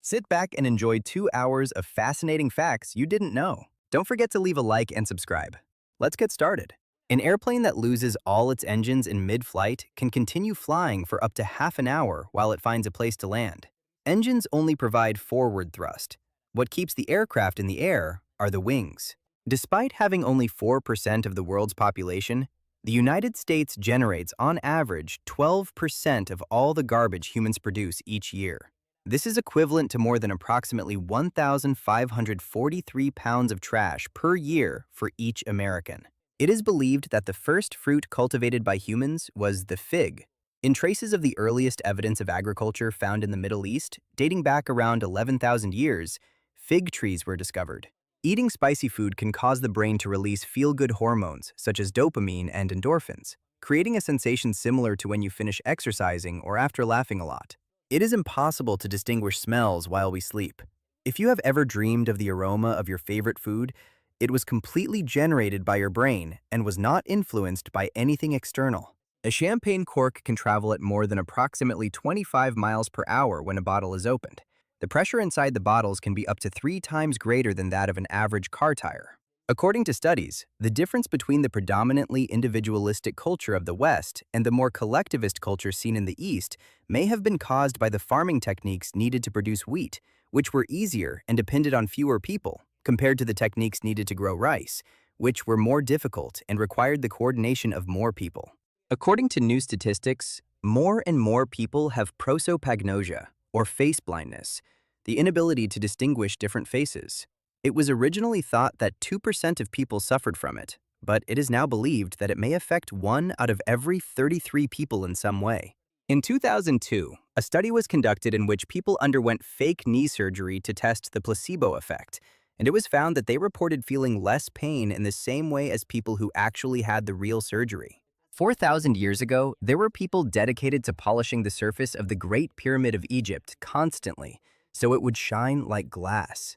Sit back and enjoy 2 hours of fascinating facts you didn't know. Don't forget to leave a like and subscribe. Let's get started. An airplane that loses all its engines in mid-flight can continue flying for up to half an hour while it finds a place to land. Engines only provide forward thrust. What keeps the aircraft in the air are the wings. Despite having only 4% of the world's population, the United States generates, on average, 12% of all the garbage humans produce each year. This is equivalent to more than approximately 1,543 pounds of trash per year for each American. It is believed that the first fruit cultivated by humans was the fig. In traces of the earliest evidence of agriculture found in the Middle East, dating back around 11,000 years, fig trees were discovered. Eating spicy food can cause the brain to release feel-good hormones such as dopamine and endorphins, creating a sensation similar to when you finish exercising or after laughing a lot. It is impossible to distinguish smells while we sleep. If you have ever dreamed of the aroma of your favorite food, it was completely generated by your brain and was not influenced by anything external. A champagne cork can travel at more than approximately 25 miles per hour when a bottle is opened. The pressure inside the bottles can be up to 3 times greater than that of an average car tire. According to studies, the difference between the predominantly individualistic culture of the West and the more collectivist culture seen in the East may have been caused by the farming techniques needed to produce wheat, which were easier and depended on fewer people, compared to the techniques needed to grow rice, which were more difficult and required the coordination of more people. According to new statistics, more and more people have prosopagnosia, or face blindness, the inability to distinguish different faces. It was originally thought that 2% of people suffered from it, but it is now believed that it may affect 1 out of every 33 people in some way. In 2002, a study was conducted in which people underwent fake knee surgery to test the placebo effect, and it was found that they reported feeling less pain in the same way as people who actually had the real surgery. 4,000 years ago, there were people dedicated to polishing the surface of the Great Pyramid of Egypt constantly, so it would shine like glass.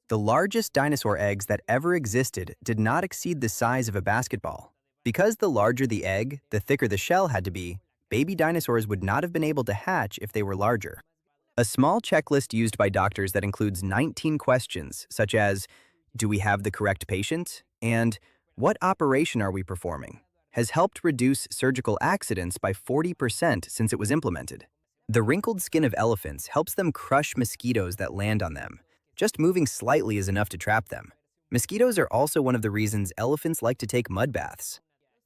The largest dinosaur eggs that ever existed did not exceed the size of a basketball. Because the larger the egg, the thicker the shell had to be, baby dinosaurs would not have been able to hatch if they were larger. A small checklist used by doctors that includes 19 questions, such as, "Do we have the correct patient?" and "What operation are we performing?" has helped reduce surgical accidents by 40% since it was implemented. The wrinkled skin of elephants helps them crush mosquitoes that land on them. Just moving slightly is enough to trap them. Mosquitoes are also one of the reasons elephants like to take mud baths.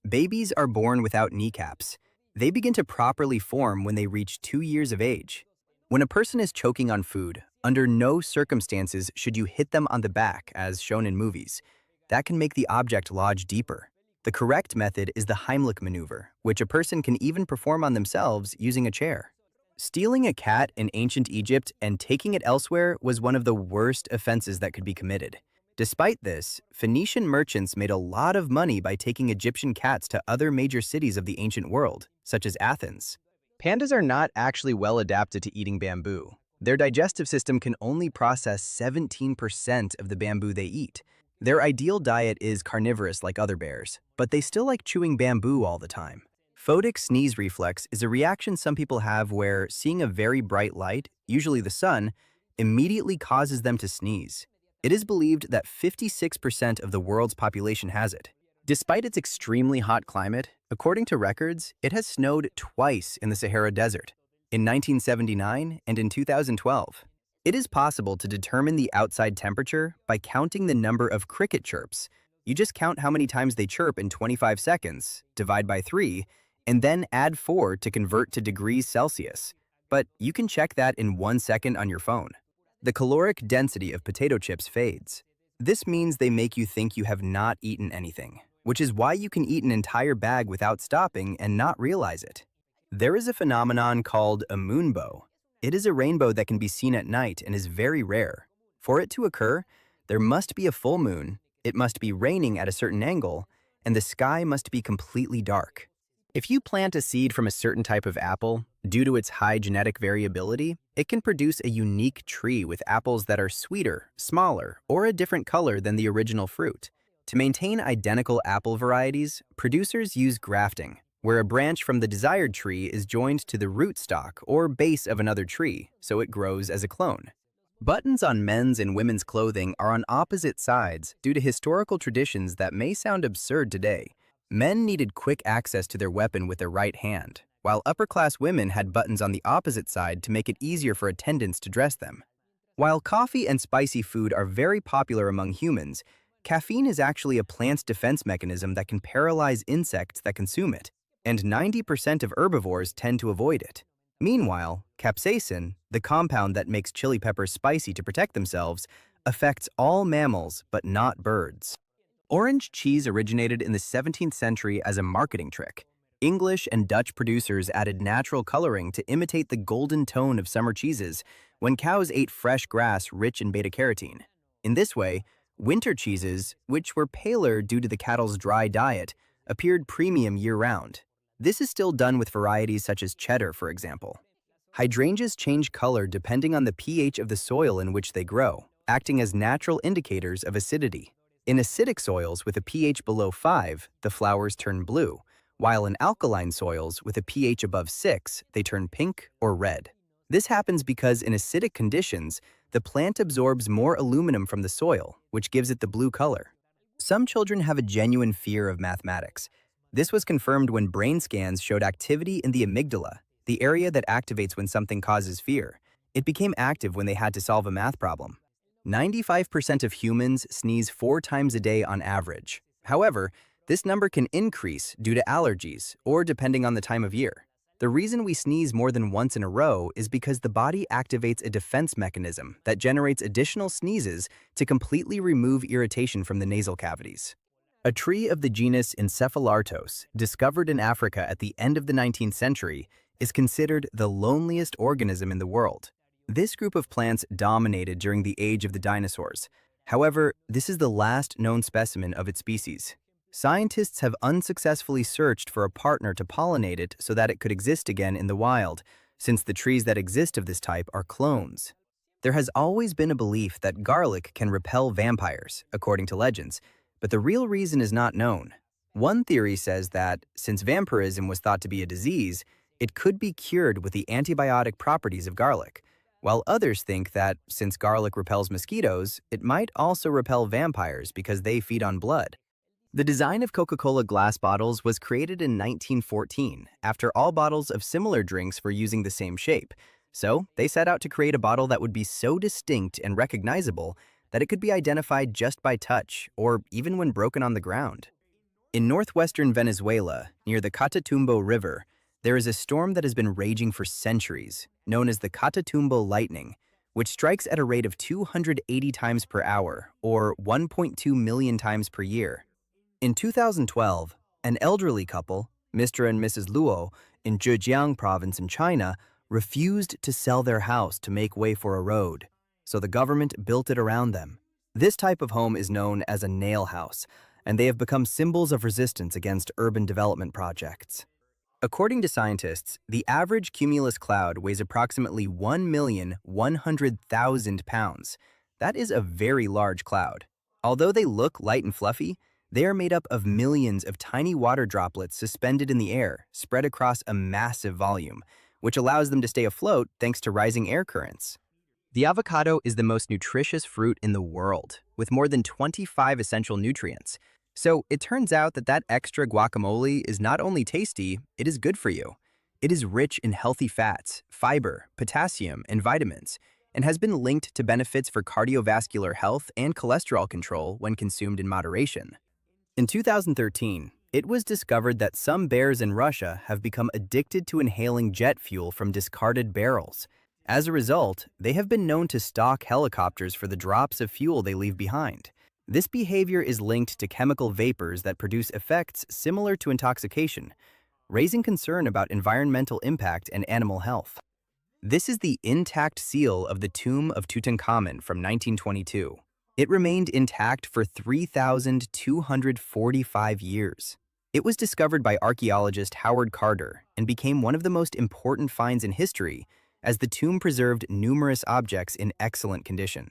Babies are born without kneecaps. They begin to properly form when they reach 2 years of age. When a person is choking on food, under no circumstances should you hit them on the back, as shown in movies. That can make the object lodge deeper. The correct method is the Heimlich maneuver, which a person can even perform on themselves using a chair. Stealing a cat in ancient Egypt and taking it elsewhere was one of the worst offenses that could be committed. Despite this, Phoenician merchants made a lot of money by taking Egyptian cats to other major cities of the ancient world, such as Athens. Pandas are not actually well adapted to eating bamboo. Their digestive system can only process 17% of the bamboo they eat. Their ideal diet is carnivorous like other bears, but they still like chewing bamboo all the time. Photic sneeze reflex is a reaction some people have where seeing a very bright light, usually the sun, immediately causes them to sneeze. It is believed that 56% of the world's population has it. Despite its extremely hot climate, according to records, it has snowed twice in the Sahara Desert, in 1979 and in 2012. It is possible to determine the outside temperature by counting the number of cricket chirps. You just count how many times they chirp in 25 seconds, divide by 3, and then add 4 to convert to degrees Celsius. But you can check that in 1 second on your phone. The caloric density of potato chips fades. This means they make you think you have not eaten anything, which is why you can eat an entire bag without stopping and not realize it. There is a phenomenon called a moonbow. It is a rainbow that can be seen at night and is very rare. For it to occur, there must be a full moon, it must be raining at a certain angle, and the sky must be completely dark. If you plant a seed from a certain type of apple, due to its high genetic variability, it can produce a unique tree with apples that are sweeter, smaller, or a different color than the original fruit. To maintain identical apple varieties, producers use grafting, where a branch from the desired tree is joined to the rootstock or base of another tree, so it grows as a clone. Buttons on men's and women's clothing are on opposite sides due to historical traditions that may sound absurd today. Men needed quick access to their weapon with their right hand, while upper-class women had buttons on the opposite side to make it easier for attendants to dress them. While coffee and spicy food are very popular among humans, caffeine is actually a plant's defense mechanism that can paralyze insects that consume it, and 90% of herbivores tend to avoid it. Meanwhile, capsaicin, the compound that makes chili peppers spicy to protect themselves, affects all mammals but not birds. Orange cheese originated in the 17th century as a marketing trick. English and Dutch producers added natural coloring to imitate the golden tone of summer cheeses when cows ate fresh grass rich in beta-carotene. In this way, winter cheeses, which were paler due to the cattle's dry diet, appeared premium year-round. This is still done with varieties such as cheddar, for example. Hydrangeas change color depending on the pH of the soil in which they grow, acting as natural indicators of acidity. In acidic soils with a pH below 5, the flowers turn blue, while in alkaline soils with a pH above 6, they turn pink or red. This happens because in acidic conditions, the plant absorbs more aluminum from the soil, which gives it the blue color. Some children have a genuine fear of mathematics. This was confirmed when brain scans showed activity in the amygdala, the area that activates when something causes fear. It became active when they had to solve a math problem. 95% of humans sneeze 4 times a day on average. However, this number can increase due to allergies or depending on the time of year. The reason we sneeze more than once in a row is because the body activates a defense mechanism that generates additional sneezes to completely remove irritation from the nasal cavities. A tree of the genus Encephalartos, discovered in Africa at the end of the 19th century, is considered the loneliest organism in the world. This group of plants dominated during the age of the dinosaurs. However, this is the last known specimen of its species. Scientists have unsuccessfully searched for a partner to pollinate it so that it could exist again in the wild, since the trees that exist of this type are clones. There has always been a belief that garlic can repel vampires, according to legends, but the real reason is not known. One theory says that, since vampirism was thought to be a disease, it could be cured with the antibiotic properties of garlic, while others think that, since garlic repels mosquitoes, it might also repel vampires because they feed on blood. The design of Coca-Cola glass bottles was created in 1914, after all bottles of similar drinks were using the same shape, so they set out to create a bottle that would be so distinct and recognizable that it could be identified just by touch, or even when broken on the ground. In northwestern Venezuela, near the Catatumbo River, there is a storm that has been raging for centuries, known as the Catatumbo lightning, which strikes at a rate of 280 times per hour, or 1.2 million times per year. In 2012, an elderly couple, Mr. and Mrs. Luo, in Zhejiang province in China, refused to sell their house to make way for a road, so the government built it around them. This type of home is known as a nail house, and they have become symbols of resistance against urban development projects. According to scientists, the average cumulus cloud weighs approximately 1,100,000 pounds. That is a very large cloud. Although they look light and fluffy, they are made up of millions of tiny water droplets suspended in the air, spread across a massive volume, which allows them to stay afloat thanks to rising air currents. The avocado is the most nutritious fruit in the world, with more than 25 essential nutrients. So it turns out that extra guacamole is not only tasty, it is good for you. It is rich in healthy fats, fiber, potassium, and vitamins, and has been linked to benefits for cardiovascular health and cholesterol control when consumed in moderation. In 2013, it was discovered that some bears in Russia have become addicted to inhaling jet fuel from discarded barrels. As a result, they have been known to stalk helicopters for the drops of fuel they leave behind. This behavior is linked to chemical vapors that produce effects similar to intoxication, raising concern about environmental impact and animal health. This is the intact seal of the tomb of Tutankhamun from 1922. It remained intact for 3,245 years. It was discovered by archaeologist Howard Carter and became one of the most important finds in history, as the tomb preserved numerous objects in excellent condition.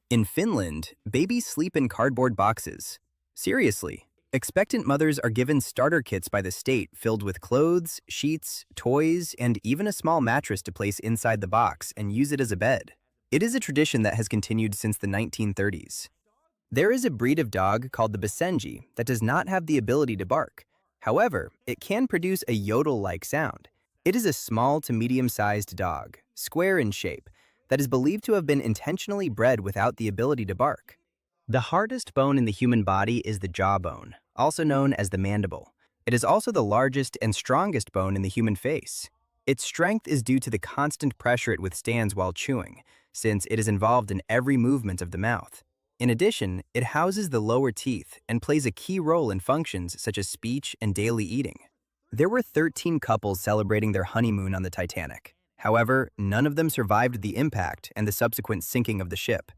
In Finland, babies sleep in cardboard boxes. Seriously, expectant mothers are given starter kits by the state filled with clothes, sheets, toys, and even a small mattress to place inside the box and use it as a bed. It is a tradition that has continued since the 1930s. There is a breed of dog called the Basenji that does not have the ability to bark. However, it can produce a yodel-like sound. It is a small to medium-sized dog, square in shape, that is believed to have been intentionally bred without the ability to bark. The hardest bone in the human body is the jawbone, also known as the mandible. It is also the largest and strongest bone in the human face. Its strength is due to the constant pressure it withstands while chewing, since it is involved in every movement of the mouth. In addition, it houses the lower teeth and plays a key role in functions such as speech and daily eating. There were 13 couples celebrating their honeymoon on the Titanic. However, none of them survived the impact and the subsequent sinking of the ship.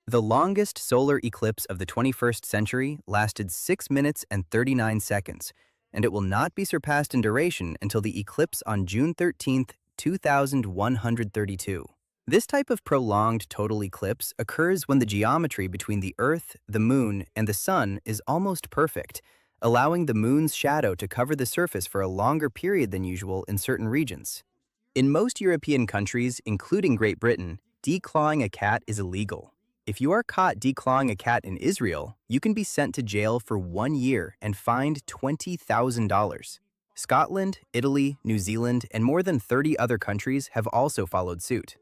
The longest solar eclipse of the 21st century lasted 6 minutes and 39 seconds, and it will not be surpassed in duration until the eclipse on June 13, 2132. This type of prolonged total eclipse occurs when the geometry between the Earth, the Moon, and the Sun is almost perfect, allowing the Moon's shadow to cover the surface for a longer period than usual in certain regions. In most European countries, including Great Britain, declawing a cat is illegal. If you are caught declawing a cat in Israel, you can be sent to jail for 1 year and fined $20,000. Scotland, Italy, New Zealand, and more than 30 other countries have also followed suit.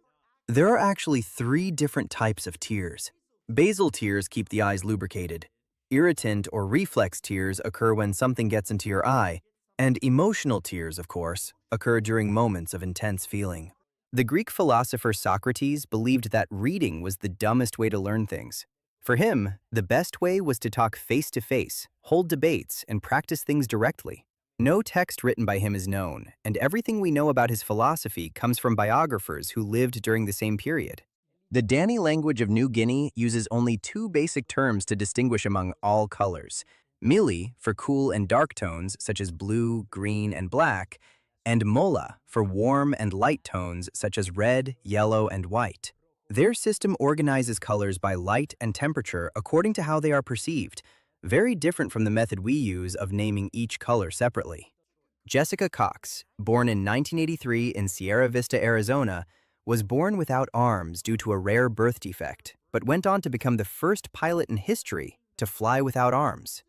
There are actually 3 different types of tears. Basal tears keep the eyes lubricated. Irritant or reflex tears occur when something gets into your eye, and emotional tears, of course, occur during moments of intense feeling. The Greek philosopher Socrates believed that reading was the dumbest way to learn things. For him, the best way was to talk face-to-face, hold debates, and practice things directly. No text written by him is known, and everything we know about his philosophy comes from biographers who lived during the same period. The Dani language of New Guinea uses only 2 basic terms to distinguish among all colors: mili for cool and dark tones such as blue, green, and black, and mola for warm and light tones such as red, yellow, and white. Their system organizes colors by light and temperature according to how they are perceived, very different from the method we use of naming each color separately. Jessica Cox, born in 1983 in Sierra Vista, Arizona, was born without arms due to a rare birth defect, but went on to become the first pilot in history to fly without arms.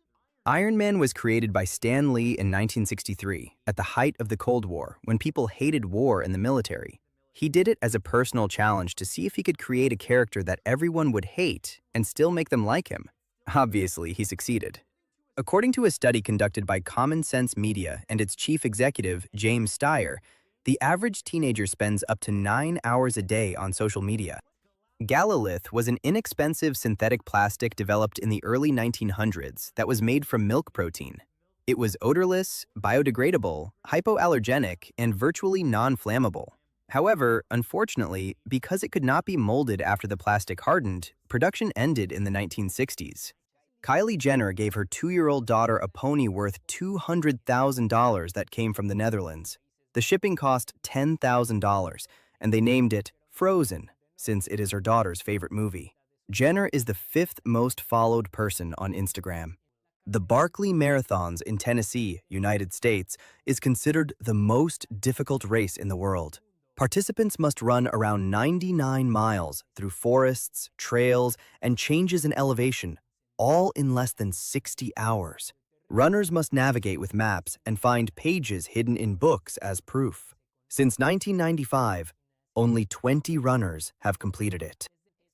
Iron Man was created by Stan Lee in 1963, at the height of the Cold War, when people hated war in the military. He did it as a personal challenge to see if he could create a character that everyone would hate and still make them like him. Obviously, he succeeded. According to a study conducted by Common Sense Media and its chief executive, James Steyer, the average teenager spends up to 9 hours a day on social media. Galalith was an inexpensive synthetic plastic developed in the early 1900s that was made from milk protein. It was odorless, biodegradable, hypoallergenic, and virtually non-flammable. However, unfortunately, because it could not be molded after the plastic hardened, production ended in the 1960s. Kylie Jenner gave her 2-year-old daughter a pony worth $200,000 that came from the Netherlands. The shipping cost $10,000, and they named it Frozen, since it is her daughter's favorite movie. Jenner is the 5th most followed person on Instagram. The Barkley Marathons in Tennessee, United States, is considered the most difficult race in the world. Participants must run around 99 miles through forests, trails, and changes in elevation, all in less than 60 hours. Runners must navigate with maps and find pages hidden in books as proof. Since 1995, only 20 runners have completed it.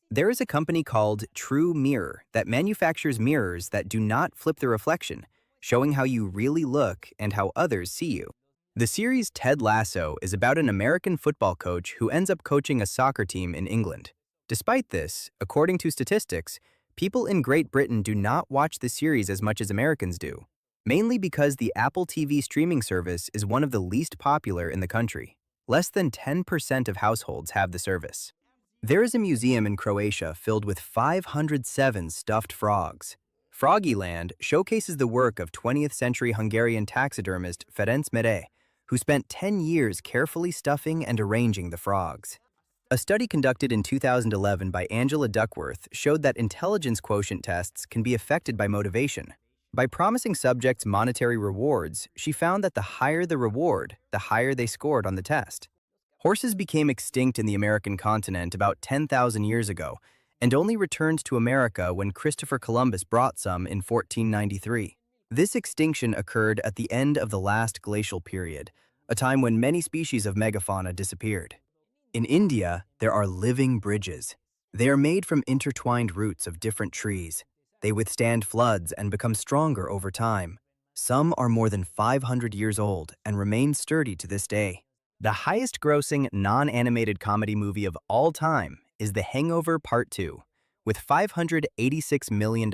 There is a company called True Mirror that manufactures mirrors that do not flip the reflection, showing how you really look and how others see you. The series Ted Lasso is about an American football coach who ends up coaching a soccer team in England. Despite this, according to statistics, people in Great Britain do not watch the series as much as Americans do, mainly because the Apple TV streaming service is one of the least popular in the country. Less than 10% of households have the service. There is a museum in Croatia filled with 507 stuffed frogs. Froggyland showcases the work of 20th century Hungarian taxidermist Ferenc Mere, who spent 10 years carefully stuffing and arranging the frogs. A study conducted in 2011 by Angela Duckworth showed that intelligence quotient tests can be affected by motivation. By promising subjects monetary rewards, she found that the higher the reward, the higher they scored on the test. Horses became extinct in the American continent about 10,000 years ago and only returned to America when Christopher Columbus brought some in 1493. This extinction occurred at the end of the last glacial period, a time when many species of megafauna disappeared. In India, there are living bridges. They are made from intertwined roots of different trees. They withstand floods and become stronger over time. Some are more than 500 years old and remain sturdy to this day. The highest-grossing non-animated comedy movie of all time is The Hangover Part 2, with $586 million.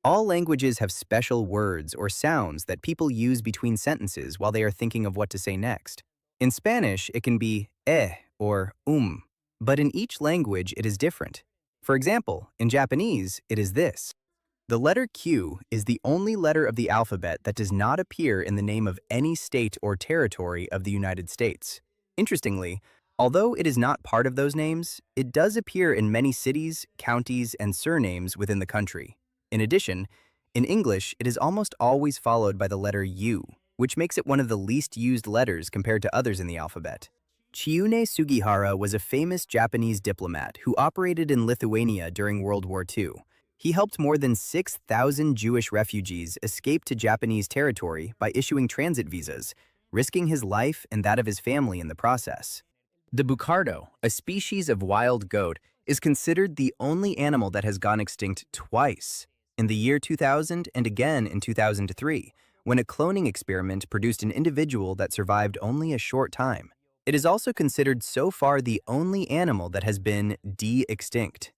All languages have special words or sounds that people use between sentences while they are thinking of what to say next. In Spanish, it can be or but in each language it is different. For example, in Japanese, it is this. The letter Q is the only letter of the alphabet that does not appear in the name of any state or territory of the United States. Interestingly, although it is not part of those names, it does appear in many cities, counties, and surnames within the country. In addition, in English, it is almost always followed by the letter U, which makes it one of the least used letters compared to others in the alphabet. Chiune Sugihara was a famous Japanese diplomat who operated in Lithuania during World War II. He helped more than 6,000 Jewish refugees escape to Japanese territory by issuing transit visas, risking his life and that of his family in the process. The bucardo, a species of wild goat, is considered the only animal that has gone extinct twice, in the year 2000 and again in 2003, when a cloning experiment produced an individual that survived only a short time. It is also considered so far the only animal that has been de-extinct.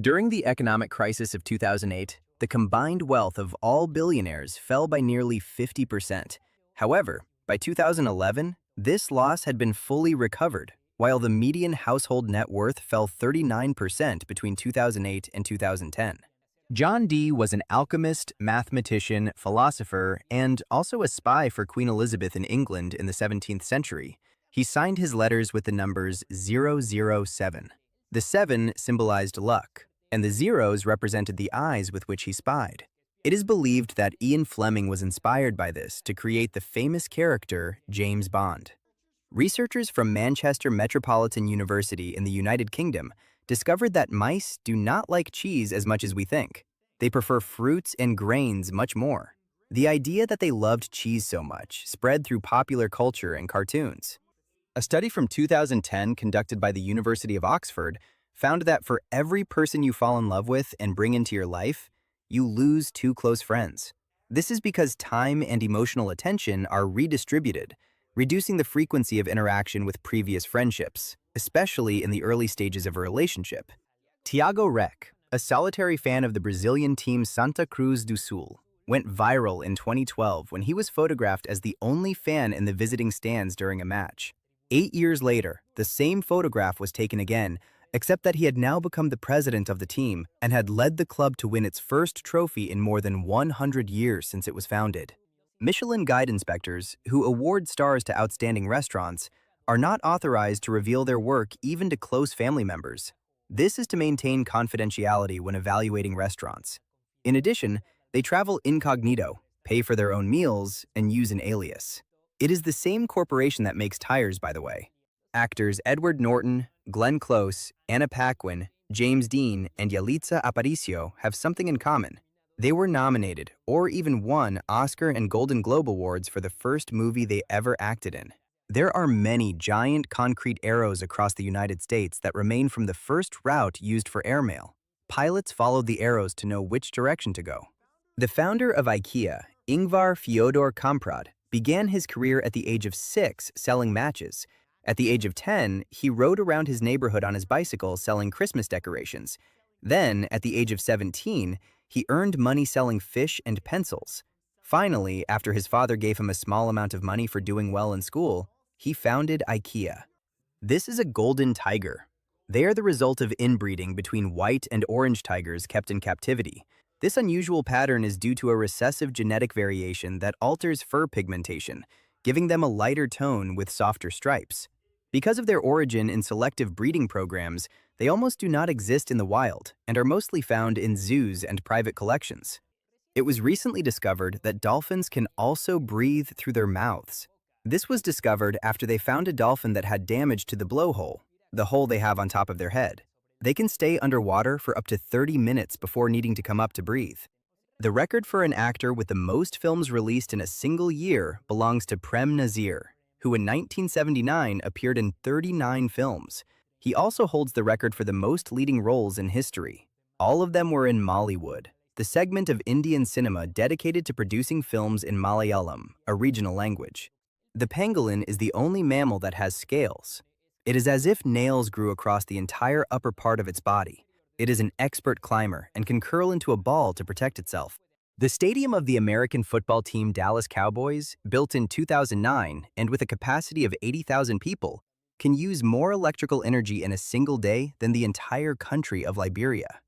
During the economic crisis of 2008, the combined wealth of all billionaires fell by nearly 50%. However, by 2011, this loss had been fully recovered, while the median household net worth fell 39% between 2008 and 2010. John Dee was an alchemist, mathematician, philosopher, and also a spy for Queen Elizabeth in England in the 17th century. He signed his letters with the numbers 007. The 7 symbolized luck, and the zeros represented the eyes with which he spied. It is believed that Ian Fleming was inspired by this to create the famous character James Bond. Researchers from Manchester Metropolitan University in the United Kingdom discovered that mice do not like cheese as much as we think. They prefer fruits and grains much more. The idea that they loved cheese so much spread through popular culture and cartoons. A study from 2010 conducted by the University of Oxford found that for every person you fall in love with and bring into your life, you lose 2 close friends. This is because time and emotional attention are redistributed, reducing the frequency of interaction with previous friendships, especially in the early stages of a relationship. Tiago Rec, a solitary fan of the Brazilian team Santa Cruz do Sul, went viral in 2012 when he was photographed as the only fan in the visiting stands during a match. 8 years later, the same photograph was taken again, except that he had now become the president of the team and had led the club to win its first trophy in more than 100 years since it was founded. Michelin guide inspectors, who award stars to outstanding restaurants, are not authorized to reveal their work even to close family members. This is to maintain confidentiality when evaluating restaurants. In addition, they travel incognito, pay for their own meals, and use an alias. It is the same corporation that makes tires, by the way. Actors Edward Norton, Glenn Close, Anna Paquin, James Dean, and Yalitza Aparicio have something in common. They were nominated, or even won, Oscar and Golden Globe Awards for the first movie they ever acted in. There are many giant concrete arrows across the United States that remain from the first route used for airmail. Pilots followed the arrows to know which direction to go. The founder of IKEA, Ingvar Fyodor Kamprad, began his career at the age of 6 selling matches. At the age of 10, he rode around his neighborhood on his bicycle selling Christmas decorations. Then, at the age of 17, he earned money selling fish and pencils. Finally, after his father gave him a small amount of money for doing well in school, he founded IKEA. This is a golden tiger. They are the result of inbreeding between white and orange tigers kept in captivity. This unusual pattern is due to a recessive genetic variation that alters fur pigmentation, giving them a lighter tone with softer stripes. Because of their origin in selective breeding programs, they almost do not exist in the wild and are mostly found in zoos and private collections. It was recently discovered that dolphins can also breathe through their mouths. This was discovered after they found a dolphin that had damage to the blowhole, the hole they have on top of their head. They can stay underwater for up to 30 minutes before needing to come up to breathe. The record for an actor with the most films released in a single year belongs to Prem Nazir, who in 1979 appeared in 39 films. He also holds the record for the most leading roles in history. All of them were in Mollywood, the segment of Indian cinema dedicated to producing films in Malayalam, a regional language. The pangolin is the only mammal that has scales. It is as if nails grew across the entire upper part of its body. It is an expert climber and can curl into a ball to protect itself. The stadium of the American football team Dallas Cowboys, built in 2009 and with a capacity of 80,000 people, can use more electrical energy in a single day than the entire country of Liberia.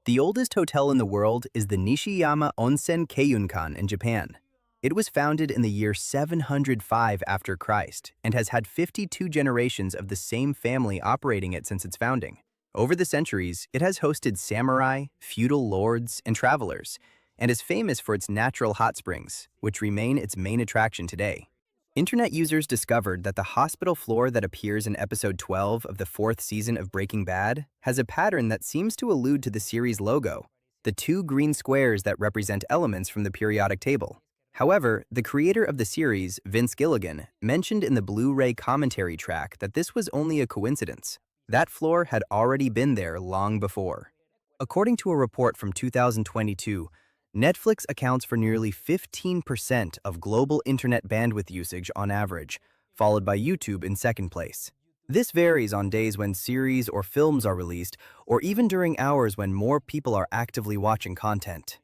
The oldest hotel in the world is the Nishiyama Onsen Keiunkan in Japan. It was founded in the year 705 after Christ and has had 52 generations of the same family operating it since its founding. Over the centuries, it has hosted samurai, feudal lords, and travelers, and is famous for its natural hot springs, which remain its main attraction today. Internet users discovered that the hospital floor that appears in episode 12 of the 4th season of Breaking Bad has a pattern that seems to allude to the series' logo, the two green squares that represent elements from the periodic table. However, the creator of the series, Vince Gilligan, mentioned in the Blu-ray commentary track that this was only a coincidence. That floor had already been there long before. According to a report from 2022, Netflix accounts for nearly 15% of global internet bandwidth usage on average, followed by YouTube in second place. This varies on days when series or films are released, or even during hours when more people are actively watching content.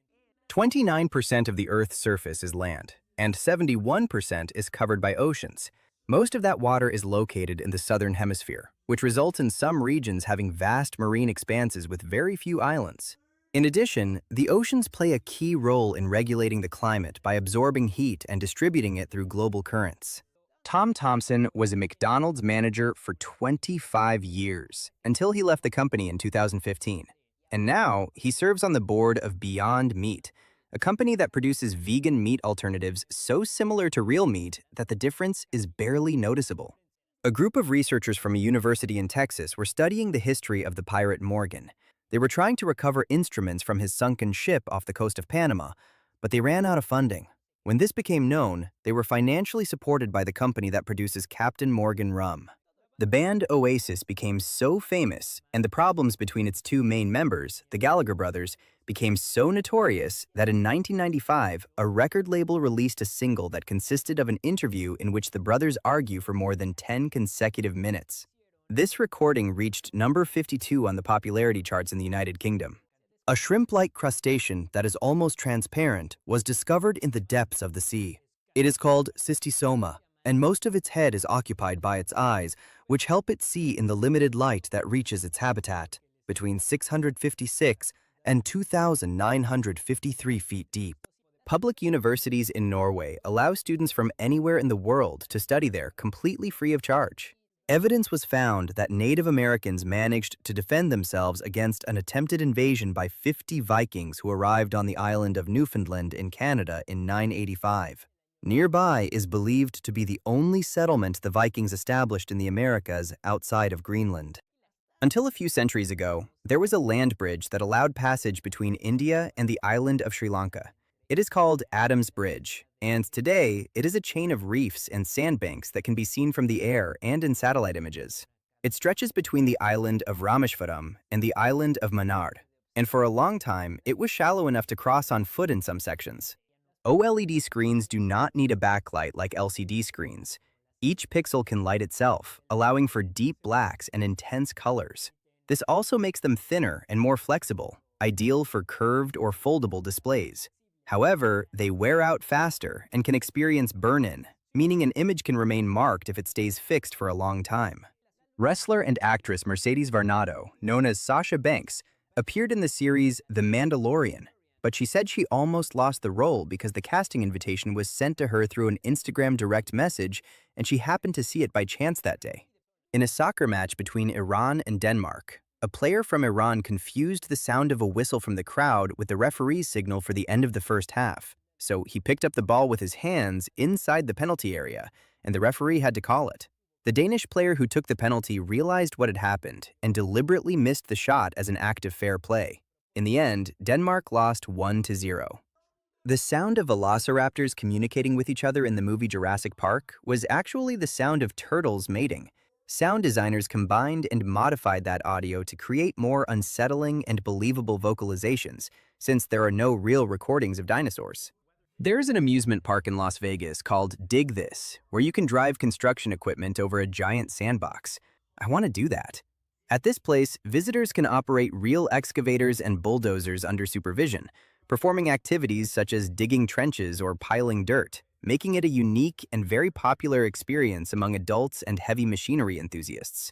29% of the Earth's surface is land, and 71% is covered by oceans. Most of that water is located in the southern hemisphere, which results in some regions having vast marine expanses with very few islands. In addition, the oceans play a key role in regulating the climate by absorbing heat and distributing it through global currents. Tom Thompson was a McDonald's manager for 25 years, until he left the company in 2015. And now, he serves on the board of Beyond Meat, a company that produces vegan meat alternatives so similar to real meat that the difference is barely noticeable. A group of researchers from a university in Texas were studying the history of the pirate Morgan. They were trying to recover instruments from his sunken ship off the coast of Panama, but they ran out of funding. When this became known, they were financially supported by the company that produces Captain Morgan rum. The band Oasis became so famous, and the problems between its two main members, the Gallagher brothers, became so notorious that in 1995, a record label released a single that consisted of an interview in which the brothers argue for more than 10 consecutive minutes. This recording reached number 52 on the popularity charts in the United Kingdom. A shrimp-like crustacean that is almost transparent was discovered in the depths of the sea. It is called cystosoma, and most of its head is occupied by its eyes, which help it see in the limited light that reaches its habitat, between 656 and 2,953 feet deep. Public universities in Norway allow students from anywhere in the world to study there completely free of charge. Evidence was found that Native Americans managed to defend themselves against an attempted invasion by 50 Vikings who arrived on the island of Newfoundland in Canada in 985. Nearby is believed to be the only settlement the Vikings established in the Americas outside of Greenland. Until a few centuries ago, there was a land bridge that allowed passage between India and the island of Sri Lanka. It is called Adam's Bridge, and today it is a chain of reefs and sandbanks that can be seen from the air and in satellite images. It stretches between the island of Rameshwaram and the island of Mannar, and for a long time it was shallow enough to cross on foot in some sections. OLED screens do not need a backlight like LCD screens. Each pixel can light itself, allowing for deep blacks and intense colors. This also makes them thinner and more flexible, ideal for curved or foldable displays. However, they wear out faster and can experience burn-in, meaning an image can remain marked if it stays fixed for a long time. Wrestler and actress Mercedes Varnado, known as Sasha Banks, appeared in the series The Mandalorian, but she said she almost lost the role because the casting invitation was sent to her through an Instagram direct message and she happened to see it by chance that day. In a soccer match between Iran and Denmark, a player from Iran confused the sound of a whistle from the crowd with the referee's signal for the end of the first half. So he picked up the ball with his hands inside the penalty area, and the referee had to call it. The Danish player who took the penalty realized what had happened and deliberately missed the shot as an act of fair play. In the end, Denmark lost 1-0. The sound of velociraptors communicating with each other in the movie Jurassic Park was actually the sound of turtles mating. Sound designers combined and modified that audio to create more unsettling and believable vocalizations, since there are no real recordings of dinosaurs. There's an amusement park in Las Vegas called Dig This, where you can drive construction equipment over a giant sandbox. I want to do that. At this place, visitors can operate real excavators and bulldozers under supervision, performing activities such as digging trenches or piling dirt, making it a unique and very popular experience among adults and heavy machinery enthusiasts.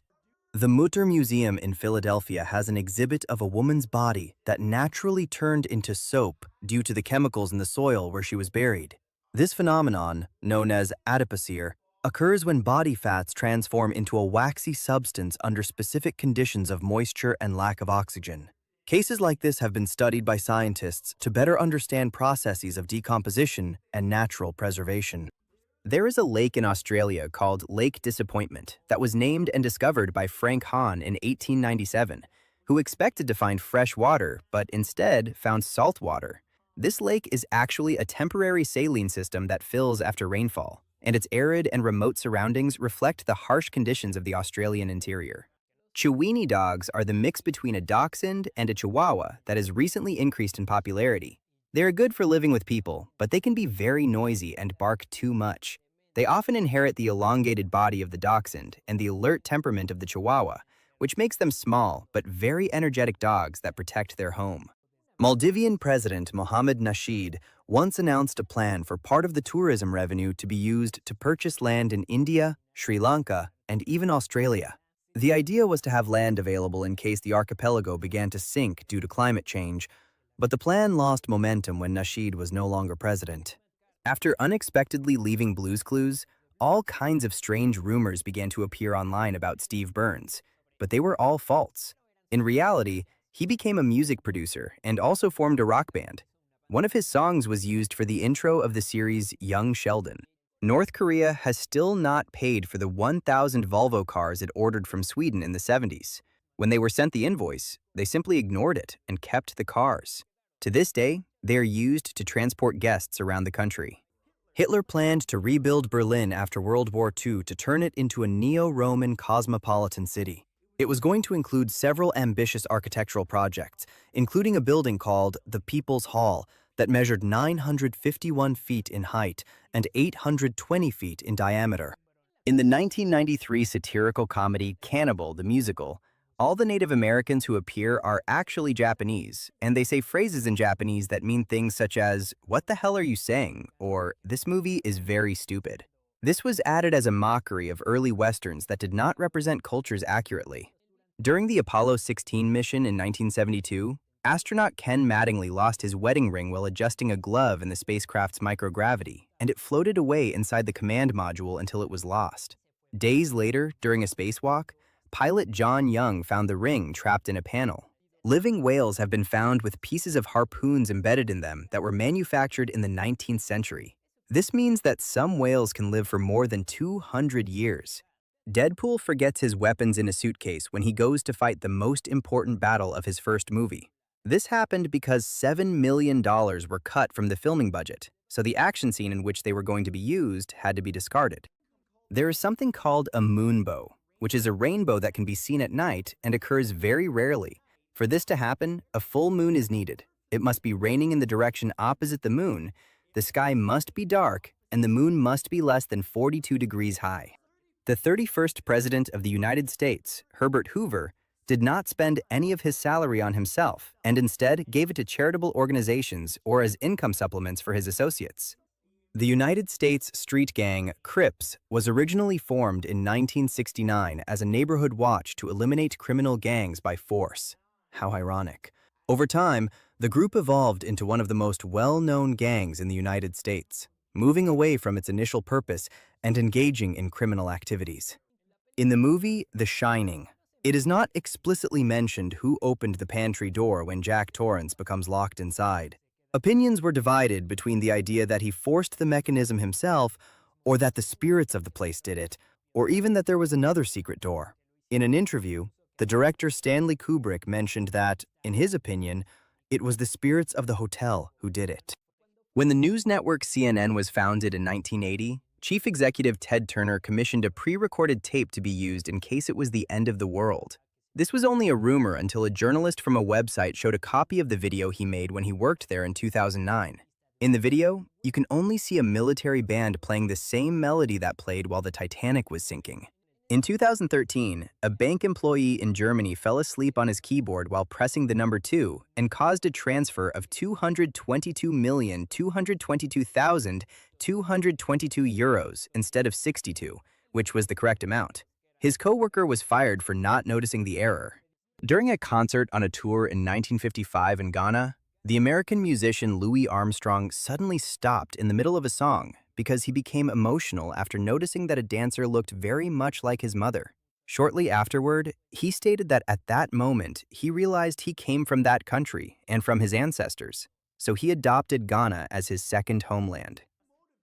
The Mutter Museum in Philadelphia has an exhibit of a woman's body that naturally turned into soap due to the chemicals in the soil where she was buried. This phenomenon, known as adipocere, occurs when body fats transform into a waxy substance under specific conditions of moisture and lack of oxygen. Cases like this have been studied by scientists to better understand processes of decomposition and natural preservation. There is a lake in Australia called Lake Disappointment that was named and discovered by Frank Hahn in 1897, who expected to find fresh water but instead found salt water. This lake is actually a temporary saline system that fills after rainfall, and its arid and remote surroundings reflect the harsh conditions of the Australian interior. Chiweenie dogs are the mix between a dachshund and a chihuahua that has recently increased in popularity. They are good for living with people, but they can be very noisy and bark too much. They often inherit the elongated body of the dachshund and the alert temperament of the chihuahua, which makes them small but very energetic dogs that protect their home. Maldivian President Mohammed Nasheed once announced a plan for part of the tourism revenue to be used to purchase land in India, Sri Lanka, and even Australia. The idea was to have land available in case the archipelago began to sink due to climate change, but the plan lost momentum when Nasheed was no longer president. After unexpectedly leaving Blue's Clues, all kinds of strange rumors began to appear online about Steve Burns, but they were all false. In reality, he became a music producer and also formed a rock band. One of his songs was used for the intro of the series Young Sheldon. North Korea has still not paid for the 1,000 Volvo cars it ordered from Sweden in the 70s. When they were sent the invoice, they simply ignored it and kept the cars. To this day, they are used to transport guests around the country. Hitler planned to rebuild Berlin after World War II to turn it into a neo-Roman cosmopolitan city. It was going to include several ambitious architectural projects, including a building called the People's Hall that measured 951 feet in height and 820 feet in diameter. In the 1993 satirical comedy Cannibal the Musical, all the Native Americans who appear are actually Japanese, and they say phrases in Japanese that mean things such as, "What the hell are you saying?" or "This movie is very stupid." This was added as a mockery of early Westerns that did not represent cultures accurately. During the Apollo 16 mission in 1972, astronaut Ken Mattingly lost his wedding ring while adjusting a glove in the spacecraft's microgravity, and it floated away inside the command module until it was lost. Days later, during a spacewalk, pilot John Young found the ring trapped in a panel. Living whales have been found with pieces of harpoons embedded in them that were manufactured in the 19th century. This means that some whales can live for more than 200 years. Deadpool forgets his weapons in a suitcase when he goes to fight the most important battle of his first movie. This happened because $7 million were cut from the filming budget, so the action scene in which they were going to be used had to be discarded. There is something called a moonbow, which is a rainbow that can be seen at night and occurs very rarely. For this to happen, a full moon is needed. It must be raining in the direction opposite the moon, the sky must be dark, and the moon must be less than 42 degrees high. The 31st President of the United States, Herbert Hoover, did not spend any of his salary on himself and instead gave it to charitable organizations or as income supplements for his associates. The United States street gang, Crips, was originally formed in 1969 as a neighborhood watch to eliminate criminal gangs by force. How ironic. Over time, the group evolved into one of the most well-known gangs in the United States, moving away from its initial purpose and engaging in criminal activities. In the movie The Shining, it is not explicitly mentioned who opened the pantry door when Jack Torrance becomes locked inside. Opinions were divided between the idea that he forced the mechanism himself or that the spirits of the place did it, or even that there was another secret door. In an interview, the director Stanley Kubrick mentioned that, in his opinion, it was the spirits of the hotel who did it. When the news network CNN was founded in 1980, Chief Executive Ted Turner commissioned a pre-recorded tape to be used in case it was the end of the world. This was only a rumor until a journalist from a website showed a copy of the video he made when he worked there in 2009. In the video, you can only see a military band playing the same melody that played while the Titanic was sinking. In 2013, a bank employee in Germany fell asleep on his keyboard while pressing the number 2 and caused a transfer of 222,222,222 euros instead of 62, which was the correct amount. His coworker was fired for not noticing the error. During a concert on a tour in 1955 in Ghana, the American musician Louis Armstrong suddenly stopped in the middle of a song because he became emotional after noticing that a dancer looked very much like his mother. Shortly afterward, he stated that at that moment, he realized he came from that country and from his ancestors, so he adopted Ghana as his second homeland.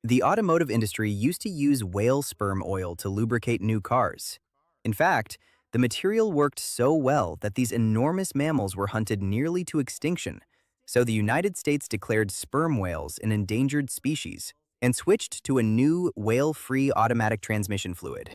The automotive industry used to use whale sperm oil to lubricate new cars. In fact, the material worked so well that these enormous mammals were hunted nearly to extinction, so the United States declared sperm whales an endangered species and switched to a new whale-free automatic transmission fluid.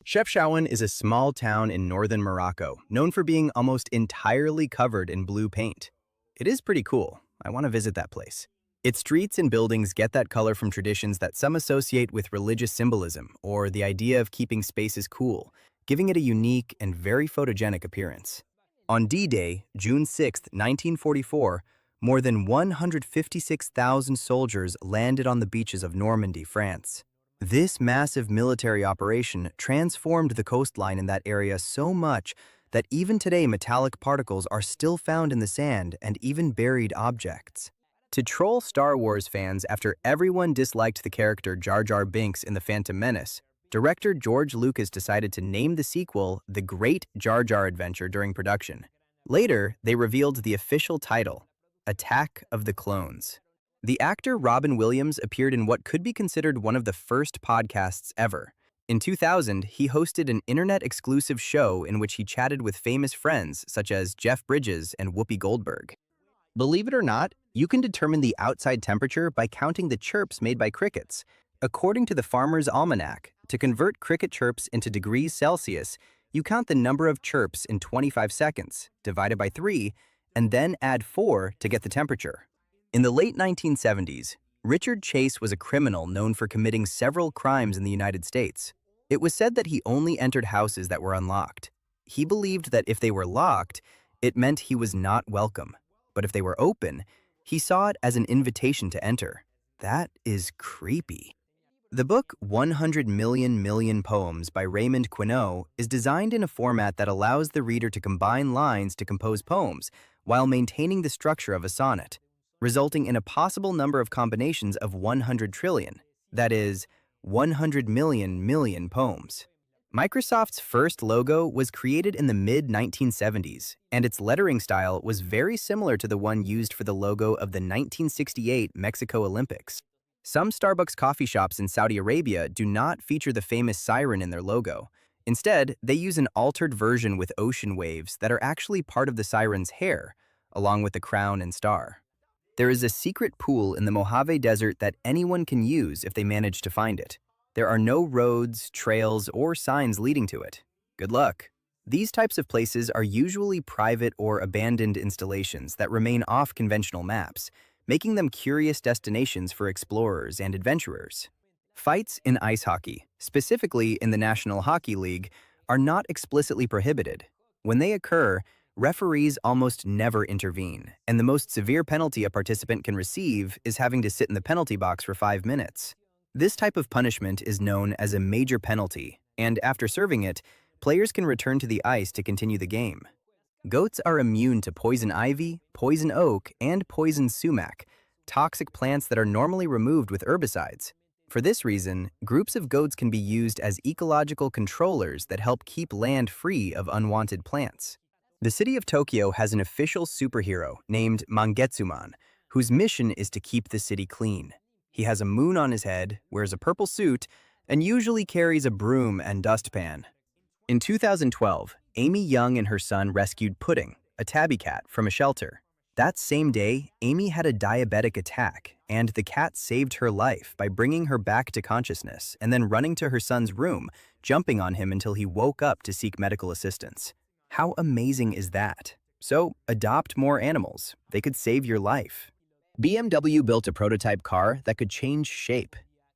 Chefchaouen is a small town in northern Morocco, known for being almost entirely covered in blue paint. It is pretty cool. I want to visit that place. Its streets and buildings get that color from traditions that some associate with religious symbolism or the idea of keeping spaces cool, giving it a unique and very photogenic appearance. On D-Day, June 6, 1944, more than 156,000 soldiers landed on the beaches of Normandy, France. This massive military operation transformed the coastline in that area so much that even today metallic particles are still found in the sand and even buried objects. To troll Star Wars fans after everyone disliked the character Jar Jar Binks in The Phantom Menace, director George Lucas decided to name the sequel The Great Jar Jar Adventure during production. Later, they revealed the official title, Attack of the Clones. The actor Robin Williams appeared in what could be considered one of the first podcasts ever. In 2000, he hosted an internet-exclusive show in which he chatted with famous friends such as Jeff Bridges and Whoopi Goldberg. Believe it or not, you can determine the outside temperature by counting the chirps made by crickets. According to the Farmer's Almanac, to convert cricket chirps into degrees Celsius, you count the number of chirps in 25 seconds, divided by 3, and then add 4 to get the temperature. In the late 1970s, Richard Chase was a criminal known for committing several crimes in the United States. It was said that he only entered houses that were unlocked. He believed that if they were locked, it meant he was not welcome. But if they were open, he saw it as an invitation to enter. That is creepy. The book 100 Million Poems by Raymond Queneau is designed in a format that allows the reader to combine lines to compose poems while maintaining the structure of a sonnet, resulting in a possible number of combinations of 100 trillion, that is, 100 million poems. Microsoft's first logo was created in the mid-1970s, and its lettering style was very similar to the one used for the logo of the 1968 Mexico Olympics. Some Starbucks coffee shops in Saudi Arabia do not feature the famous siren in their logo. Instead, they use an altered version with ocean waves that are actually part of the siren's hair, along with the crown and star. There is a secret pool in the Mojave Desert that anyone can use if they manage to find it. There are no roads, trails, or signs leading to it. Good luck. These types of places are usually private or abandoned installations that remain off conventional maps, making them curious destinations for explorers and adventurers. Fights in ice hockey, specifically in the National Hockey League, are not explicitly prohibited. When they occur, referees almost never intervene, and the most severe penalty a participant can receive is having to sit in the penalty box for 5 minutes. This type of punishment is known as a major penalty, and after serving it, players can return to the ice to continue the game. Goats are immune to poison ivy, poison oak, and poison sumac, toxic plants that are normally removed with herbicides. For this reason, groups of goats can be used as ecological controllers that help keep land free of unwanted plants. The city of Tokyo has an official superhero named Mangetsuman, whose mission is to keep the city clean. He has a moon on his head, wears a purple suit, and usually carries a broom and dustpan. In 2012, Amy Young and her son rescued Pudding, a tabby cat, from a shelter. That same day, Amy had a diabetic attack, and the cat saved her life by bringing her back to consciousness and then running to her son's room, jumping on him until he woke up to seek medical assistance. How amazing is that? So, adopt more animals. They could save your life. BMW built a prototype car that could change shape.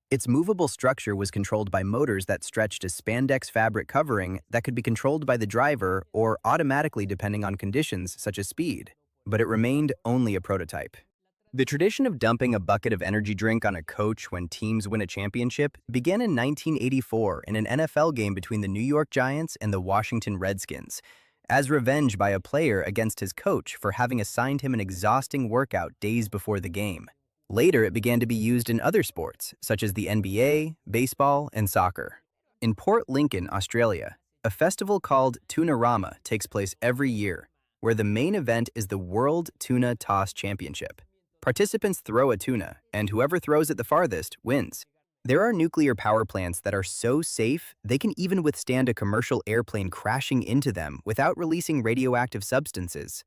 Its movable structure was controlled by motors that stretched a spandex fabric covering that could be controlled by the driver or automatically depending on conditions such as speed. But it remained only a prototype. The tradition of dumping a bucket of energy drink on a coach when teams win a championship began in 1984 in an NFL game between the New York Giants and the Washington Redskins, as revenge by a player against his coach for having assigned him an exhausting workout days before the game. Later, it began to be used in other sports, such as the NBA, baseball, and soccer. In Port Lincoln, Australia, a festival called Tunarama takes place every year, where the main event is the World Tuna Toss Championship. Participants throw a tuna, and whoever throws it the farthest wins. There are nuclear power plants that are so safe, they can even withstand a commercial airplane crashing into them without releasing radioactive substances.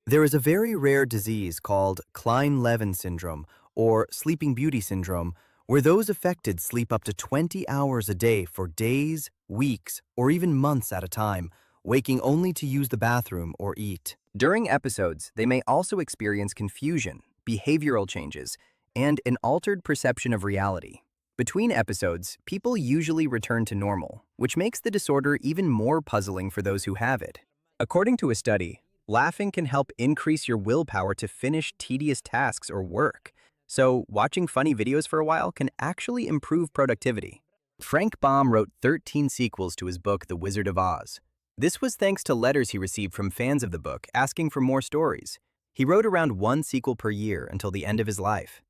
There is a very rare disease called Klein-Levin syndrome, or Sleeping Beauty syndrome, where those affected sleep up to 20 hours a day for days, weeks, or even months at a time, waking only to use the bathroom or eat. During episodes, they may also experience confusion, behavioral changes, and an altered perception of reality. Between episodes, people usually return to normal, which makes the disorder even more puzzling for those who have it. According to a study, laughing can help increase your willpower to finish tedious tasks or work, so watching funny videos for a while can actually improve productivity. Frank Baum wrote 13 sequels to his book The Wizard of Oz. This was thanks to letters he received from fans of the book asking for more stories. He wrote around one sequel per year until the end of his life.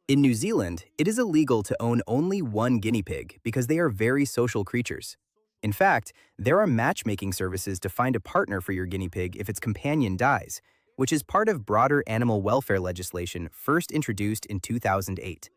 In New Zealand, it is illegal to own only one guinea pig because they are very social creatures. In fact, there are matchmaking services to find a partner for your guinea pig if its companion dies, which is part of broader animal welfare legislation first introduced in 2008.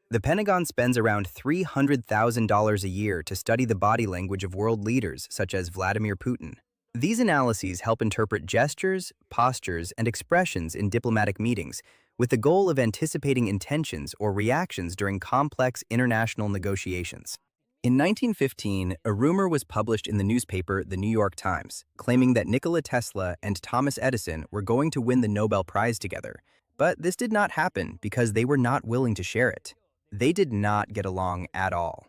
The Pentagon spends around $300,000 a year to study the body language of world leaders such as Vladimir Putin. These analyses help interpret gestures, postures, and expressions in diplomatic meetings with the goal of anticipating intentions or reactions during complex international negotiations. In 1915, a rumor was published in the newspaper The New York Times, claiming that Nikola Tesla and Thomas Edison were going to win the Nobel Prize together. But this did not happen because they were not willing to share it. They did not get along at all.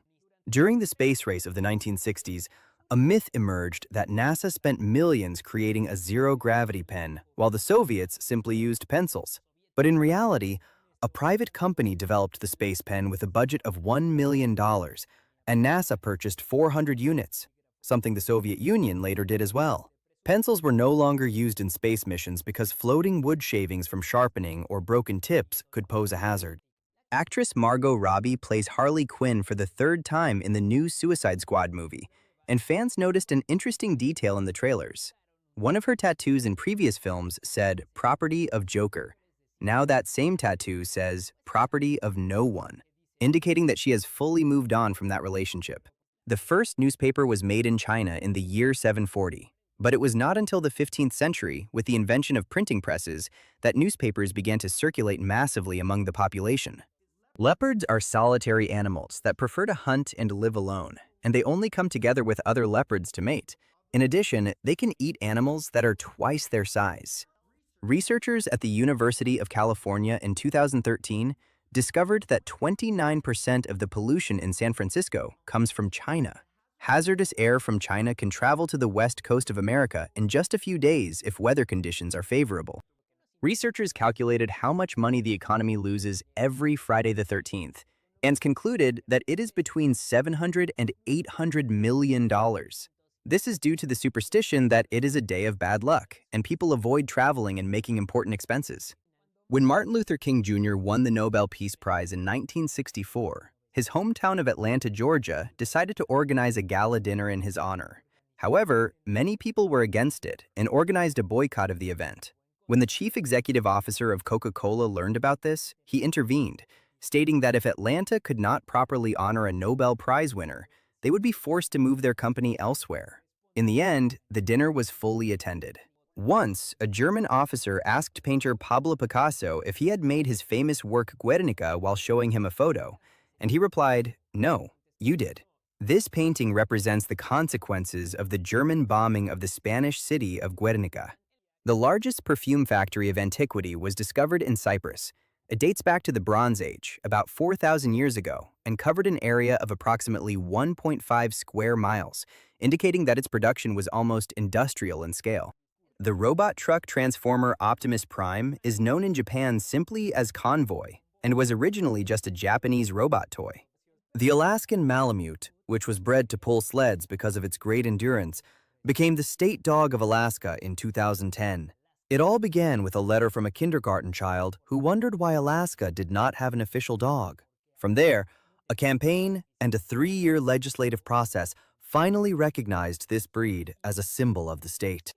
During the space race of the 1960s, a myth emerged that NASA spent millions creating a zero-gravity pen, while the Soviets simply used pencils. But in reality, a private company developed the space pen with a budget of $1 million, and NASA purchased 400 units, something the Soviet Union later did as well. Pencils were no longer used in space missions because floating wood shavings from sharpening or broken tips could pose a hazard. Actress Margot Robbie plays Harley Quinn for the third time in the new Suicide Squad movie, and fans noticed an interesting detail in the trailers. One of her tattoos in previous films said, "Property of Joker." Now that same tattoo says, "Property of No One," indicating that she has fully moved on from that relationship. The first newspaper was made in China in the year 740, but it was not until the 15th century, with the invention of printing presses, that newspapers began to circulate massively among the population. Leopards are solitary animals that prefer to hunt and live alone, and they only come together with other leopards to mate. In addition, they can eat animals that are twice their size. Researchers at the University of California in 2013 discovered that 29% of the pollution in San Francisco comes from China. Hazardous air from China can travel to the west coast of America in just a few days if weather conditions are favorable. Researchers calculated how much money the economy loses every Friday the 13th and concluded that it is between $700 and $800 million. This is due to the superstition that it is a day of bad luck, and people avoid traveling and making important expenses. When Martin Luther King Jr. won the Nobel Peace Prize in 1964, his hometown of Atlanta, Georgia, decided to organize a gala dinner in his honor. However, many people were against it and organized a boycott of the event. When the chief executive officer of Coca-Cola learned about this, he intervened, stating that if Atlanta could not properly honor a Nobel Prize winner, they would be forced to move their company elsewhere. In the end, the dinner was fully attended. Once, a German officer asked painter Pablo Picasso if he had made his famous work Guernica while showing him a photo, and he replied, "No, you did." This painting represents the consequences of the German bombing of the Spanish city of Guernica. The largest perfume factory of antiquity was discovered in Cyprus. It dates back to the Bronze Age, about 4,000 years ago, and covered an area of approximately 1.5 square miles, indicating that its production was almost industrial in scale. The robot truck transformer Optimus Prime is known in Japan simply as Convoy and was originally just a Japanese robot toy. The Alaskan Malamute, which was bred to pull sleds because of its great endurance, became the state dog of Alaska in 2010. It all began with a letter from a kindergarten child who wondered why Alaska did not have an official dog. From there, a campaign and a 3-year legislative process finally recognized this breed as a symbol of the state.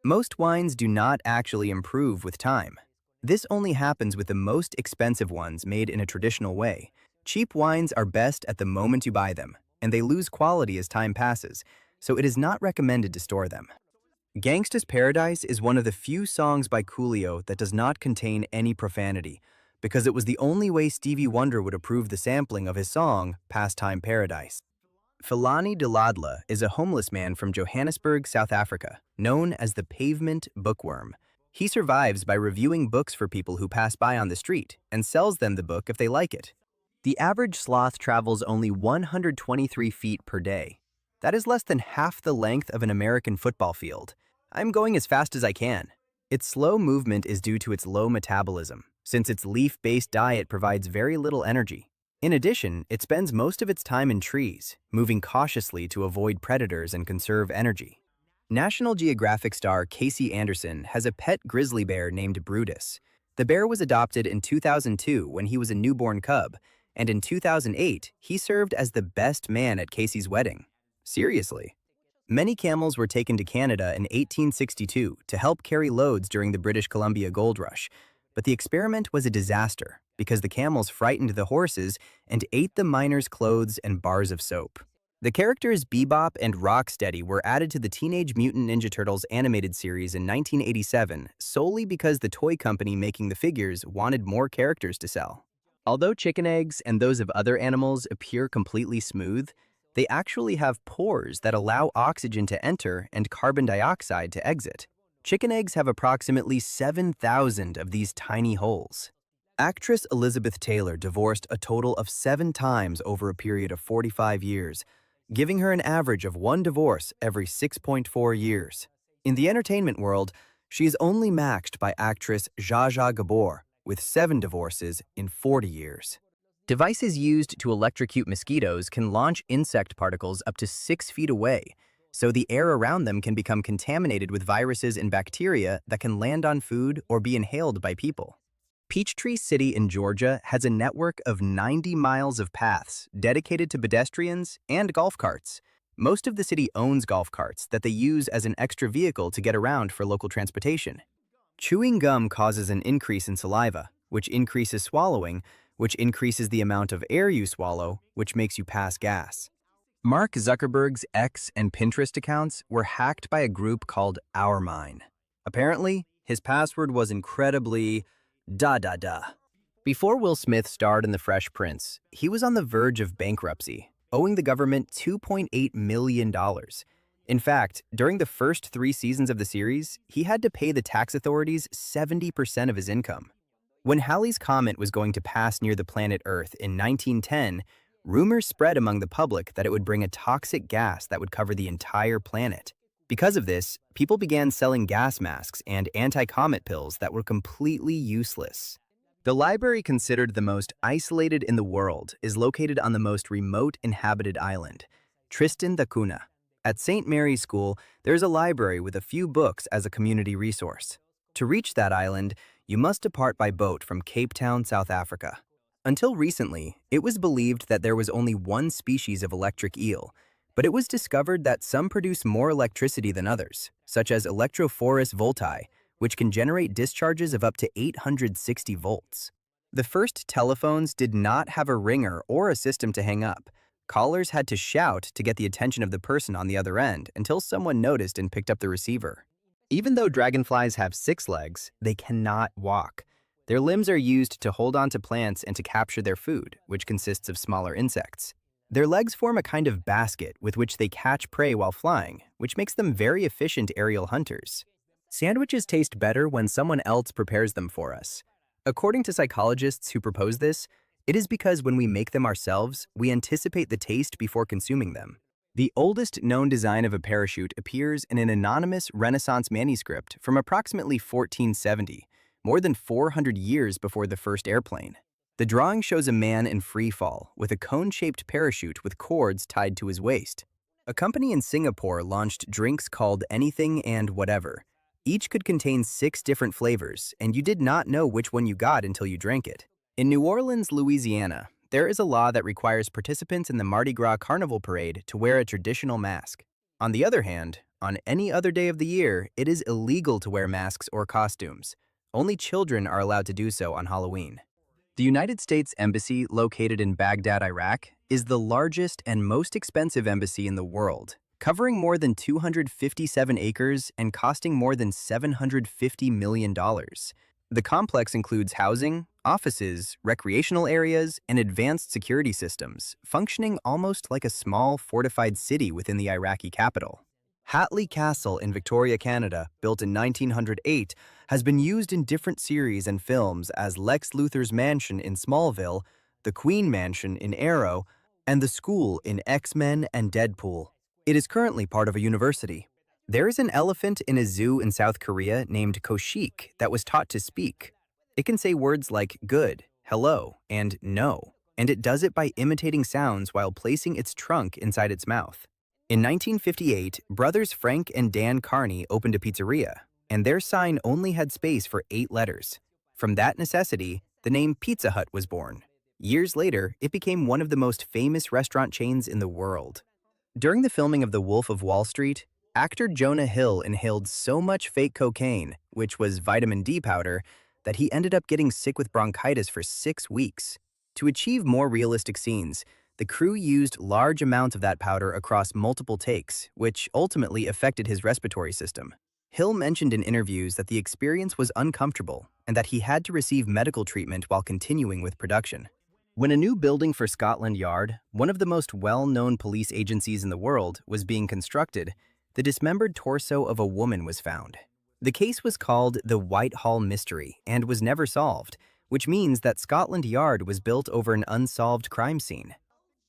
Most wines do not actually improve with time. This only happens with the most expensive ones made in a traditional way. Cheap wines are best at the moment you buy them, and they lose quality as time passes, so it is not recommended to store them. Gangsta's Paradise is one of the few songs by Coolio that does not contain any profanity, because it was the only way Stevie Wonder would approve the sampling of his song, Pastime Paradise. Philani Deladla is a homeless man from Johannesburg, South Africa, known as the Pavement Bookworm. He survives by reviewing books for people who pass by on the street and sells them the book if they like it. The average sloth travels only 123 feet per day. That is less than half the length of an American football field. I'm going as fast as I can. Its slow movement is due to its low metabolism, since its leaf-based diet provides very little energy. In addition, it spends most of its time in trees, moving cautiously to avoid predators and conserve energy. National Geographic star Casey Anderson has a pet grizzly bear named Brutus. The bear was adopted in 2002 when he was a newborn cub, and in 2008, he served as the best man at Casey's wedding. Seriously. Many camels were taken to Canada in 1862 to help carry loads during the British Columbia Gold Rush, but the experiment was a disaster because the camels frightened the horses and ate the miners' clothes and bars of soap. The characters Bebop and Rocksteady were added to the Teenage Mutant Ninja Turtles animated series in 1987 solely because the toy company making the figures wanted more characters to sell. Although chicken eggs and those of other animals appear completely smooth, they actually have pores that allow oxygen to enter and carbon dioxide to exit. Chicken eggs have approximately 7,000 of these tiny holes. Actress Elizabeth Taylor divorced a total of 7 times over a period of 45 years, giving her an average of 1 divorce every 6.4 years. In the entertainment world, she is only matched by actress Zsa Zsa Gabor, with 7 divorces in 40 years. Devices used to electrocute mosquitoes can launch insect particles up to 6 feet away, so the air around them can become contaminated with viruses and bacteria that can land on food or be inhaled by people. Peachtree City in Georgia has a network of 90 miles of paths dedicated to pedestrians and golf carts. Most of the city owns golf carts that they use as an extra vehicle to get around for local transportation. Chewing gum causes an increase in saliva, which increases swallowing, which increases the amount of air you swallow, which makes you pass gas. Mark Zuckerberg's X and Pinterest accounts were hacked by a group called OurMine. Apparently, his password was incredibly da. Before Will Smith starred in The Fresh Prince, he was on the verge of bankruptcy, owing the government $2.8 million. In fact, during the first 3 seasons of the series, he had to pay the tax authorities 70% of his income. When Halley's Comet was going to pass near the planet Earth in 1910, rumors spread among the public that it would bring a toxic gas that would cover the entire planet. Because of this, people began selling gas masks and anti-comet pills that were completely useless. The library considered the most isolated in the world is located on the most remote inhabited island, Tristan da Cunha. At St. Mary's School, there's a library with a few books as a community resource. To reach that island, you must depart by boat from Cape Town, South Africa. Until recently, it was believed that there was only one species of electric eel, but it was discovered that some produce more electricity than others, such as Electrophorus voltae, which can generate discharges of up to 860 volts. The first telephones did not have a ringer or a system to hang up. Callers had to shout to get the attention of the person on the other end until someone noticed and picked up the receiver. Even though dragonflies have 6 legs, they cannot walk. Their limbs are used to hold on to plants and to capture their food, which consists of smaller insects. Their legs form a kind of basket with which they catch prey while flying, which makes them very efficient aerial hunters. Sandwiches taste better when someone else prepares them for us. According to psychologists who propose this, it is because when we make them ourselves, we anticipate the taste before consuming them. The oldest known design of a parachute appears in an anonymous Renaissance manuscript from approximately 1470, more than 400 years before the first airplane. The drawing shows a man in free fall with a cone-shaped parachute with cords tied to his waist. A company in Singapore launched drinks called Anything and Whatever. Each could contain 6 different flavors, and you did not know which one you got until you drank it. In New Orleans, Louisiana, there is a law that requires participants in the Mardi Gras Carnival Parade to wear a traditional mask. On the other hand, on any other day of the year, it is illegal to wear masks or costumes. Only children are allowed to do so on Halloween. The United States Embassy, located in Baghdad, Iraq, is the largest and most expensive embassy in the world, covering more than 257 acres and costing more than $750 million. The complex includes housing, offices, recreational areas, and advanced security systems, functioning almost like a small fortified city within the Iraqi capital. Hatley Castle in Victoria, Canada, built in 1908, has been used in different series and films as Lex Luthor's mansion in Smallville, the Queen Mansion in Arrow, and the school in X-Men and Deadpool. It is currently part of a university. There is an elephant in a zoo in South Korea named Koshik that was taught to speak. It can say words like good, hello, and no, and it does it by imitating sounds while placing its trunk inside its mouth. In 1958, brothers Frank and Dan Carney opened a pizzeria, and their sign only had space for 8 letters. From that necessity, the name Pizza Hut was born. Years later, it became one of the most famous restaurant chains in the world. During the filming of The Wolf of Wall Street, actor Jonah Hill inhaled so much fake cocaine, which was vitamin D powder, that he ended up getting sick with bronchitis for 6 weeks. To achieve more realistic scenes, the crew used large amounts of that powder across multiple takes, which ultimately affected his respiratory system. Hill mentioned in interviews that the experience was uncomfortable and that he had to receive medical treatment while continuing with production. When a new building for Scotland Yard, one of the most well-known police agencies in the world, was being constructed, the dismembered torso of a woman was found. The case was called the Whitehall Mystery and was never solved, which means that Scotland Yard was built over an unsolved crime scene.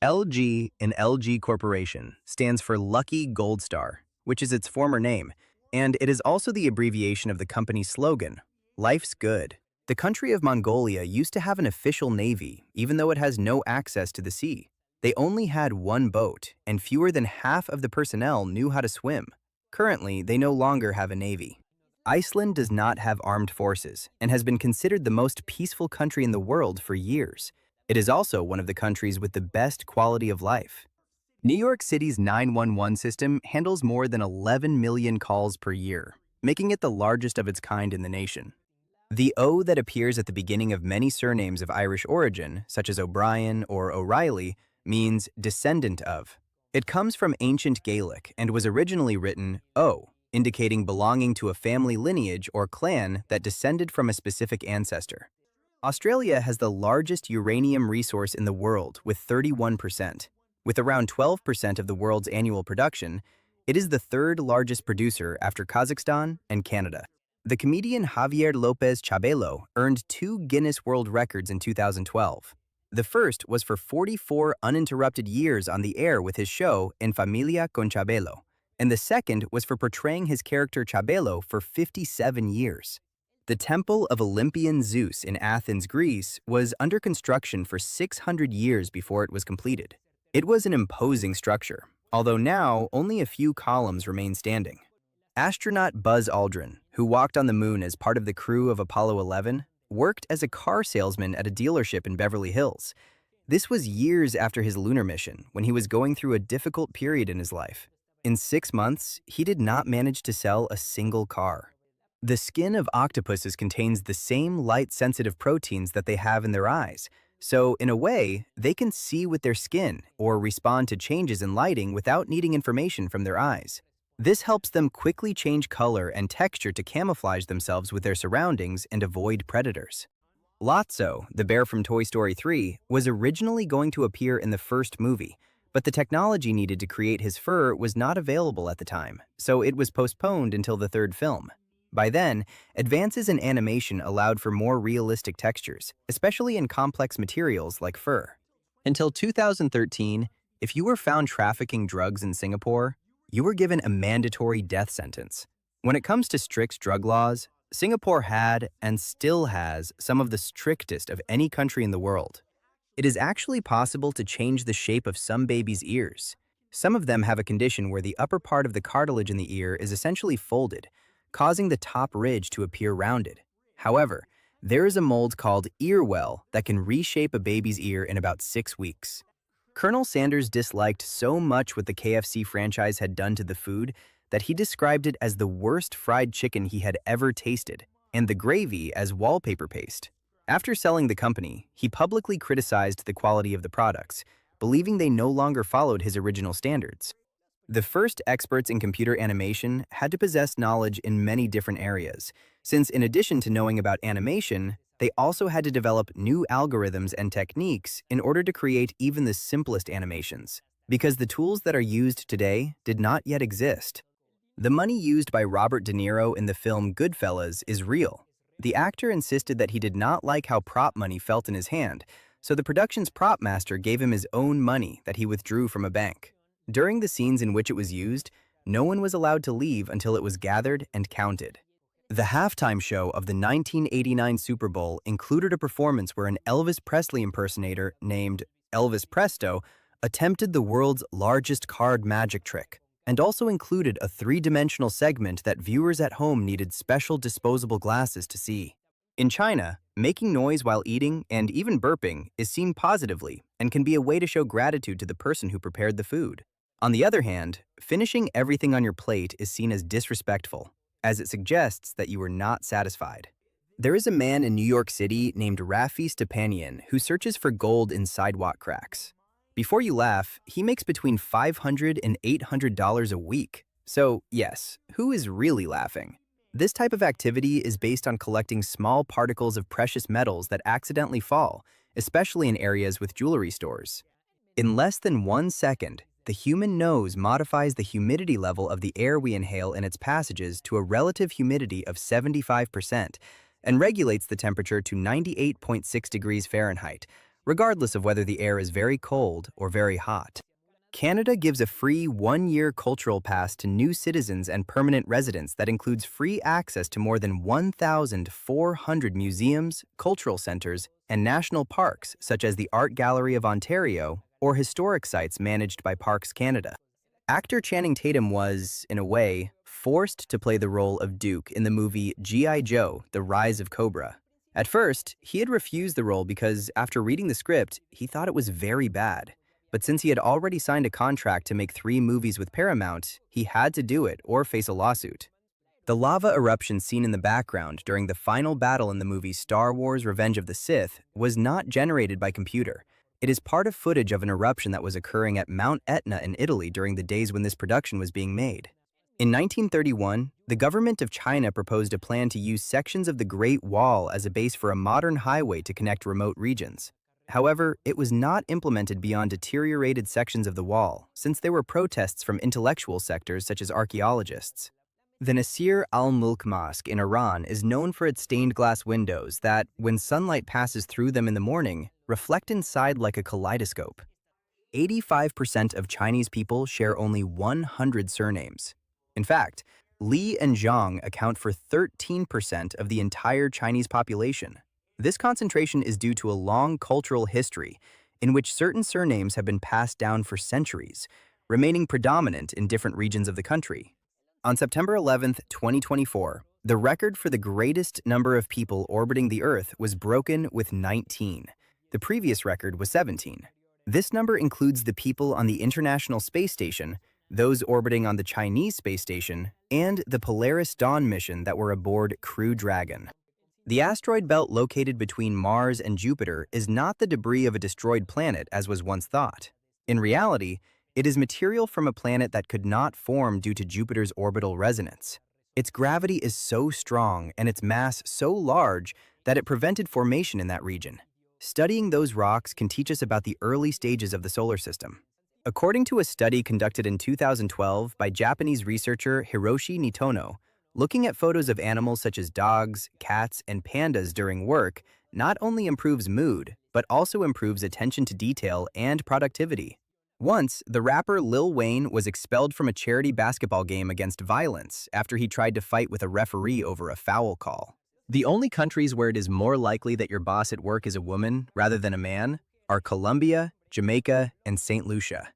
LG in LG Corporation stands for Lucky Gold Star, which is its former name, and it is also the abbreviation of the company's slogan, Life's Good. The country of Mongolia used to have an official navy, even though it has no access to the sea. They only had 1 boat, and fewer than half of the personnel knew how to swim. Currently, they no longer have a navy. Iceland does not have armed forces and has been considered the most peaceful country in the world for years. It is also one of the countries with the best quality of life. New York City's 911 system handles more than 11 million calls per year, making it the largest of its kind in the nation. The O that appears at the beginning of many surnames of Irish origin, such as O'Brien or O'Reilly, means descendant of. It comes from ancient Gaelic and was originally written O, indicating belonging to a family lineage or clan that descended from a specific ancestor. Australia has the largest uranium resource in the world with 31%. With around 12% of the world's annual production, it is the 3rd largest producer after Kazakhstan and Canada. The comedian Javier Lopez Chabelo earned 2 Guinness World Records in 2012. The first was for 44 uninterrupted years on the air with his show En Familia con Chabelo, and the second was for portraying his character Chabelo for 57 years. The Temple of Olympian Zeus in Athens, Greece, was under construction for 600 years before it was completed. It was an imposing structure, although now only a few columns remain standing. Astronaut Buzz Aldrin, who walked on the moon as part of the crew of Apollo 11, worked as a car salesman at a dealership in Beverly Hills. This was years after his lunar mission, when he was going through a difficult period in his life. In 6 months, he did not manage to sell a single car. The skin of octopuses contains the same light-sensitive proteins that they have in their eyes, so in a way, they can see with their skin or respond to changes in lighting without needing information from their eyes. This helps them quickly change color and texture to camouflage themselves with their surroundings and avoid predators. Lotso, the bear from Toy Story 3, was originally going to appear in the first movie, but the technology needed to create his fur was not available at the time, so it was postponed until the third film. By then, advances in animation allowed for more realistic textures, especially in complex materials like fur. Until 2013, if you were found trafficking drugs in Singapore, you were given a mandatory death sentence. When it comes to strict drug laws, Singapore had and still has some of the strictest of any country in the world. It is actually possible to change the shape of some babies' ears. Some of them have a condition where the upper part of the cartilage in the ear is essentially folded, causing the top ridge to appear rounded. However, there is a mold called earwell that can reshape a baby's ear in about 6 weeks. Colonel Sanders disliked so much what the KFC franchise had done to the food that he described it as the worst fried chicken he had ever tasted, and the gravy as wallpaper paste. After selling the company, he publicly criticized the quality of the products, believing they no longer followed his original standards. The first experts in computer animation had to possess knowledge in many different areas, since in addition to knowing about animation, they also had to develop new algorithms and techniques in order to create even the simplest animations, because the tools that are used today did not yet exist. The money used by Robert De Niro in the film Goodfellas is real. The actor insisted that he did not like how prop money felt in his hand, so the production's prop master gave him his own money that he withdrew from a bank. During the scenes in which it was used, no one was allowed to leave until it was gathered and counted. The halftime show of the 1989 Super Bowl included a performance where an Elvis Presley impersonator named Elvis Presto attempted the world's largest card magic trick, and also included a three-dimensional segment that viewers at home needed special disposable glasses to see. In China, making noise while eating and even burping is seen positively and can be a way to show gratitude to the person who prepared the food. On the other hand, finishing everything on your plate is seen as disrespectful, as it suggests that you are not satisfied. There is a man in New York City named Rafi Stepanian who searches for gold in sidewalk cracks. Before you laugh, he makes between $500 and $800 a week. So, yes, who is really laughing? This type of activity is based on collecting small particles of precious metals that accidentally fall, especially in areas with jewelry stores. In less than 1 second, the human nose modifies the humidity level of the air we inhale in its passages to a relative humidity of 75% and regulates the temperature to 98.6 degrees Fahrenheit, regardless of whether the air is very cold or very hot. Canada gives a free 1-year cultural pass to new citizens and permanent residents that includes free access to more than 1,400 museums, cultural centers, and national parks such as the Art Gallery of Ontario or historic sites managed by Parks Canada. Actor Channing Tatum was, in a way, forced to play the role of Duke in the movie G.I. Joe: The Rise of Cobra. At first, he had refused the role because, after reading the script, he thought it was very bad. But since he had already signed a contract to make 3 movies with Paramount, he had to do it or face a lawsuit. The lava eruption seen in the background during the final battle in the movie Star Wars: Revenge of the Sith was not generated by computer. It is part of footage of an eruption that was occurring at Mount Etna in Italy during the days when this production was being made. In 1931, the government of China proposed a plan to use sections of the Great Wall as a base for a modern highway to connect remote regions. However, it was not implemented beyond deteriorated sections of the wall, since there were protests from intellectual sectors such as archaeologists. The Nasir al-Mulk Mosque in Iran is known for its stained glass windows that, when sunlight passes through them in the morning, reflect inside like a kaleidoscope. 85% of Chinese people share only 100 surnames. In fact, Li and Zhang account for 13% of the entire Chinese population. This concentration is due to a long cultural history in which certain surnames have been passed down for centuries, remaining predominant in different regions of the country. On September 11, 2024, the record for the greatest number of people orbiting the Earth was broken with 19. The previous record was 17. This number includes the people on the International Space Station, those orbiting on the Chinese space station, and the Polaris Dawn mission that were aboard Crew Dragon. The asteroid belt located between Mars and Jupiter is not the debris of a destroyed planet as was once thought. In reality, it is material from a planet that could not form due to Jupiter's orbital resonance. Its gravity is so strong and its mass so large that it prevented formation in that region. Studying those rocks can teach us about the early stages of the solar system. According to a study conducted in 2012 by Japanese researcher Hiroshi Nitono, looking at photos of animals such as dogs, cats, and pandas during work not only improves mood, but also improves attention to detail and productivity. Once, the rapper Lil Wayne was expelled from a charity basketball game against violence after he tried to fight with a referee over a foul call. The only countries where it is more likely that your boss at work is a woman rather than a man are Colombia, Jamaica, and St. Lucia.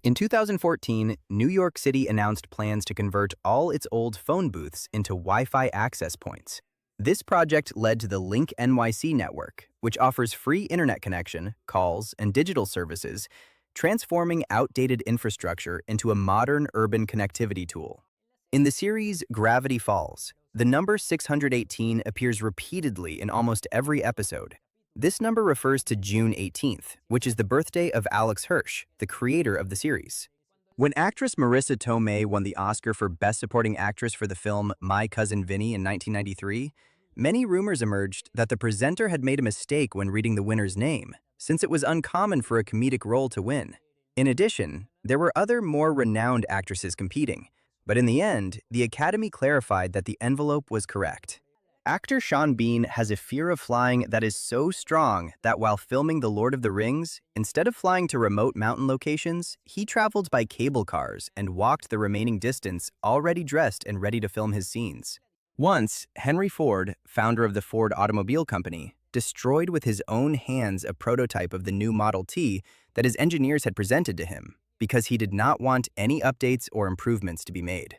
In 2014, New York City announced plans to convert all its old phone booths into Wi-Fi access points. This project led to the Link NYC network, which offers free internet connection, calls, and digital services, transforming outdated infrastructure into a modern urban connectivity tool. In the series Gravity Falls, the number 618 appears repeatedly in almost every episode. This number refers to June 18th, which is the birthday of Alex Hirsch, the creator of the series. When actress Marissa Tomei won the Oscar for Best Supporting Actress for the film My Cousin Vinny in 1993, many rumors emerged that the presenter had made a mistake when reading the winner's name, since it was uncommon for a comedic role to win. In addition, there were other more renowned actresses competing, but in the end, the Academy clarified that the envelope was correct. Actor Sean Bean has a fear of flying that is so strong that while filming The Lord of the Rings, instead of flying to remote mountain locations, he traveled by cable cars and walked the remaining distance already dressed and ready to film his scenes. Once, Henry Ford, founder of the Ford Automobile Company, destroyed with his own hands a prototype of the new Model T that his engineers had presented to him because he did not want any updates or improvements to be made.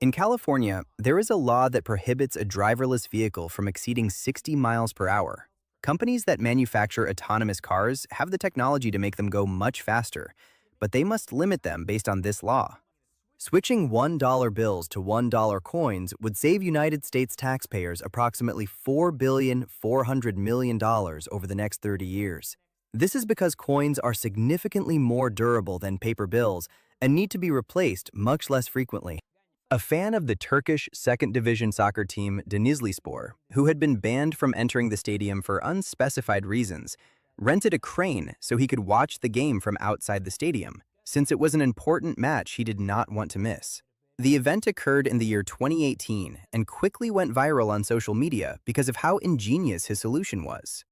In California, there is a law that prohibits a driverless vehicle from exceeding 60 miles per hour. Companies that manufacture autonomous cars have the technology to make them go much faster, but they must limit them based on this law. Switching $1 bills to $1 coins would save United States taxpayers approximately $4.4 billion over the next 30 years. This is because coins are significantly more durable than paper bills and need to be replaced much less frequently. A fan of the Turkish second division soccer team Denizlispor, who had been banned from entering the stadium for unspecified reasons, rented a crane so he could watch the game from outside the stadium, since it was an important match he did not want to miss. The event occurred in the year 2018 and quickly went viral on social media because of how ingenious his solution was.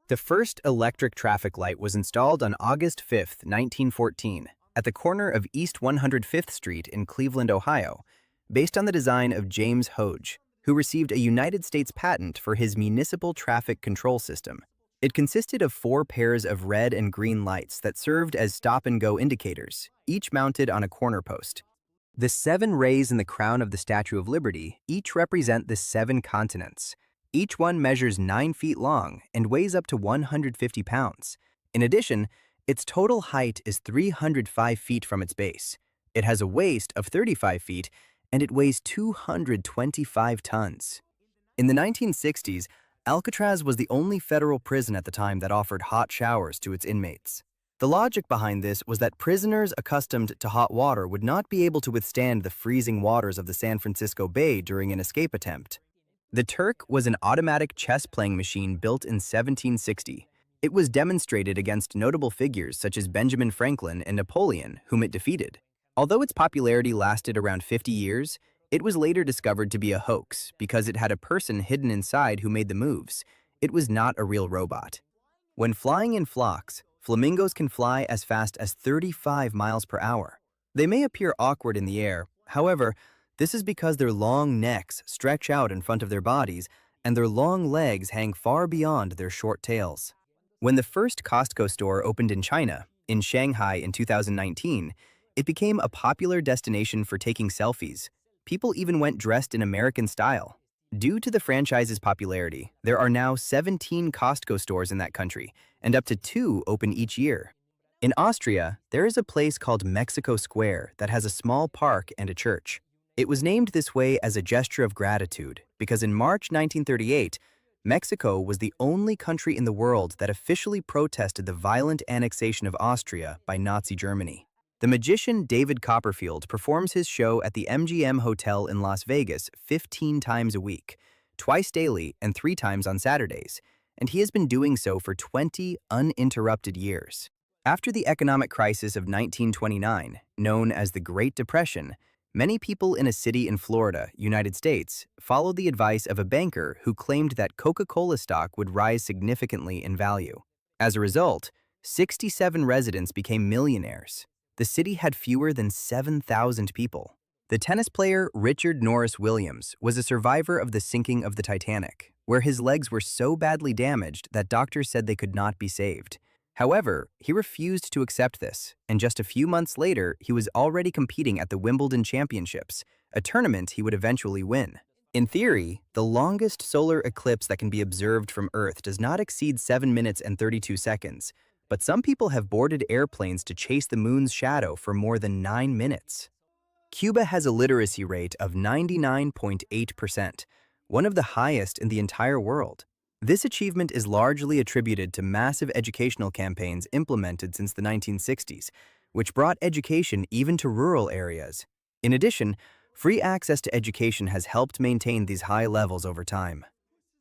The first electric traffic light was installed on August 5, 1914, at the corner of East 105th Street in Cleveland, Ohio, based on the design of James Hodge, who received a United States patent for his municipal traffic control system. It consisted of 4 pairs of red and green lights that served as stop-and-go indicators, each mounted on a corner post. The 7 rays in the crown of the Statue of Liberty each represent the 7 continents. Each one measures 9 feet long and weighs up to 150 pounds. In addition, its total height is 305 feet from its base. It has a waist of 35 feet, and it weighs 225 tons. In the 1960s, Alcatraz was the only federal prison at the time that offered hot showers to its inmates. The logic behind this was that prisoners accustomed to hot water would not be able to withstand the freezing waters of the San Francisco Bay during an escape attempt. The Turk was an automatic chess-playing machine built in 1760. It was demonstrated against notable figures such as Benjamin Franklin and Napoleon, whom it defeated. Although its popularity lasted around 50 years, it was later discovered to be a hoax because it had a person hidden inside who made the moves. It was not a real robot. When flying in flocks, flamingos can fly as fast as 35 miles per hour. They may appear awkward in the air, however, this is because their long necks stretch out in front of their bodies and their long legs hang far beyond their short tails. When the first Costco store opened in China, in Shanghai in 2019, it became a popular destination for taking selfies. People even went dressed in American style. Due to the franchise's popularity, there are now 17 Costco stores in that country, and up to 2 open each year. In Austria, there is a place called Mexico Square that has a small park and a church. It was named this way as a gesture of gratitude because in March 1938, Mexico was the only country in the world that officially protested the violent annexation of Austria by Nazi Germany. The magician David Copperfield performs his show at the MGM Hotel in Las Vegas 15 times a week, twice daily and 3 times on Saturdays, and he has been doing so for 20 uninterrupted years. After the economic crisis of 1929, known as the Great Depression, many people in a city in Florida, United States, followed the advice of a banker who claimed that Coca-Cola stock would rise significantly in value. As a result, 67 residents became millionaires. The city had fewer than 7,000 people. The tennis player Richard Norris Williams was a survivor of the sinking of the Titanic, where his legs were so badly damaged that doctors said they could not be saved. However, he refused to accept this, and just a few months later, he was already competing at the Wimbledon Championships, a tournament he would eventually win. In theory, the longest solar eclipse that can be observed from Earth does not exceed 7 minutes and 32 seconds, but some people have boarded airplanes to chase the moon's shadow for more than 9 minutes. Cuba has a literacy rate of 99.8%, one of the highest in the entire world. This achievement is largely attributed to massive educational campaigns implemented since the 1960s, which brought education even to rural areas. In addition, free access to education has helped maintain these high levels over time.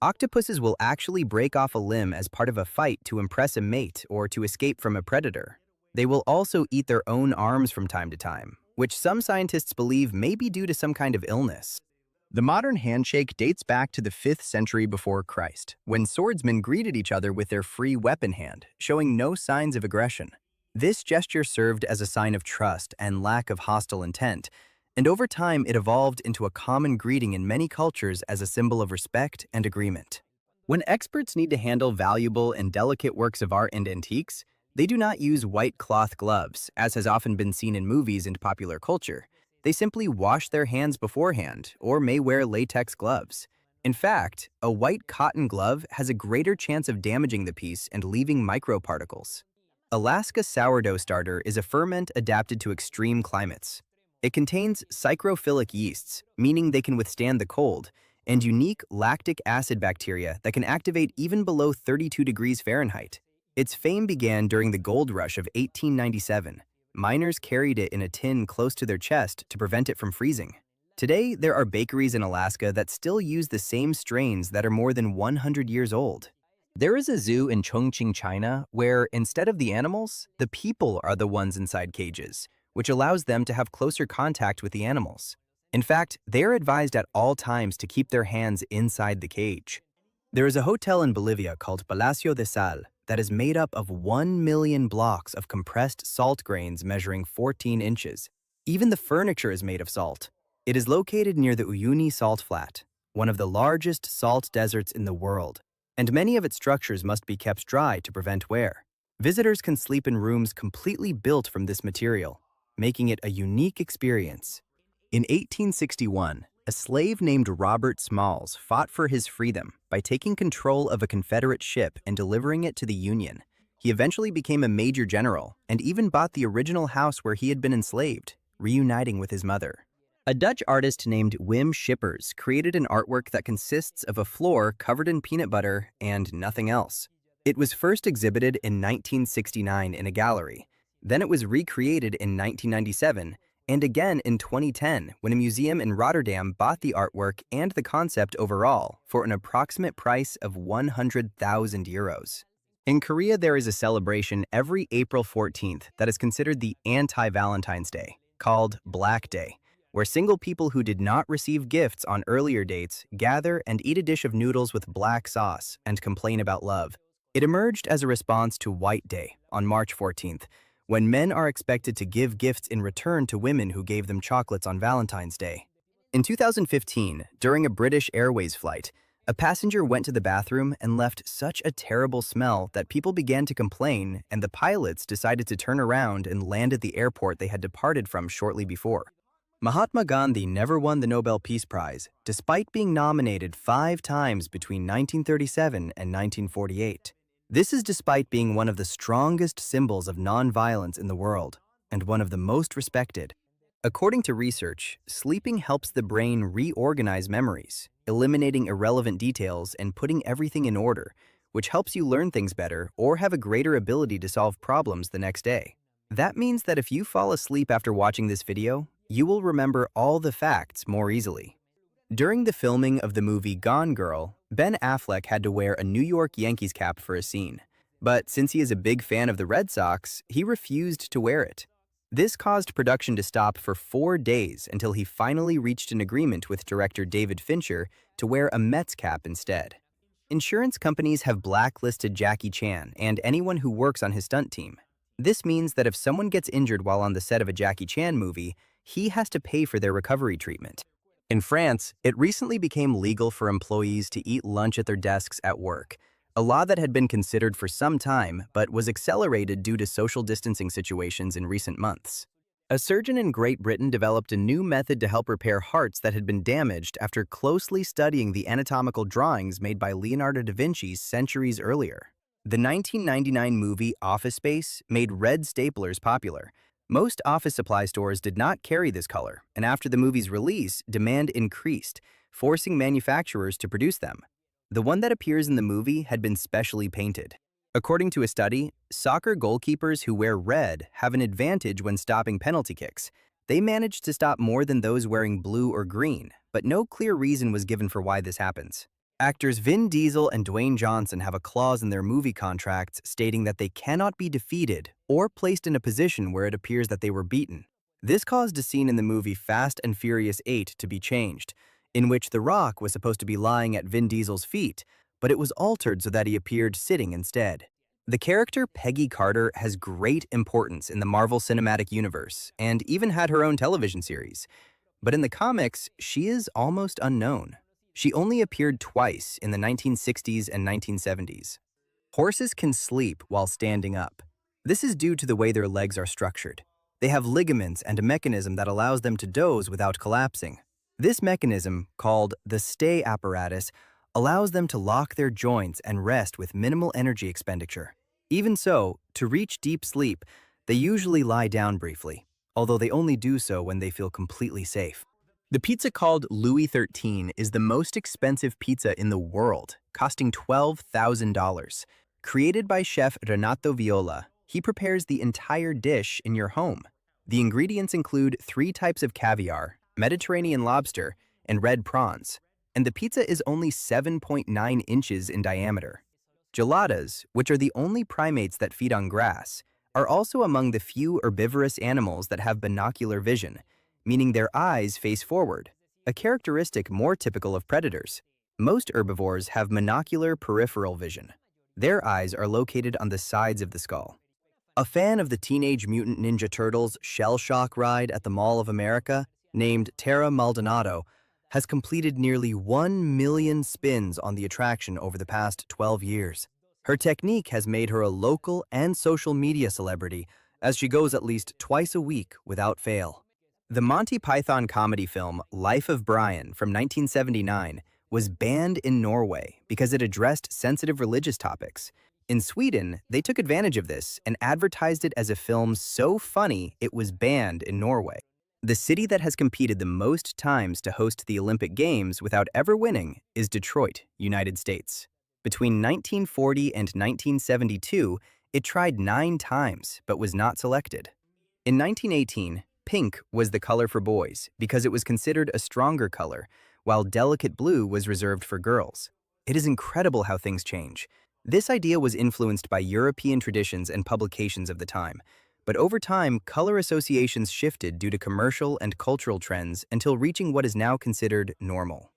Octopuses will actually break off a limb as part of a fight to impress a mate or to escape from a predator. They will also eat their own arms from time to time, which some scientists believe may be due to some kind of illness. The modern handshake dates back to the 5th century before Christ, when swordsmen greeted each other with their free weapon hand, showing no signs of aggression. This gesture served as a sign of trust and lack of hostile intent, and over time it evolved into a common greeting in many cultures as a symbol of respect and agreement. When experts need to handle valuable and delicate works of art and antiques, they do not use white cloth gloves, as has often been seen in movies and popular culture. They simply wash their hands beforehand, or may wear latex gloves. In fact, a white cotton glove has a greater chance of damaging the piece and leaving microparticles. Alaska sourdough starter is a ferment adapted to extreme climates. It contains psychrophilic yeasts, meaning they can withstand the cold, and unique lactic acid bacteria that can activate even below 32 degrees Fahrenheit. Its fame began during the gold rush of 1897. Miners carried it in a tin close to their chest to prevent it from freezing. Today, there are bakeries in Alaska that still use the same strains that are more than 100 years old. There is a zoo in Chongqing, China, where instead of the animals, the people are the ones inside cages, which allows them to have closer contact with the animals. In fact, they are advised at all times to keep their hands inside the cage. There is a hotel in Bolivia called Palacio de Sal that is made up of 1 million blocks of compressed salt grains measuring 14 inches. Even the furniture is made of salt. It is located near the Uyuni Salt Flat, one of the largest salt deserts in the world, and many of its structures must be kept dry to prevent wear. Visitors can sleep in rooms completely built from this material, making it a unique experience. In 1861, a slave named Robert Smalls fought for his freedom by taking control of a Confederate ship and delivering it to the Union. He eventually became a major general and even bought the original house where he had been enslaved, reuniting with his mother. A Dutch artist named Wim Schippers created an artwork that consists of a floor covered in peanut butter and nothing else. It was first exhibited in 1969 in a gallery. Then it was recreated in 1997 and again in 2010 when a museum in Rotterdam bought the artwork and the concept overall for an approximate price of 100,000 euros. In Korea, there is a celebration every April 14th that is considered the anti-Valentine's Day, called Black Day, where single people who did not receive gifts on earlier dates gather and eat a dish of noodles with black sauce and complain about love. It emerged as a response to White Day on March 14th, when men are expected to give gifts in return to women who gave them chocolates on Valentine's Day. In 2015, during a British Airways flight, a passenger went to the bathroom and left such a terrible smell that people began to complain, and the pilots decided to turn around and land at the airport they had departed from shortly before. Mahatma Gandhi never won the Nobel Peace Prize, despite being nominated 5 times between 1937 and 1948. This is despite being one of the strongest symbols of nonviolence in the world, and one of the most respected. According to research, sleeping helps the brain reorganize memories, eliminating irrelevant details and putting everything in order, which helps you learn things better or have a greater ability to solve problems the next day. That means that if you fall asleep after watching this video, you will remember all the facts more easily. During the filming of the movie Gone Girl, Ben Affleck had to wear a New York Yankees cap for a scene. But since he is a big fan of the Red Sox, he refused to wear it. This caused production to stop for 4 days until he finally reached an agreement with director David Fincher to wear a Mets cap instead. Insurance companies have blacklisted Jackie Chan and anyone who works on his stunt team. This means that if someone gets injured while on the set of a Jackie Chan movie, he has to pay for their recovery treatment. In France, it recently became legal for employees to eat lunch at their desks at work, a law that had been considered for some time but was accelerated due to social distancing situations in recent months. A surgeon in Great Britain developed a new method to help repair hearts that had been damaged after closely studying the anatomical drawings made by Leonardo da Vinci centuries earlier. The 1999 movie Office Space made red staplers popular. Most office supply stores did not carry this color, and after the movie's release, demand increased, forcing manufacturers to produce them. The one that appears in the movie had been specially painted. According to a study, soccer goalkeepers who wear red have an advantage when stopping penalty kicks. They managed to stop more than those wearing blue or green, but no clear reason was given for why this happens. Actors Vin Diesel and Dwayne Johnson have a clause in their movie contracts stating that they cannot be defeated or placed in a position where it appears that they were beaten. This caused a scene in the movie Fast and Furious 8 to be changed, in which The Rock was supposed to be lying at Vin Diesel's feet, but it was altered so that he appeared sitting instead. The character Peggy Carter has great importance in the Marvel Cinematic Universe and even had her own television series. But in the comics, she is almost unknown. She only appeared twice in the 1960s and 1970s. Horses can sleep while standing up. This is due to the way their legs are structured. They have ligaments and a mechanism that allows them to doze without collapsing. This mechanism, called the stay apparatus, allows them to lock their joints and rest with minimal energy expenditure. Even so, to reach deep sleep, they usually lie down briefly, although they only do so when they feel completely safe. The pizza called Louis XIII is the most expensive pizza in the world, costing $12,000. Created by chef Renato Viola, he prepares the entire dish in your home. The ingredients include 3 types of caviar, Mediterranean lobster, and red prawns, and the pizza is only 7.9 inches in diameter. Geladas, which are the only primates that feed on grass, are also among the few herbivorous animals that have binocular vision, meaning their eyes face forward, a characteristic more typical of predators. Most herbivores have monocular peripheral vision. Their eyes are located on the sides of the skull. A fan of the Teenage Mutant Ninja Turtles Shell Shock ride at the Mall of America, named Tara Maldonado, has completed nearly 1 million spins on the attraction over the past 12 years. Her technique has made her a local and social media celebrity, as she goes at least twice a week without fail. The Monty Python comedy film Life of Brian from 1979 was banned in Norway because it addressed sensitive religious topics. In Sweden, they took advantage of this and advertised it as a film so funny it was banned in Norway. The city that has competed the most times to host the Olympic Games without ever winning is Detroit, United States. Between 1940 and 1972, it tried 9 times but was not selected. In 1918, pink was the color for boys because it was considered a stronger color, while delicate blue was reserved for girls. It is incredible how things change. This idea was influenced by European traditions and publications of the time, but over time, color associations shifted due to commercial and cultural trends until reaching what is now considered normal.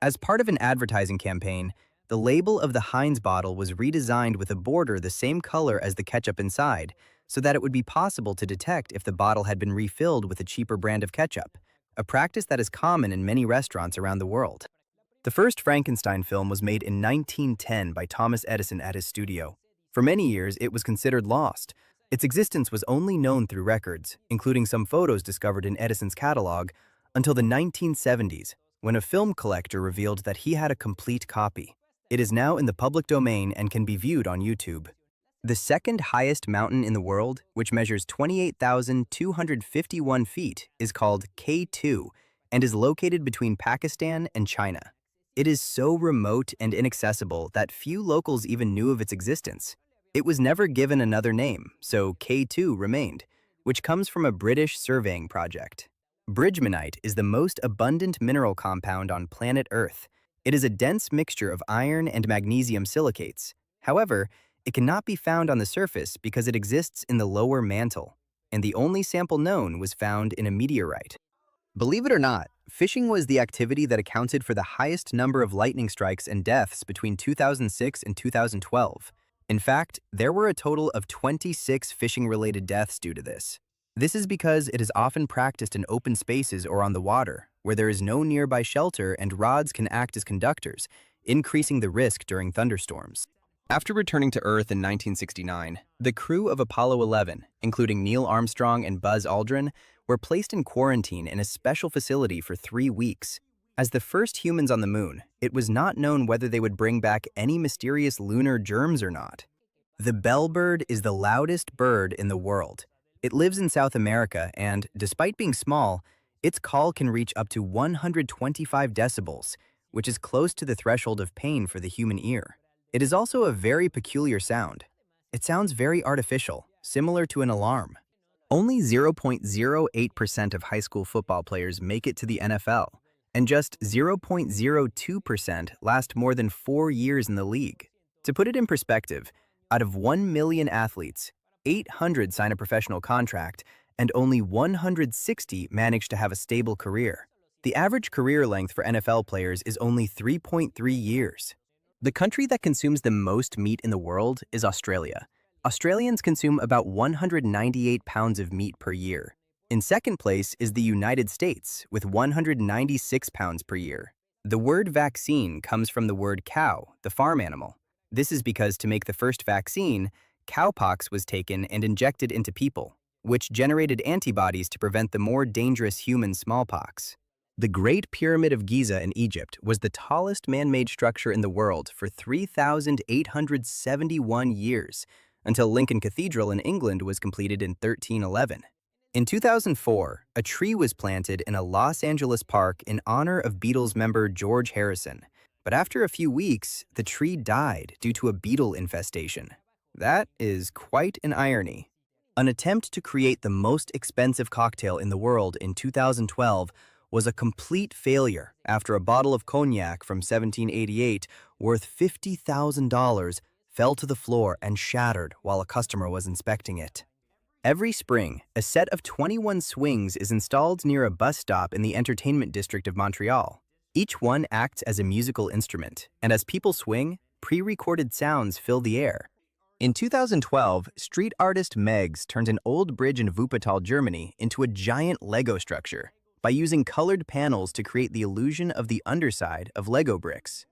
As part of an advertising campaign, the label of the Heinz bottle was redesigned with a border the same color as the ketchup inside, so that it would be possible to detect if the bottle had been refilled with a cheaper brand of ketchup, a practice that is common in many restaurants around the world. The first Frankenstein film was made in 1910 by Thomas Edison at his studio. For many years, it was considered lost. Its existence was only known through records, including some photos discovered in Edison's catalog, until the 1970s, when a film collector revealed that he had a complete copy. It is now in the public domain and can be viewed on YouTube. The second highest mountain in the world, which measures 28,251 feet, is called K2 and is located between Pakistan and China. It is so remote and inaccessible that few locals even knew of its existence. It was never given another name, so K2 remained, which comes from a British surveying project. Bridgmanite is the most abundant mineral compound on planet Earth. It is a dense mixture of iron and magnesium silicates. However, it cannot be found on the surface because it exists in the lower mantle, and the only sample known was found in a meteorite. Believe it or not, fishing was the activity that accounted for the highest number of lightning strikes and deaths between 2006 and 2012. In fact, there were a total of 26 fishing-related deaths due to this. This is because it is often practiced in open spaces or on the water, where there is no nearby shelter and rods can act as conductors, increasing the risk during thunderstorms. After returning to Earth in 1969, the crew of Apollo 11, including Neil Armstrong and Buzz Aldrin, were placed in quarantine in a special facility for 3 weeks. As the first humans on the moon, it was not known whether they would bring back any mysterious lunar germs or not. The bellbird is the loudest bird in the world. It lives in South America and, despite being small, its call can reach up to 125 decibels, which is close to the threshold of pain for the human ear. It is also a very peculiar sound. It sounds very artificial, similar to an alarm. Only 0.08% of high school football players make it to the NFL, and just 0.02% last more than 4 years in the league. To put it in perspective, out of 1 million athletes, 800 sign a professional contract, and only 160 manage to have a stable career. The average career length for NFL players is only 3.3 years. The country that consumes the most meat in the world is Australia. Australians consume about 198 pounds of meat per year. In second place is the United States, with 196 pounds per year. The word vaccine comes from the word cow, the farm animal. This is because to make the first vaccine, cowpox was taken and injected into people, which generated antibodies to prevent the more dangerous human smallpox. The Great Pyramid of Giza in Egypt was the tallest man-made structure in the world for 3,871 years, until Lincoln Cathedral in England was completed in 1311. In 2004, a tree was planted in a Los Angeles park in honor of Beatles member George Harrison. But after a few weeks, the tree died due to a beetle infestation. That is quite an irony. An attempt to create the most expensive cocktail in the world in 2012 was a complete failure after a bottle of cognac from 1788 worth $50,000 fell to the floor and shattered while a customer was inspecting it. Every spring, a set of 21 swings is installed near a bus stop in the entertainment district of Montreal. Each one acts as a musical instrument, and as people swing, pre-recorded sounds fill the air. In 2012, street artist Megs turned an old bridge in Wuppertal, Germany into a giant Lego structure by using colored panels to create the illusion of the underside of Lego bricks.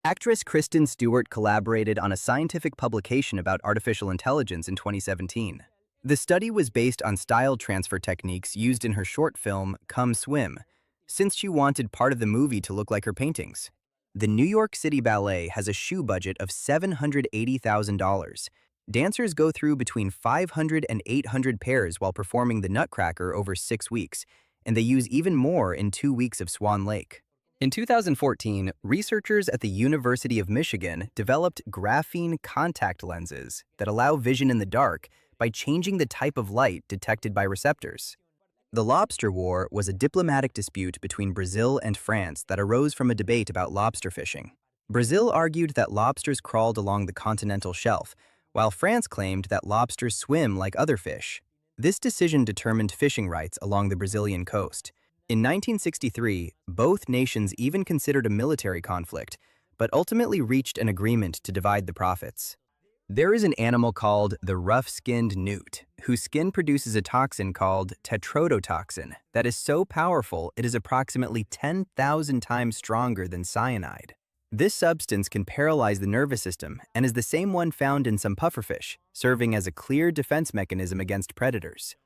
Actress Kristen Stewart collaborated on a scientific publication about artificial intelligence in 2017. The study was based on style transfer techniques used in her short film, Come Swim, since she wanted part of the movie to look like her paintings. The New York City Ballet has a shoe budget of $780,000. Dancers go through between 500 and 800 pairs while performing the Nutcracker over 6 weeks, and they use even more in 2 weeks of Swan Lake. In 2014, researchers at the University of Michigan developed graphene contact lenses that allow vision in the dark by changing the type of light detected by receptors. The Lobster War was a diplomatic dispute between Brazil and France that arose from a debate about lobster fishing. Brazil argued that lobsters crawled along the continental shelf, while France claimed that lobsters swim like other fish. This decision determined fishing rights along the Brazilian coast. In 1963, both nations even considered a military conflict, but ultimately reached an agreement to divide the profits. There is an animal called the rough-skinned newt, whose skin produces a toxin called tetrodotoxin that is so powerful it is approximately 10,000 times stronger than cyanide. This substance can paralyze the nervous system and is the same one found in some pufferfish, serving as a clear defense mechanism against predators.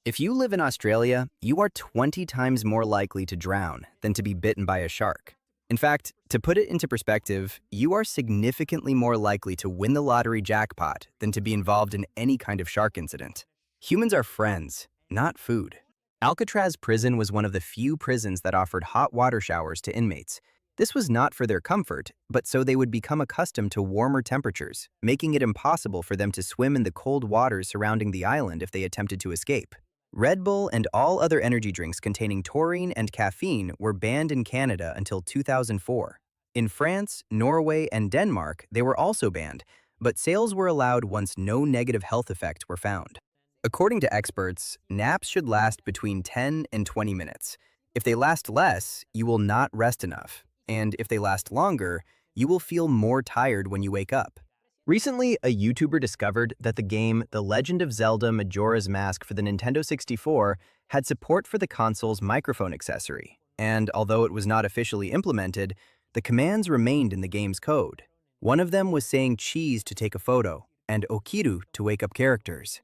If you live in Australia, you are 20 times more likely to drown than to be bitten by a shark. In fact, to put it into perspective, you are significantly more likely to win the lottery jackpot than to be involved in any kind of shark incident. Humans are friends, not food. Alcatraz prison was one of the few prisons that offered hot water showers to inmates. This was not for their comfort, but so they would become accustomed to warmer temperatures, making it impossible for them to swim in the cold waters surrounding the island if they attempted to escape. Red Bull and all other energy drinks containing taurine and caffeine were banned in Canada until 2004. In France, Norway, and Denmark, they were also banned, but sales were allowed once no negative health effects were found. According to experts, naps should last between 10 and 20 minutes. If they last less, you will not rest enough, and if they last longer, you will feel more tired when you wake up. Recently, a YouTuber discovered that the game The Legend of Zelda Majora's Mask for the Nintendo 64 had support for the console's microphone accessory, and although it was not officially implemented, the commands remained in the game's code. One of them was saying cheese to take a photo, and okiru to wake up characters.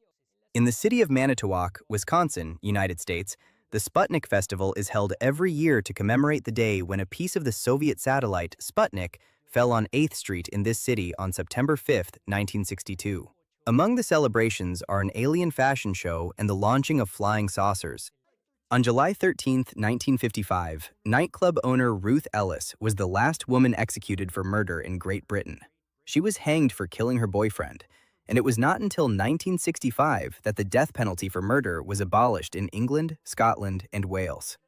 In the city of Manitowoc, Wisconsin, United States, the Sputnik Festival is held every year to commemorate the day when a piece of the Soviet satellite, Sputnik, fell on 8th Street in this city on September 5, 1962. Among the celebrations are an alien fashion show and the launching of flying saucers. On July 13, 1955, nightclub owner Ruth Ellis was the last woman executed for murder in Great Britain. She was hanged for killing her boyfriend, and it was not until 1965 that the death penalty for murder was abolished in England, Scotland, and Wales.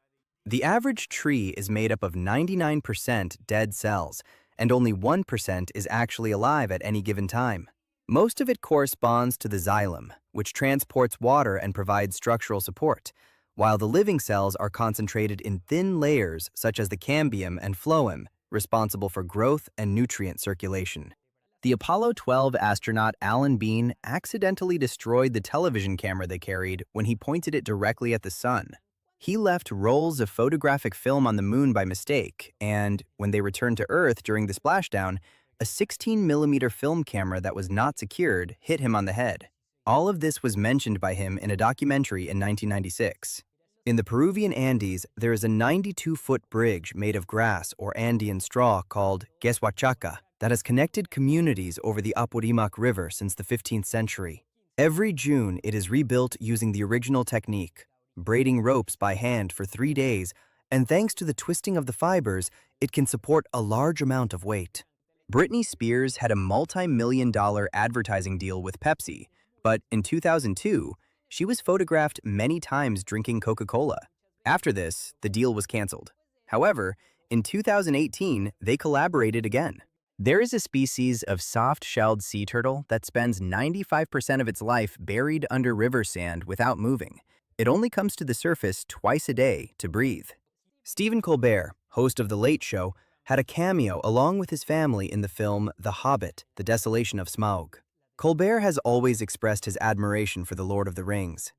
The average tree is made up of 99% dead cells, and only 1% is actually alive at any given time. Most of it corresponds to the xylem, which transports water and provides structural support, while the living cells are concentrated in thin layers such as the cambium and phloem, responsible for growth and nutrient circulation. The Apollo 12 astronaut Alan Bean accidentally destroyed the television camera they carried when he pointed it directly at the sun. He left rolls of photographic film on the moon by mistake, and when they returned to Earth during the splashdown, a 16mm film camera that was not secured hit him on the head. All of this was mentioned by him in a documentary in 1996. In the Peruvian Andes, there is a 92-foot bridge made of grass or Andean straw called Queshuachaca that has connected communities over the Apurimac River since the 15th century. Every June, it is rebuilt using the original technique, braiding ropes by hand for 3 days, and thanks to the twisting of the fibers, it can support a large amount of weight. Britney Spears had a multi-million-dollar advertising deal with Pepsi, but in 2002, she was photographed many times drinking Coca-Cola. After this, the deal was canceled. However, in 2018, they collaborated again. There is a species of soft-shelled sea turtle that spends 95% of its life buried under river sand without moving. It only comes to the surface twice a day to breathe. Stephen Colbert, host of The Late Show, had a cameo along with his family in the film The Hobbit, The Desolation of Smaug. Colbert has always expressed his admiration for The Lord of the Rings.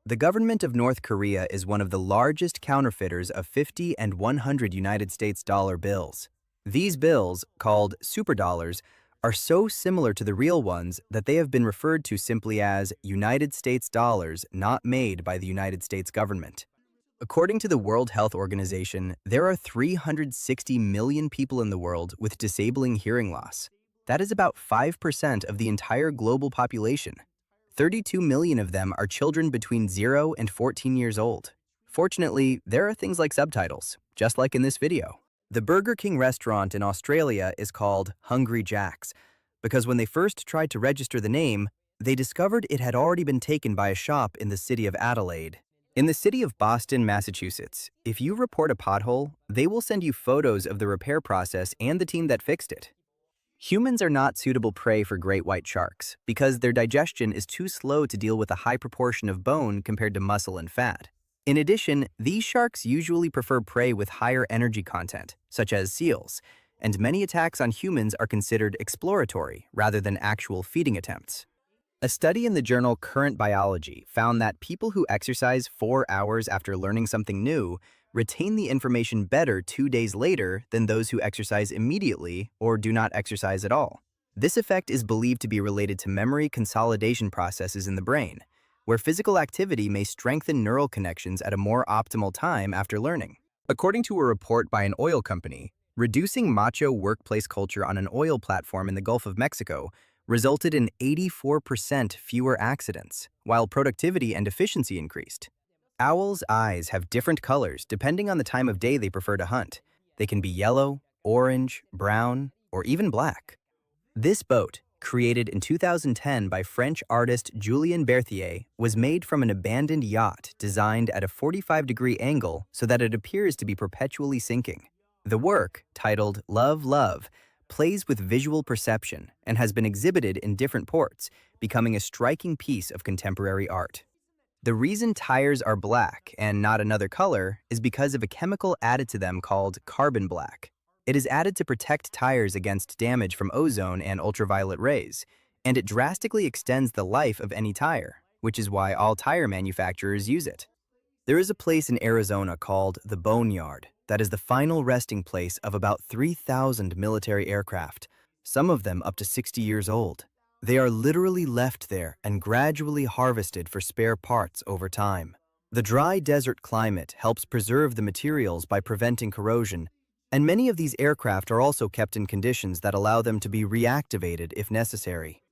The government of North Korea is one of the largest counterfeiters of 50 and 100 United States dollar bills. These bills, called superdollars, are so similar to the real ones that they have been referred to simply as United States dollars not made by the United States government. According to the World Health Organization, there are 360 million people in the world with disabling hearing loss. That is about 5% of the entire global population. 32 million of them are children between 0 and 14 years old. Fortunately, there are things like subtitles, just like in this video. The Burger King restaurant in Australia is called Hungry Jack's because when they first tried to register the name, they discovered it had already been taken by a shop in the city of Adelaide. In the city of Boston, Massachusetts, if you report a pothole, they will send you photos of the repair process and the team that fixed it. Humans are not suitable prey for great white sharks because their digestion is too slow to deal with a high proportion of bone compared to muscle and fat. In addition, these sharks usually prefer prey with higher energy content, such as seals, and many attacks on humans are considered exploratory rather than actual feeding attempts. A study in the journal Current Biology found that people who exercise 4 hours after learning something new retain the information better 2 days later than those who exercise immediately or do not exercise at all. This effect is believed to be related to memory consolidation processes in the brain, where physical activity may strengthen neural connections at a more optimal time after learning. According to a report by an oil company, Reducing macho workplace culture on an oil platform in the Gulf of Mexico resulted in 84% fewer accidents, while productivity and efficiency increased. Owls' eyes have different colors depending on the time of day they prefer to hunt. They can be yellow, orange, brown, or even black. This boat, created in 2010 by French artist Julien Berthier, was made from an abandoned yacht designed at a 45-degree angle so that it appears to be perpetually sinking. The work, titled Love, Love, plays with visual perception and has been exhibited in different ports, becoming a striking piece of contemporary art. The reason tires are black and not another color is because of a chemical added to them called carbon black. It is added to protect tires against damage from ozone and ultraviolet rays, and it drastically extends the life of any tire, which is why all tire manufacturers use it. There is a place in Arizona called the Boneyard that is the final resting place of about 3,000 military aircraft, some of them up to 60 years old. They are literally left there and gradually harvested for spare parts over time. The dry desert climate helps preserve the materials by preventing corrosion, and many of these aircraft are also kept in conditions that allow them to be reactivated if necessary.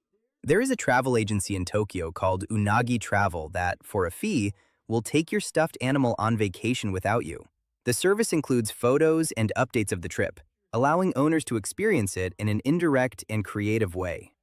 There is a travel agency in Tokyo called Unagi Travel that, for a fee, will take your stuffed animal on vacation without you. The service includes photos and updates of the trip, allowing owners to experience it in an indirect and creative way.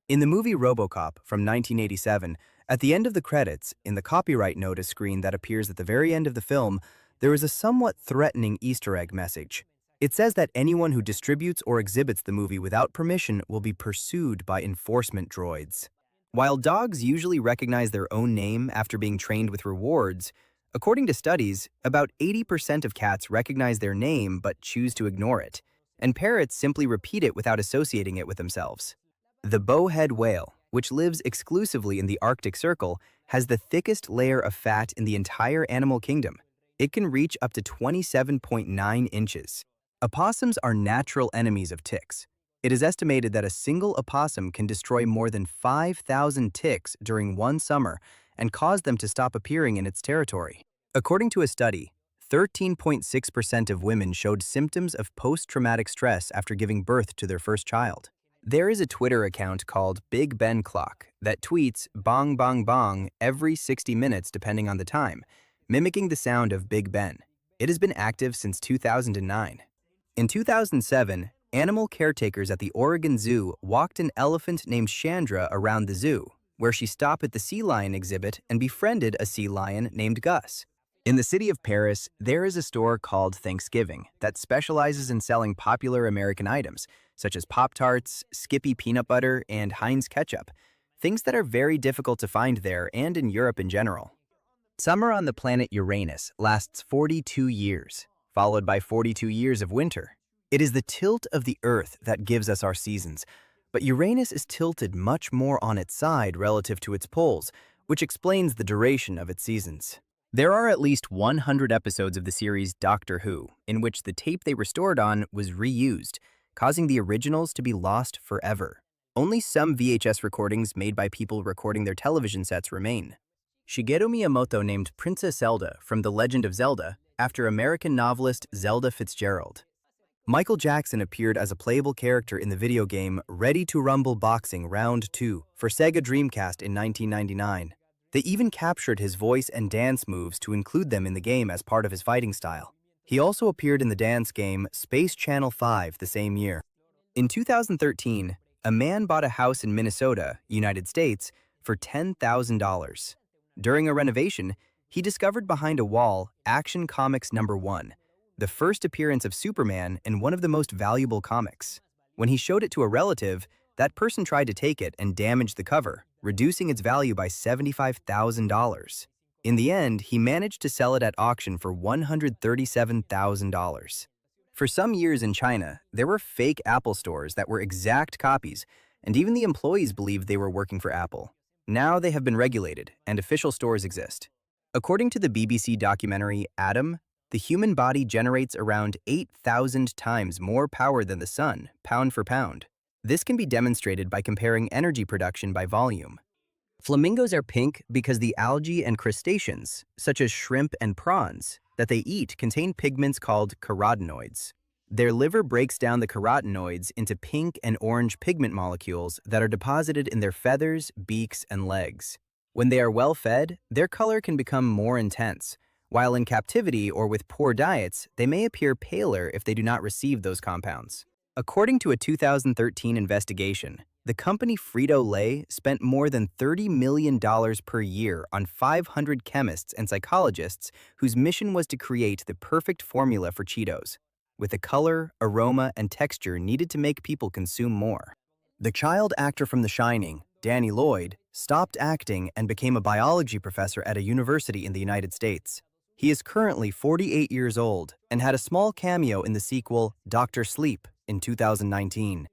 In the movie RoboCop from 1987, at the end of the credits, in the copyright notice screen that appears at the very end of the film, there is a somewhat threatening Easter egg message. It says that anyone who distributes or exhibits the movie without permission will be pursued by enforcement droids. While dogs usually recognize their own name after being trained with rewards, according to studies, about 80% of cats recognize their name but choose to ignore it, and parrots simply repeat it without associating it with themselves. The bowhead whale, which lives exclusively in the Arctic Circle, has the thickest layer of fat in the entire animal kingdom. It can reach up to 27.9 inches. Opossums are natural enemies of ticks. It is estimated that a single opossum can destroy more than 5,000 ticks during one summer and cause them to stop appearing in its territory. According to a study, 13.6% of women showed symptoms of post-traumatic stress after giving birth to their first child. There is a Twitter account called Big Ben Clock that tweets bong bong bong every 60 minutes depending on the time, mimicking the sound of Big Ben. It has been active since 2009. In 2007, animal caretakers at the Oregon Zoo walked an elephant named Chandra around the zoo, where she stopped at the sea lion exhibit and befriended a sea lion named Gus. In the city of Paris, there is a store called Thanksgiving that specializes in selling popular American items, such as Pop-Tarts, Skippy peanut butter, and Heinz ketchup, things that are very difficult to find there and in Europe in general. Summer on the planet Uranus lasts 42 years, followed by 42 years of winter. It is the tilt of the Earth that gives us our seasons, but Uranus is tilted much more on its side relative to its poles, which explains the duration of its seasons. There are at least 100 episodes of the series Doctor Who, in which the tape they were stored on was reused, causing the originals to be lost forever. Only some VHS recordings made by people recording their television sets remain. Shigeru Miyamoto named Princess Zelda from The Legend of Zelda after American novelist Zelda Fitzgerald. Michael Jackson appeared as a playable character in the video game Ready to Rumble Boxing Round 2 for Sega Dreamcast in 1999. They even captured his voice and dance moves to include them in the game as part of his fighting style. He also appeared in the dance game Space Channel 5 the same year. In 2013, a man bought a house in Minnesota, United States, for $10,000. During a renovation, he discovered behind a wall Action Comics #1, the first appearance of Superman in one of the most valuable comics. When he showed it to a relative, that person tried to take it and damaged the cover, reducing its value by $75,000. In the end, he managed to sell it at auction for $137,000. For some years in China, there were fake Apple stores that were exact copies, and even the employees believed they were working for Apple. Now they have been regulated, and official stores exist. According to the BBC documentary Atom, the human body generates around 8,000 times more power than the sun, pound for pound. This can be demonstrated by comparing energy production by volume. Flamingos are pink because the algae and crustaceans, such as shrimp and prawns, that they eat contain pigments called carotenoids. Their liver breaks down the carotenoids into pink and orange pigment molecules that are deposited in their feathers, beaks, and legs. When they are well fed, their color can become more intense, while in captivity or with poor diets, they may appear paler if they do not receive those compounds. According to a 2013 investigation, the company Frito-Lay spent more than $30 million per year on 500 chemists and psychologists whose mission was to create the perfect formula for Cheetos, with the color, aroma, and texture needed to make people consume more. The child actor from The Shining, Danny Lloyd, stopped acting and became a biology professor at a university in the United States. He is currently 48 years old and had a small cameo in the sequel Dr. Sleep in 2019.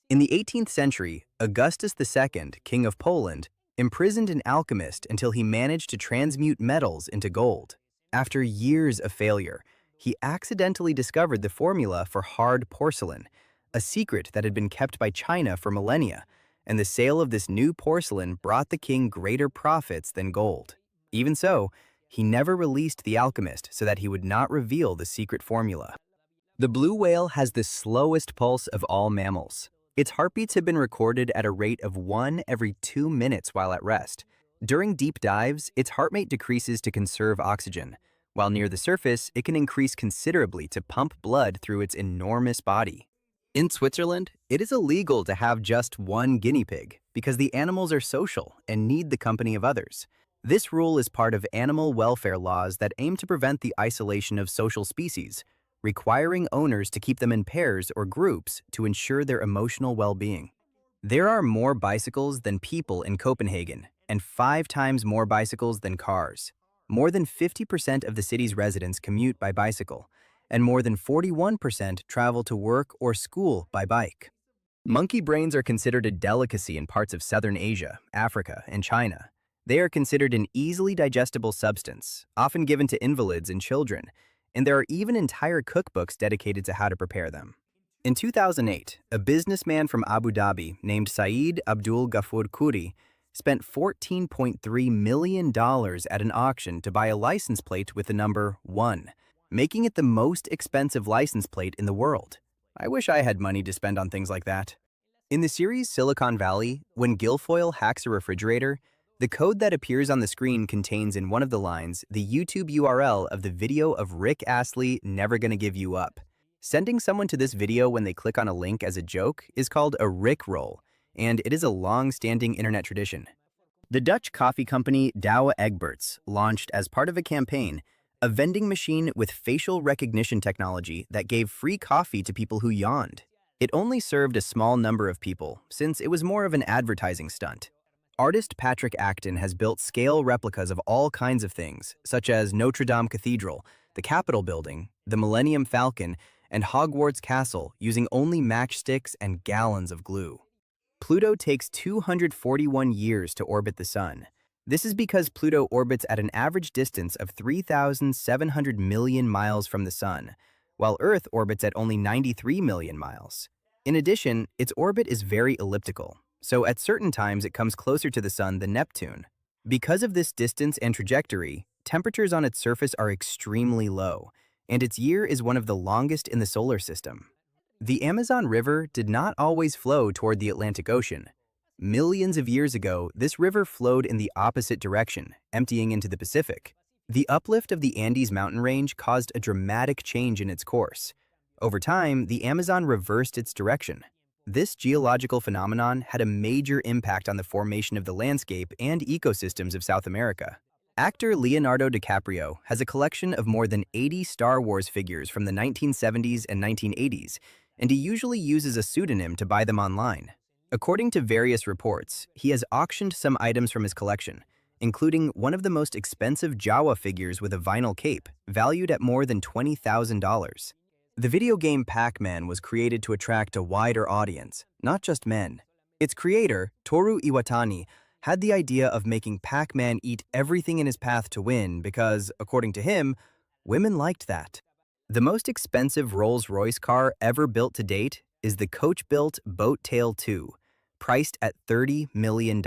In the 18th century, Augustus II, King of Poland, imprisoned an alchemist until he managed to transmute metals into gold. After years of failure, he accidentally discovered the formula for hard porcelain, a secret that had been kept by China for millennia, and the sale of this new porcelain brought the king greater profits than gold. Even so, he never released the alchemist so that he would not reveal the secret formula. The blue whale has the slowest pulse of all mammals. Its heartbeats have been recorded at a rate of 1 every 2 minutes while at rest. During deep dives, its heart rate decreases to conserve oxygen, while near the surface, it can increase considerably to pump blood through its enormous body. In Switzerland, it is illegal to have just one guinea pig because the animals are social and need the company of others. This rule is part of animal welfare laws that aim to prevent the isolation of social species, requiring owners to keep them in pairs or groups to ensure their emotional well-being. There are more bicycles than people in Copenhagen, and 5 times more bicycles than cars. More than 50% of the city's residents commute by bicycle, and more than 41% travel to work or school by bike. Monkey brains are considered a delicacy in parts of Southern Asia, Africa, and China. They are considered an easily digestible substance, often given to invalids and children, and there are even entire cookbooks dedicated to how to prepare them. In 2008, a businessman from Abu Dhabi named Saeed Abdul Ghaffur Khoury spent $14.3 million at an auction to buy a license plate with the number 1, making it the most expensive license plate in the world. I wish I had money to spend on things like that. In the series Silicon Valley, when Guilfoyle hacks a refrigerator, the code that appears on the screen contains in one of the lines the YouTube URL of the video of Rick Astley Never Gonna Give You Up. Sending someone to this video when they click on a link as a joke is called a Rickroll, and it is a long-standing internet tradition. The Dutch coffee company Douwe Egberts launched, as part of a campaign, a vending machine with facial recognition technology that gave free coffee to people who yawned. It only served a small number of people, since it was more of an advertising stunt. Artist Patrick Acton has built scale replicas of all kinds of things, such as Notre Dame Cathedral, the Capitol Building, the Millennium Falcon, and Hogwarts Castle using only matchsticks and gallons of glue. Pluto takes 241 years to orbit the Sun. This is because Pluto orbits at an average distance of 3,700 million miles from the Sun, while Earth orbits at only 93 million miles. In addition, its orbit is very elliptical, so at certain times it comes closer to the Sun than Neptune. Because of this distance and trajectory, temperatures on its surface are extremely low, and its year is one of the longest in the solar system. The Amazon River did not always flow toward the Atlantic Ocean. Millions of years ago, this river flowed in the opposite direction, emptying into the Pacific. The uplift of the Andes mountain range caused a dramatic change in its course. Over time, the Amazon reversed its direction. This geological phenomenon had a major impact on the formation of the landscape and ecosystems of South America. Actor Leonardo DiCaprio has a collection of more than 80 Star Wars figures from the 1970s and 1980s, and he usually uses a pseudonym to buy them online. According to various reports, he has auctioned some items from his collection, including one of the most expensive Jawa figures with a vinyl cape, valued at more than $20,000. The video game Pac-Man was created to attract a wider audience, not just men. Its creator, Toru Iwatani, had the idea of making Pac-Man eat everything in his path to win because, according to him, women liked that. The most expensive Rolls-Royce car ever built to date is the Coach-built Boat Tail 2, priced at $30 million,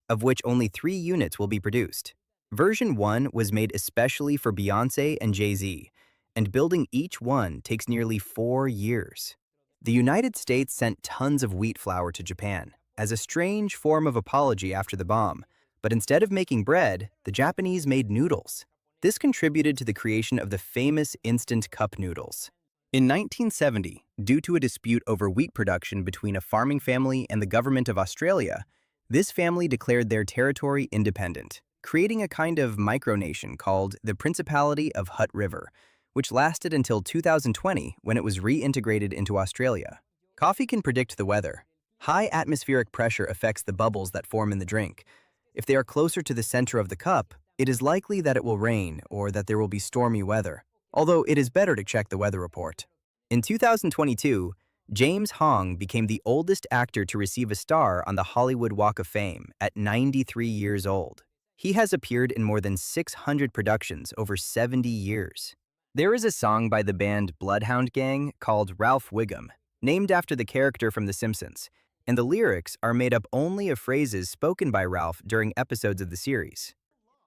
of which only 3 units will be produced. Version 1 was made especially for Beyoncé and Jay-Z, and building each one takes nearly 4 years. The United States sent tons of wheat flour to Japan as a strange form of apology after the bomb, but instead of making bread, the Japanese made noodles. This contributed to the creation of the famous instant cup noodles. In 1970, due to a dispute over wheat production between a farming family and the government of Australia, this family declared their territory independent, creating a kind of micronation called the Principality of Hutt River, which lasted until 2020 when it was reintegrated into Australia. Coffee can predict the weather. High atmospheric pressure affects the bubbles that form in the drink. If they are closer to the center of the cup, it is likely that it will rain or that there will be stormy weather, although it is better to check the weather report. In 2022, James Hong became the oldest actor to receive a star on the Hollywood Walk of Fame at 93 years old. He has appeared in more than 600 productions over 70 years. There is a song by the band Bloodhound Gang called Ralph Wiggum, named after the character from The Simpsons, and the lyrics are made up only of phrases spoken by Ralph during episodes of the series.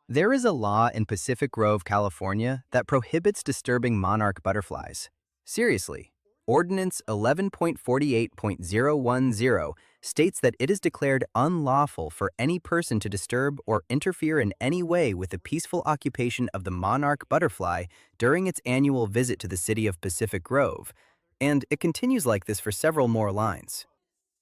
There is a law in Pacific Grove, California that prohibits disturbing monarch butterflies. Seriously, Ordinance 11.48.010 states that it is declared unlawful for any person to disturb or interfere in any way with the peaceful occupation of the monarch butterfly during its annual visit to the city of Pacific Grove, and it continues like this for several more lines.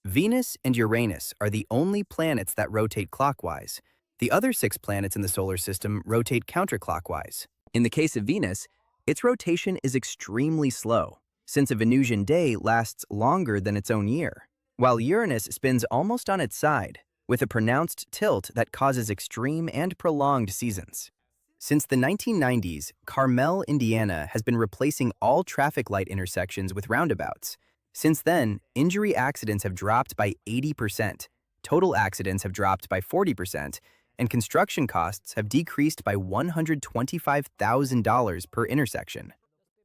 Venus and Uranus are the only planets that rotate clockwise. The other 6 planets in the solar system rotate counterclockwise. In the case of Venus, its rotation is extremely slow, since a Venusian day lasts longer than its own year, while Uranus spins almost on its side, with a pronounced tilt that causes extreme and prolonged seasons. Since the 1990s, Carmel, Indiana has been replacing all traffic light intersections with roundabouts. Since then, injury accidents have dropped by 80%, total accidents have dropped by 40%, and construction costs have decreased by $125,000 per intersection.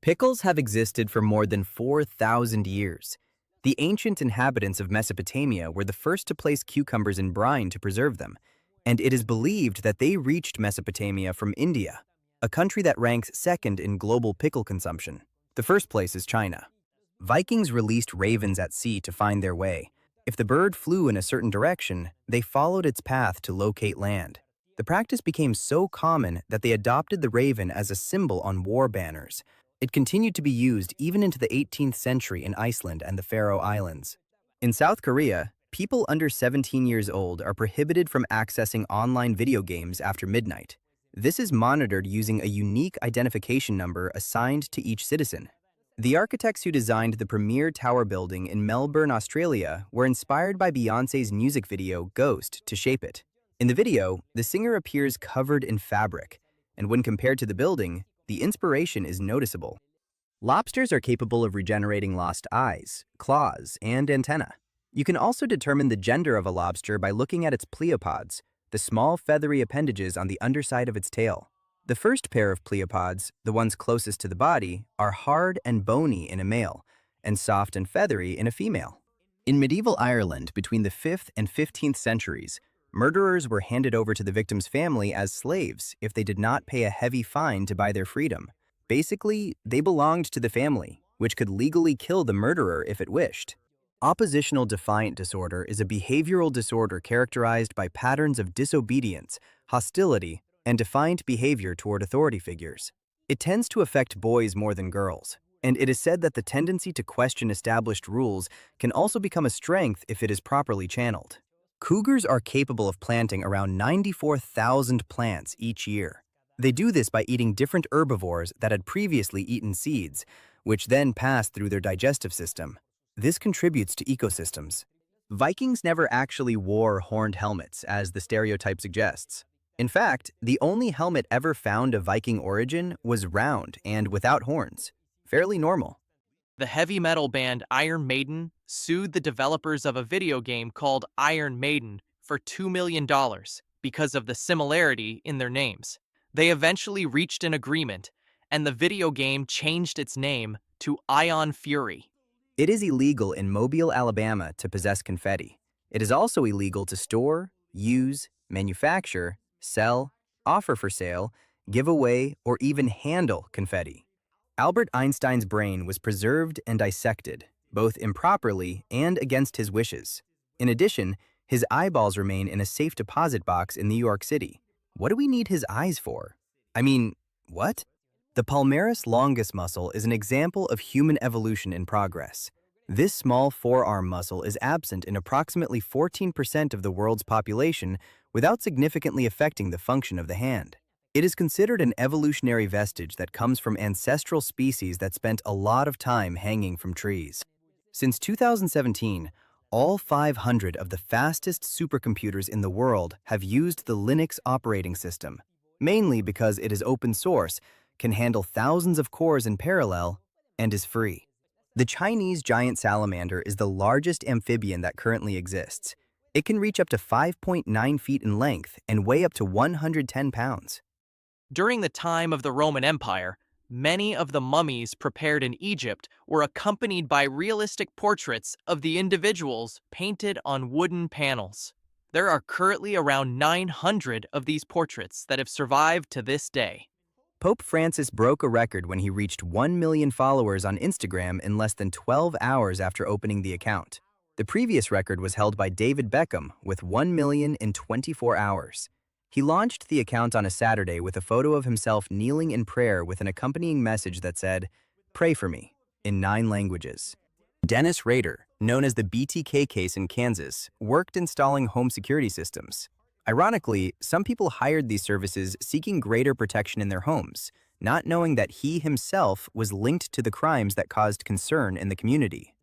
Pickles have existed for more than 4,000 years. The ancient inhabitants of Mesopotamia were the first to place cucumbers in brine to preserve them, and it is believed that they reached Mesopotamia from India, a country that ranks second in global pickle consumption. The first place is China. Vikings released ravens at sea to find their way. If the bird flew in a certain direction, they followed its path to locate land. The practice became so common that they adopted the raven as a symbol on war banners. It continued to be used even into the 18th century in Iceland and the Faroe Islands. In South Korea, people under 17 years old are prohibited from accessing online video games after midnight. This is monitored using a unique identification number assigned to each citizen. The architects who designed the premier tower building in Melbourne, Australia, were inspired by Beyoncé's music video Ghost to shape it. In the video, the singer appears covered in fabric, and when compared to the building, the inspiration is noticeable. Lobsters are capable of regenerating lost eyes, claws, and antennae. You can also determine the gender of a lobster by looking at its pleopods, the small feathery appendages on the underside of its tail. The first pair of pleopods, the ones closest to the body, are hard and bony in a male, and soft and feathery in a female. In medieval Ireland between the 5th and 15th centuries, murderers were handed over to the victim's family as slaves if they did not pay a heavy fine to buy their freedom. Basically, they belonged to the family, which could legally kill the murderer if it wished. Oppositional defiant disorder is a behavioral disorder characterized by patterns of disobedience, hostility, and defiant behavior toward authority figures. It tends to affect boys more than girls, and it is said that the tendency to question established rules can also become a strength if it is properly channeled. Cougars are capable of planting around 94,000 plants each year. They do this by eating different herbivores that had previously eaten seeds, which then pass through their digestive system. This contributes to ecosystems. Vikings never actually wore horned helmets, as the stereotype suggests. In fact, the only helmet ever found of Viking origin was round and without horns. Fairly normal. The heavy metal band Iron Maiden sued the developers of a video game called Iron Maiden for $2 million because of the similarity in their names. They eventually reached an agreement, and the video game changed its name to Ion Fury. It is illegal in Mobile, Alabama to possess confetti. It is also illegal to store, use, manufacture, sell, offer for sale, give away, or even handle confetti. Albert Einstein's brain was preserved and dissected, both improperly and against his wishes. In addition, his eyeballs remain in a safe deposit box in New York City. What do we need his eyes for? I mean, what? The palmaris longus muscle is an example of human evolution in progress. This small forearm muscle is absent in approximately 14% of the world's population without significantly affecting the function of the hand. It is considered an evolutionary vestige that comes from ancestral species that spent a lot of time hanging from trees. Since 2017, all 500 of the fastest supercomputers in the world have used the Linux operating system, mainly because it is open source, can handle thousands of cores in parallel, and is free. The Chinese giant salamander is the largest amphibian that currently exists. It can reach up to 5.9 feet in length and weigh up to 110 pounds. During the time of the Roman Empire, many of the mummies prepared in Egypt were accompanied by realistic portraits of the individuals painted on wooden panels. There are currently around 900 of these portraits that have survived to this day. Pope Francis broke a record when he reached 1 million followers on Instagram in less than 12 hours after opening the account. The previous record was held by David Beckham with 1 million in 24 hours. He launched the account on a Saturday with a photo of himself kneeling in prayer with an accompanying message that said, "Pray for me," in 9 languages. Dennis Rader, known as the BTK case in Kansas, worked installing home security systems. Ironically, some people hired these services seeking greater protection in their homes, not knowing that he himself was linked to the crimes that caused concern in the community.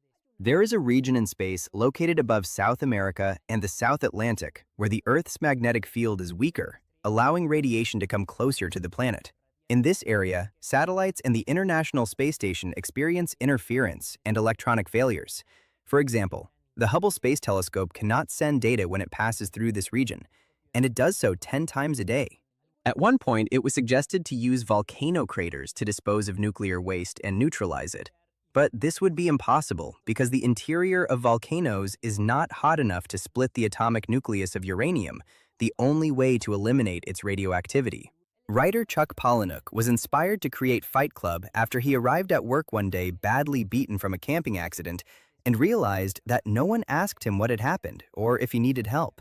There is a region in space located above South America and the South Atlantic where the Earth's magnetic field is weaker, allowing radiation to come closer to the planet. In this area, satellites and the International Space Station experience interference and electronic failures. For example, the Hubble Space Telescope cannot send data when it passes through this region, and it does so 10 times a day. At one point, it was suggested to use volcano craters to dispose of nuclear waste and neutralize it. But this would be impossible because the interior of volcanoes is not hot enough to split the atomic nucleus of uranium, the only way to eliminate its radioactivity. Writer Chuck Palahniuk was inspired to create Fight Club after he arrived at work one day badly beaten from a camping accident and realized that no one asked him what had happened or if he needed help.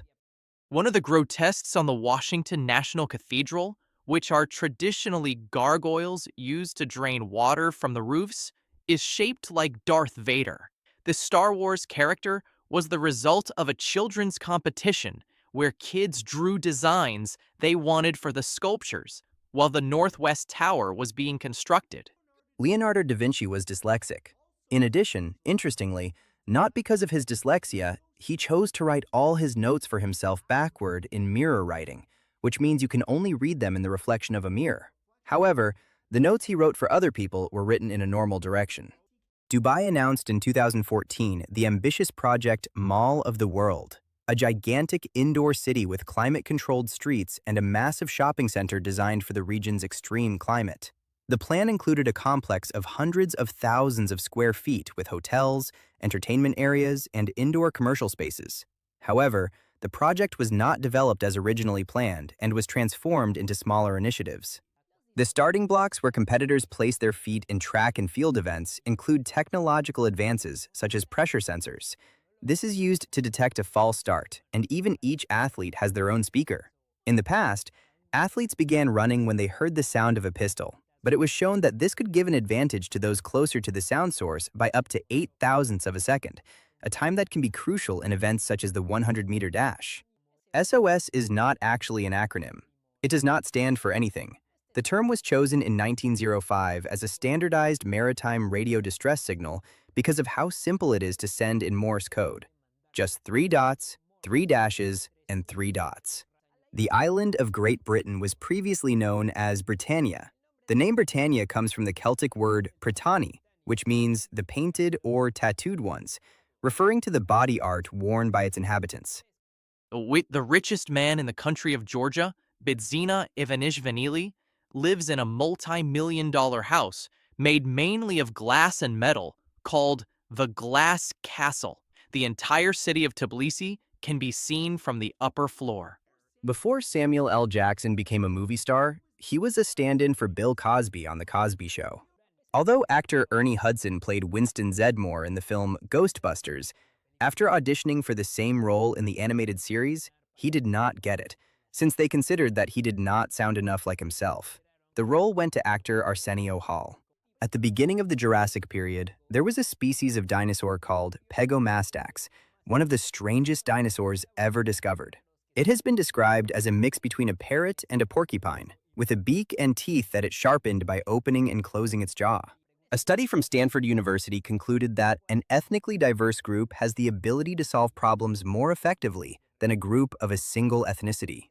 One of the grotesques on the Washington National Cathedral, which are traditionally gargoyles used to drain water from the roofs, is shaped like Darth Vader. The Star Wars character was the result of a children's competition where kids drew designs they wanted for the sculptures while the Northwest Tower was being constructed. Leonardo da Vinci was dyslexic. In addition, interestingly, not because of his dyslexia, he chose to write all his notes for himself backward in mirror writing, which means you can only read them in the reflection of a mirror. However, the notes he wrote for other people were written in a normal direction. Dubai announced in 2014 the ambitious project Mall of the World, a gigantic indoor city with climate-controlled streets and a massive shopping center designed for the region's extreme climate. The plan included a complex of hundreds of thousands of square feet with hotels, entertainment areas, and indoor commercial spaces. However, the project was not developed as originally planned and was transformed into smaller initiatives. The starting blocks where competitors place their feet in track and field events include technological advances such as pressure sensors. This is used to detect a false start, and even each athlete has their own speaker. In the past, athletes began running when they heard the sound of a pistol, but it was shown that this could give an advantage to those closer to the sound source by up to 8 thousandths of a second, a time that can be crucial in events such as the 100-meter dash. SOS is not actually an acronym. It does not stand for anything. The term was chosen in 1905 as a standardized maritime radio distress signal because of how simple it is to send in Morse code. Just 3 dots, 3 dashes, and 3 dots. The island of Great Britain was previously known as Britannia. The name Britannia comes from the Celtic word Brittani, which means the painted or tattooed ones, referring to the body art worn by its inhabitants. The richest man in the country of Georgia, Bidzina Ivanishvili, lives in a multi-million-dollar house made mainly of glass and metal called the Glass Castle. The entire city of Tbilisi can be seen from the upper floor. Before Samuel L. Jackson became a movie star, he was a stand-in for Bill Cosby on The Cosby Show. Although actor Ernie Hudson played Winston Zedmore in the film Ghostbusters, after auditioning for the same role in the animated series, he did not get it, since they considered that he did not sound enough like himself. The role went to actor Arsenio Hall. At the beginning of the Jurassic period, there was a species of dinosaur called Pegomastax, one of the strangest dinosaurs ever discovered. It has been described as a mix between a parrot and a porcupine, with a beak and teeth that it sharpened by opening and closing its jaw. A study from Stanford University concluded that an ethnically diverse group has the ability to solve problems more effectively than a group of a single ethnicity.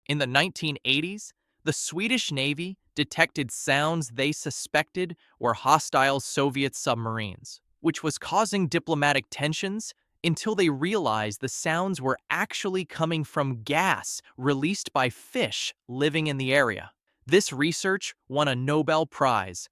In the 1980s, the Swedish Navy detected sounds they suspected were hostile Soviet submarines, which was causing diplomatic tensions until they realized the sounds were actually coming from gas released by fish living in the area. This research won a Nobel Prize.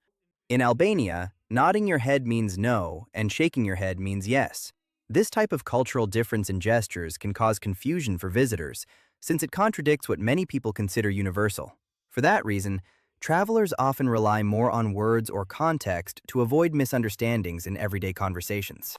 In Albania, nodding your head means no and shaking your head means yes. This type of cultural difference in gestures can cause confusion for visitors, since it contradicts what many people consider universal. For that reason, travelers often rely more on words or context to avoid misunderstandings in everyday conversations.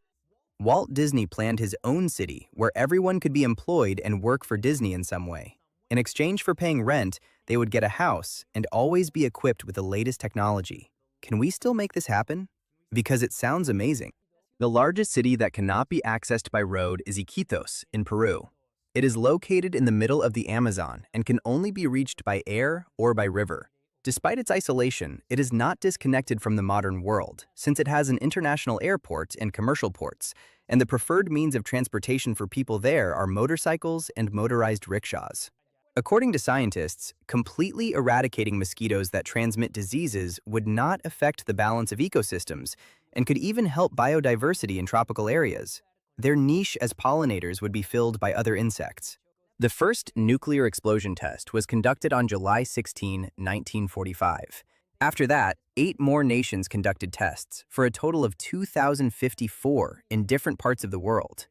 Walt Disney planned his own city where everyone could be employed and work for Disney in some way. In exchange for paying rent, they would get a house and always be equipped with the latest technology. Can we still make this happen? Because it sounds amazing. The largest city that cannot be accessed by road is Iquitos in Peru. It is located in the middle of the Amazon and can only be reached by air or by river. Despite its isolation, it is not disconnected from the modern world, since it has an international airport and commercial ports, and the preferred means of transportation for people there are motorcycles and motorized rickshaws. According to scientists, completely eradicating mosquitoes that transmit diseases would not affect the balance of ecosystems and could even help biodiversity in tropical areas. Their niche as pollinators would be filled by other insects. The first nuclear explosion test was conducted on July 16, 1945. After that, 8 more nations conducted tests, for a total of 2,054 in different parts of the world.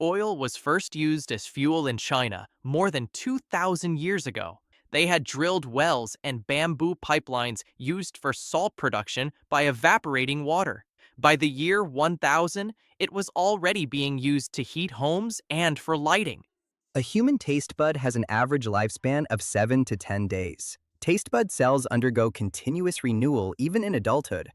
Oil was first used as fuel in China more than 2,000 years ago. They had drilled wells and bamboo pipelines used for salt production by evaporating water. By the year 1000, it was already being used to heat homes and for lighting. A human taste bud has an average lifespan of 7 to 10 days. Taste bud cells undergo continuous renewal even in adulthood,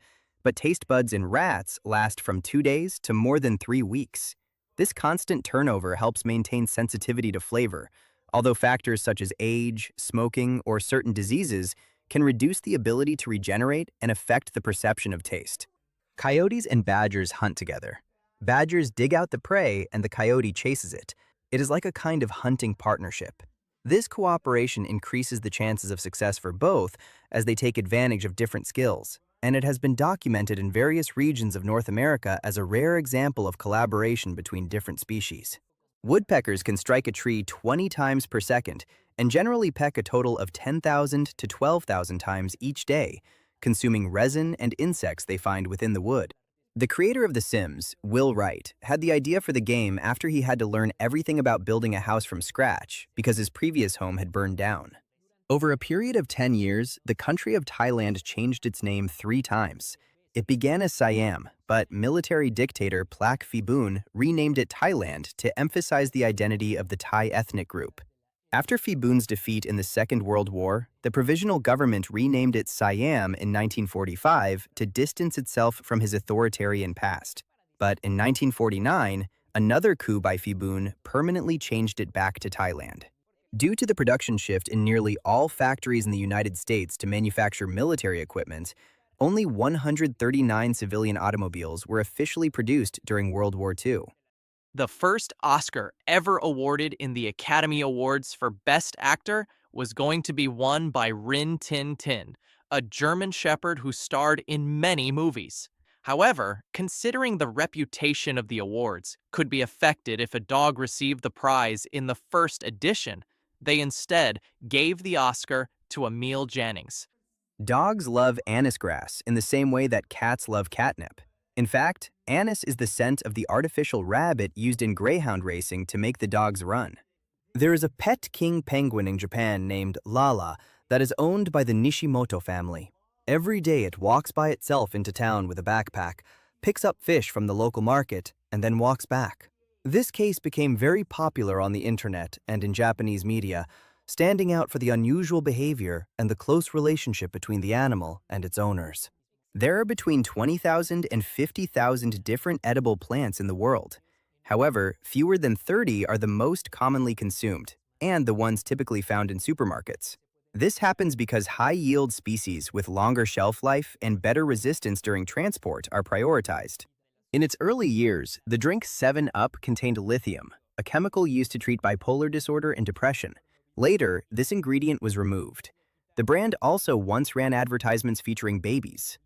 but taste buds in rats last from 2 days to more than 3 weeks. This constant turnover helps maintain sensitivity to flavor, although factors such as age, smoking, or certain diseases can reduce the ability to regenerate and affect the perception of taste. Coyotes and badgers hunt together. Badgers dig out the prey and the coyote chases it. It is like a kind of hunting partnership. This cooperation increases the chances of success for both as they take advantage of different skills, and it has been documented in various regions of North America as a rare example of collaboration between different species. Woodpeckers can strike a tree 20 times per second and generally peck a total of 10,000 to 12,000 times each day, consuming resin and insects they find within the wood. The creator of The Sims, Will Wright, had the idea for the game after he had to learn everything about building a house from scratch because his previous home had burned down. Over a period of 10 years, the country of Thailand changed its name 3 times. It began as Siam, but military dictator Plak Phibun renamed it Thailand to emphasize the identity of the Thai ethnic group. After Phibun's defeat in the Second World War, the provisional government renamed it Siam in 1945 to distance itself from his authoritarian past. But in 1949, another coup by Phibun permanently changed it back to Thailand. Due to the production shift in nearly all factories in the United States to manufacture military equipment, only 139 civilian automobiles were officially produced during World War II. The first Oscar ever awarded in the Academy Awards for Best Actor was going to be won by Rin Tin Tin, a German shepherd who starred in many movies. However, considering the reputation of the awards could be affected if a dog received the prize in the first edition, they instead gave the Oscar to Emil Jannings. Dogs love anise grass in the same way that cats love catnip. In fact, anise is the scent of the artificial rabbit used in greyhound racing to make the dogs run. There is a pet king penguin in Japan named Lala that is owned by the Nishimoto family. Every day it walks by itself into town with a backpack, picks up fish from the local market, and then walks back. This case became very popular on the internet and in Japanese media, standing out for the unusual behavior and the close relationship between the animal and its owners. There are between 20,000 and 50,000 different edible plants in the world. However, fewer than 30 are the most commonly consumed, and the ones typically found in supermarkets. This happens because high-yield species with longer shelf life and better resistance during transport are prioritized. In its early years, the drink 7 Up contained lithium, a chemical used to treat bipolar disorder and depression. Later, this ingredient was removed. The brand also once ran advertisements featuring babies.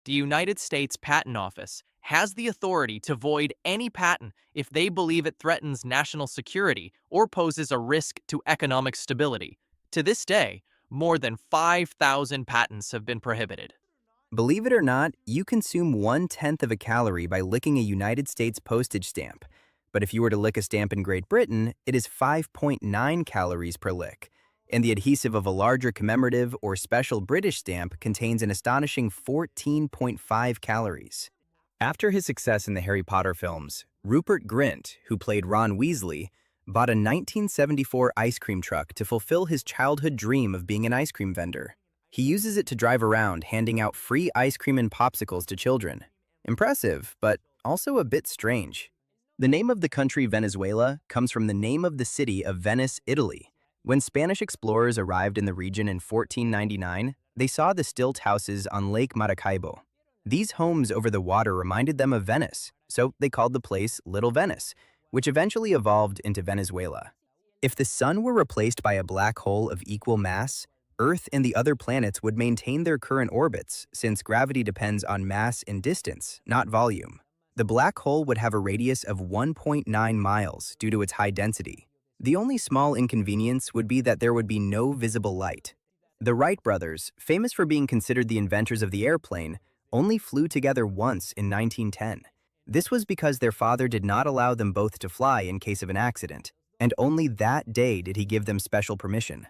The United States Patent Office has the authority to void any patent if they believe it threatens national security or poses a risk to economic stability. To this day, more than 5,000 patents have been prohibited. Believe it or not, you consume 1/10 of a calorie by licking a United States postage stamp. But if you were to lick a stamp in Great Britain, it is 5.9 calories per lick. And the adhesive of a larger commemorative or special British stamp contains an astonishing 14.5 calories. After his success in the Harry Potter films, Rupert Grint, who played Ron Weasley, bought a 1974 ice cream truck to fulfill his childhood dream of being an ice cream vendor. He uses it to drive around handing out free ice cream and popsicles to children. Impressive, but also a bit strange. The name of the country Venezuela comes from the name of the city of Venice, Italy. When Spanish explorers arrived in the region in 1499, they saw the stilt houses on Lake Maracaibo. These homes over the water reminded them of Venice, so they called the place Little Venice, which eventually evolved into Venezuela. If the sun were replaced by a black hole of equal mass, Earth and the other planets would maintain their current orbits since gravity depends on mass and distance, not volume. The black hole would have a radius of 1.9 miles due to its high density. The only small inconvenience would be that there would be no visible light. The Wright brothers, famous for being considered the inventors of the airplane, only flew together once in 1910. This was because their father did not allow them both to fly in case of an accident, and only that day did he give them special permission.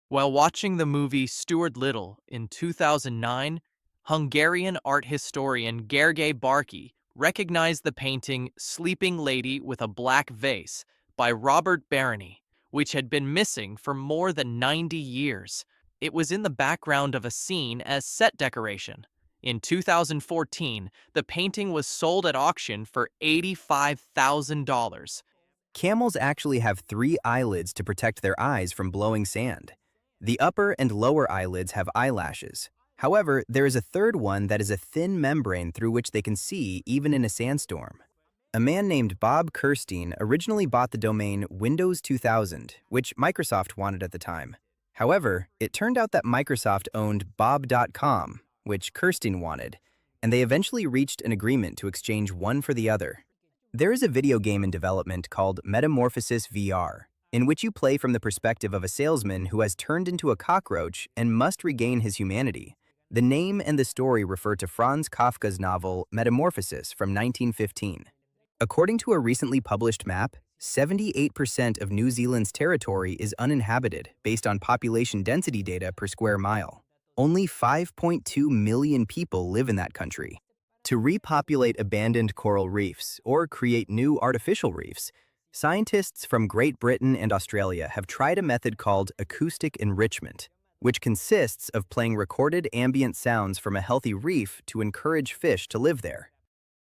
While watching the movie Stuart Little in 2009, Hungarian art historian Gergely Barkey recognized the painting Sleeping Lady with a Black Vase by Robert Barony, which had been missing for more than 90 years. It was in the background of a scene as set decoration. In 2014, the painting was sold at auction for $85,000. Camels actually have 3 eyelids to protect their eyes from blowing sand. The upper and lower eyelids have eyelashes. However, there is a third one that is a thin membrane through which they can see even in a sandstorm. A man named Bob Kirstein originally bought the domain Windows 2000, which Microsoft wanted at the time. However, it turned out that Microsoft owned Bob.com, which Kirstein wanted, and they eventually reached an agreement to exchange one for the other. There is a video game in development called Metamorphosis VR, in which you play from the perspective of a salesman who has turned into a cockroach and must regain his humanity. The name and the story refer to Franz Kafka's novel Metamorphosis from 1915. According to a recently published map, 78% of New Zealand's territory is uninhabited based on population density data per square mile. Only 5.2 million people live in that country. To repopulate abandoned coral reefs or create new artificial reefs, scientists from Great Britain and Australia have tried a method called acoustic enrichment, which consists of playing recorded ambient sounds from a healthy reef to encourage fish to live there.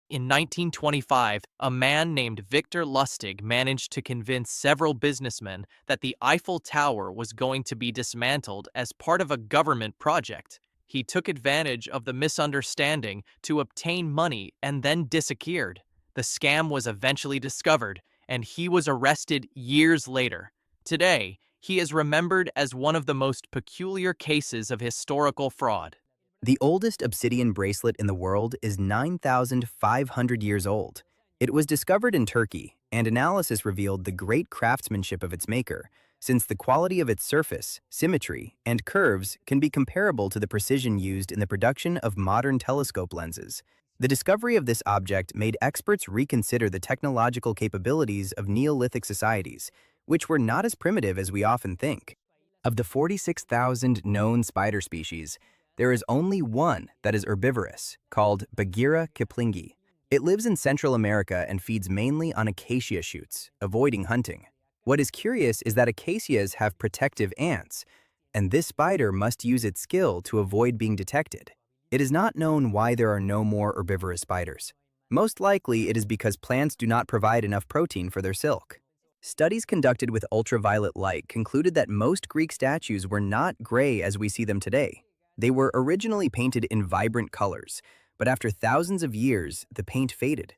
In 1925, a man named Victor Lustig managed to convince several businessmen that the Eiffel Tower was going to be dismantled as part of a government project. He took advantage of the misunderstanding to obtain money and then disappeared. The scam was eventually discovered, and he was arrested years later. Today, he is remembered as one of the most peculiar cases of historical fraud. The oldest obsidian bracelet in the world is 9,500 years old. It was discovered in Turkey, and analysis revealed the great craftsmanship of its maker, since the quality of its surface, symmetry, and curves can be comparable to the precision used in the production of modern telescope lenses. The discovery of this object made experts reconsider the technological capabilities of Neolithic societies, which were not as primitive as we often think. Of the 46,000 known spider species, There is only one that is herbivorous, called Bagheera kiplingi. It lives in Central America and feeds mainly on acacia shoots, avoiding hunting. What is curious is that acacias have protective ants, and this spider must use its skill to avoid being detected. It is not known why there are no more herbivorous spiders. Most likely, it is because plants do not provide enough protein for their silk. Studies conducted with ultraviolet light concluded that most Greek statues were not gray as we see them today. They were originally painted in vibrant colors, but after thousands of years, the paint faded.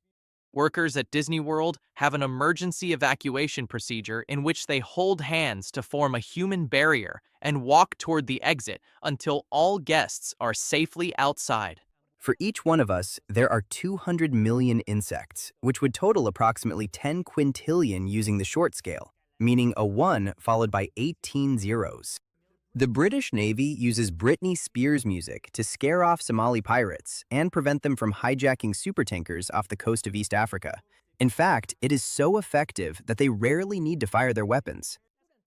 Workers at Disney World have an emergency evacuation procedure in which they hold hands to form a human barrier and walk toward the exit until all guests are safely outside. For each one of us, there are 200 million insects, which would total approximately 10 quintillion using the short scale, meaning a 1 followed by 18 zeros. The British Navy uses Britney Spears music to scare off Somali pirates and prevent them from hijacking supertankers off the coast of East Africa. In fact, it is so effective that they rarely need to fire their weapons.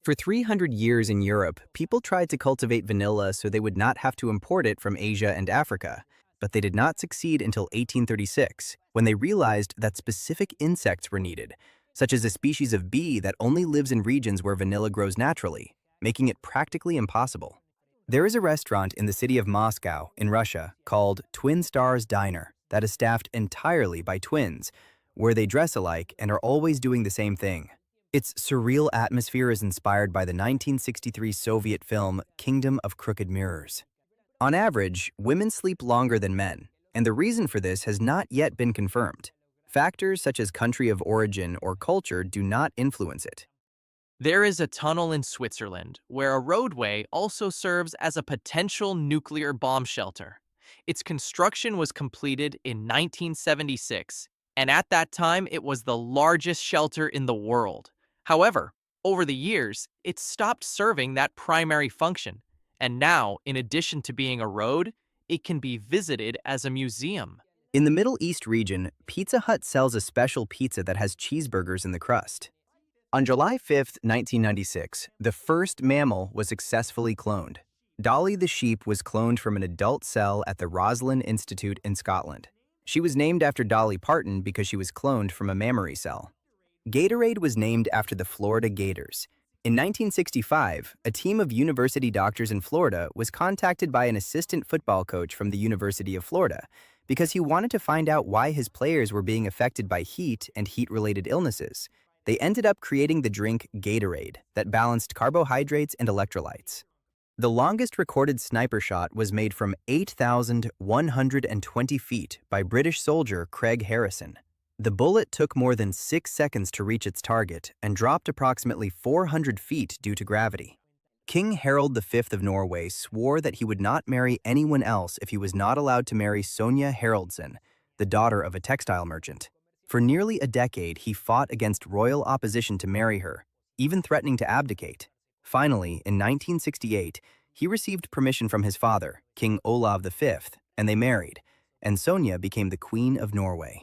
For 300 years in Europe, people tried to cultivate vanilla so they would not have to import it from Asia and Africa, but they did not succeed until 1836, when they realized that specific insects were needed, such as a species of bee that only lives in regions where vanilla grows naturally, making it practically impossible. There is a restaurant in the city of Moscow, in Russia, called Twin Stars Diner that is staffed entirely by twins, where they dress alike and are always doing the same thing. Its surreal atmosphere is inspired by the 1963 Soviet film Kingdom of Crooked Mirrors. On average, women sleep longer than men, and the reason for this has not yet been confirmed. Factors such as country of origin or culture do not influence it. There is a tunnel in Switzerland where a roadway also serves as a potential nuclear bomb shelter. Its construction was completed in 1976, and at that time it was the largest shelter in the world. However, over the years, it stopped serving that primary function, and now, in addition to being a road, it can be visited as a museum. In the Middle East region, Pizza Hut sells a special pizza that has cheeseburgers in the crust. On July 5, 1996, the first mammal was successfully cloned. Dolly the sheep was cloned from an adult cell at the Roslin Institute in Scotland. She was named after Dolly Parton because she was cloned from a mammary cell. Gatorade was named after the Florida Gators. In 1965, a team of university doctors in Florida was contacted by an assistant football coach from the University of Florida because he wanted to find out why his players were being affected by heat and heat-related illnesses. They ended up creating the drink Gatorade that balanced carbohydrates and electrolytes. The longest recorded sniper shot was made from 8,120 feet by British soldier Craig Harrison. The bullet took more than 6 seconds to reach its target and dropped approximately 400 feet due to gravity. King Harald V of Norway swore that he would not marry anyone else if he was not allowed to marry Sonja Haraldsson, the daughter of a textile merchant. For nearly a decade, he fought against royal opposition to marry her, even threatening to abdicate. Finally, in 1968, he received permission from his father, King Olav V, and they married, and Sonja became the Queen of Norway.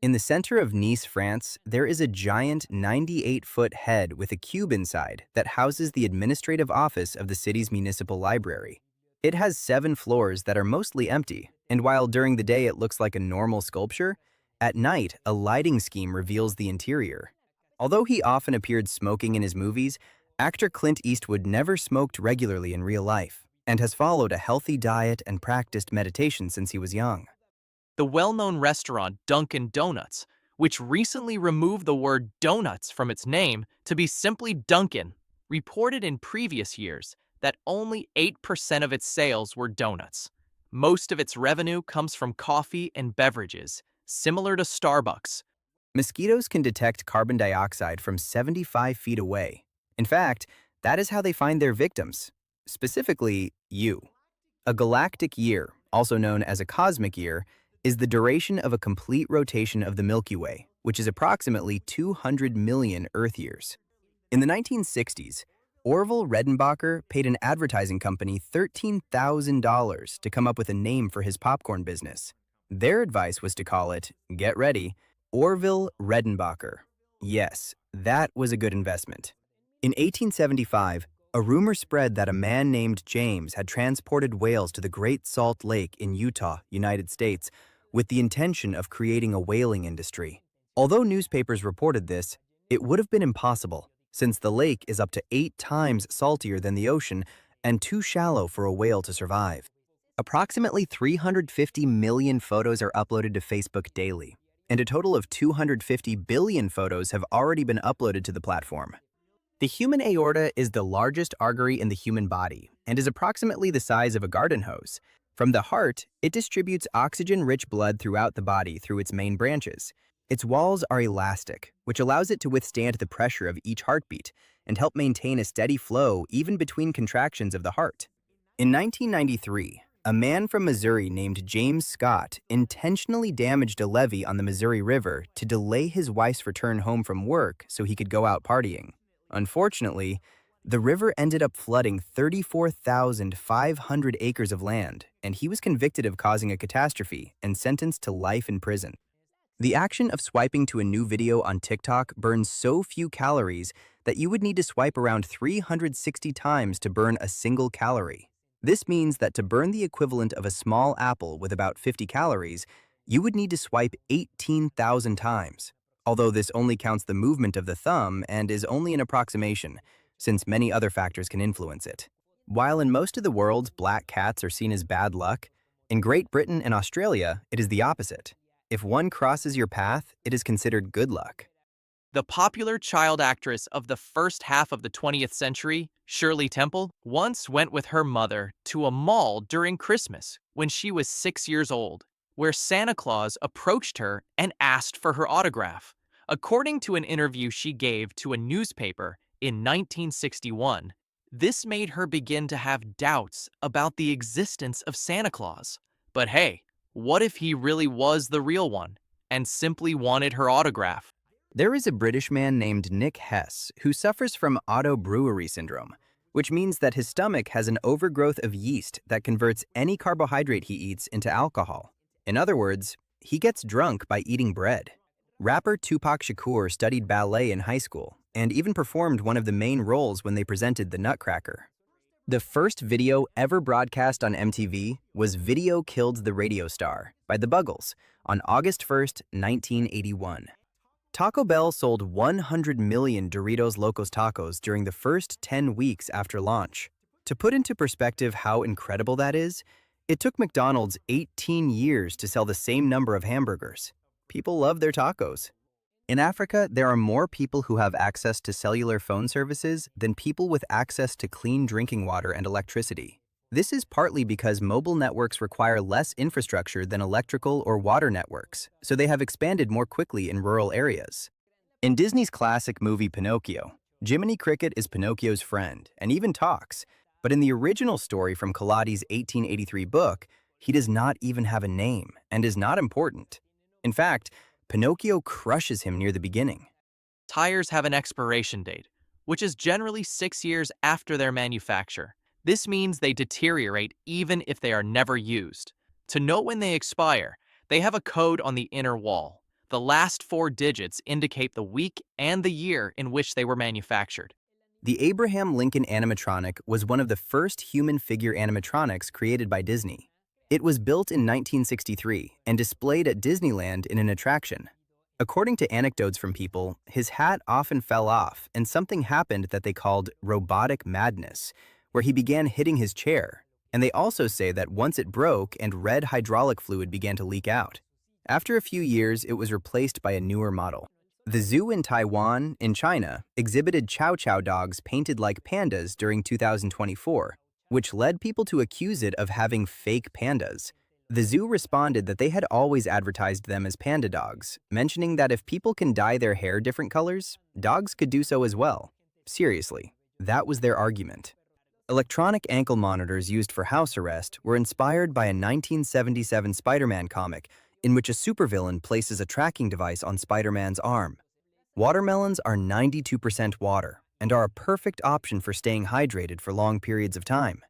In the center of Nice, France, there is a giant 98-foot head with a cube inside that houses the administrative office of the city's municipal library. It has 7 floors that are mostly empty, and while during the day it looks like a normal sculpture, at night a lighting scheme reveals the interior. Although he often appeared smoking in his movies, actor Clint Eastwood never smoked regularly in real life and has followed a healthy diet and practiced meditation since he was young. The well-known restaurant Dunkin' Donuts, which recently removed the word donuts from its name to be simply Dunkin', reported in previous years that only 8% of its sales were donuts. Most of its revenue comes from coffee and beverages, similar to Starbucks. Mosquitoes can detect carbon dioxide from 75 feet away. In fact, that is how they find their victims, specifically you. A galactic year, also known as a cosmic year, is the duration of a complete rotation of the Milky Way, which is approximately 200 million Earth years. In the 1960s, Orville Redenbacher paid an advertising company $13,000 to come up with a name for his popcorn business. Their advice was to call it, get ready, Orville Redenbacher. Yes, that was a good investment. In 1875, A rumor spread that a man named James had transported whales to the Great Salt Lake in Utah, United States, with the intention of creating a whaling industry. Although newspapers reported this, it would have been impossible, since the lake is up to 8 times saltier than the ocean and too shallow for a whale to survive. Approximately 350 million photos are uploaded to Facebook daily, and a total of 250 billion photos have already been uploaded to the platform. The human aorta is the largest artery in the human body and is approximately the size of a garden hose. From the heart, it distributes oxygen-rich blood throughout the body through its main branches. Its walls are elastic, which allows it to withstand the pressure of each heartbeat and help maintain a steady flow even between contractions of the heart. In 1993, a man from Missouri named James Scott intentionally damaged a levee on the Missouri River to delay his wife's return home from work so he could go out partying. Unfortunately, the river ended up flooding 34,500 acres of land, and he was convicted of causing a catastrophe and sentenced to life in prison. The action of swiping to a new video on TikTok burns so few calories that you would need to swipe around 360 times to burn a single calorie. This means that to burn the equivalent of a small apple with about 50 calories, you would need to swipe 18,000 times. Although this only counts the movement of the thumb and is only an approximation, since many other factors can influence it. While in most of the world black cats are seen as bad luck, in Great Britain and Australia, it is the opposite. If one crosses your path, it is considered good luck. The popular child actress of the first half of the 20th century, Shirley Temple, once went with her mother to a mall during Christmas when she was 6 years old, where Santa Claus approached her and asked for her autograph. According to an interview she gave to a newspaper in 1961, this made her begin to have doubts about the existence of Santa Claus. But hey, what if he really was the real one and simply wanted her autograph? There is a British man named Nick Hess who suffers from auto-brewery syndrome, which means that his stomach has an overgrowth of yeast that converts any carbohydrate he eats into alcohol. In other words, he gets drunk by eating bread. Rapper Tupac Shakur studied ballet in high school and even performed one of the main roles when they presented the Nutcracker. The first video ever broadcast on MTV was Video Killed the Radio Star by the Buggles on August 1st, 1981. Taco Bell sold 100 million Doritos Locos Tacos during the first 10 weeks after launch. To put into perspective how incredible that is, it took McDonald's 18 years to sell the same number of hamburgers. People love their tacos. In Africa, there are more people who have access to cellular phone services than people with access to clean drinking water and electricity. This is partly because mobile networks require less infrastructure than electrical or water networks, so they have expanded more quickly in rural areas. In Disney's classic movie Pinocchio, Jiminy Cricket is Pinocchio's friend and even talks, but in the original story from Collodi's 1883 book, he does not even have a name and is not important. In fact, Pinocchio crushes him near the beginning. Tires have an expiration date, which is generally 6 years after their manufacture. This means they deteriorate even if they are never used. To know when they expire, they have a code on the inner wall. The last 4 digits indicate the week and the year in which they were manufactured. The Abraham Lincoln animatronic was one of the first human figure animatronics created by Disney. It was built in 1963 and displayed at Disneyland in an attraction. According to anecdotes from people, his hat often fell off and something happened that they called robotic madness, where he began hitting his chair, and they also say that once it broke and red hydraulic fluid began to leak out. After a few years, it was replaced by a newer model. The zoo in Taiwan, in China, exhibited Chow Chow dogs painted like pandas during 2024, which led people to accuse it of having fake pandas. The zoo responded that they had always advertised them as panda dogs, mentioning that if people can dye their hair different colors, dogs could do so as well. Seriously, that was their argument. Electronic ankle monitors used for house arrest were inspired by a 1977 Spider-Man comic in which a supervillain places a tracking device on Spider-Man's arm. Watermelons are 92% water and are a perfect option for staying hydrated for long periods of time.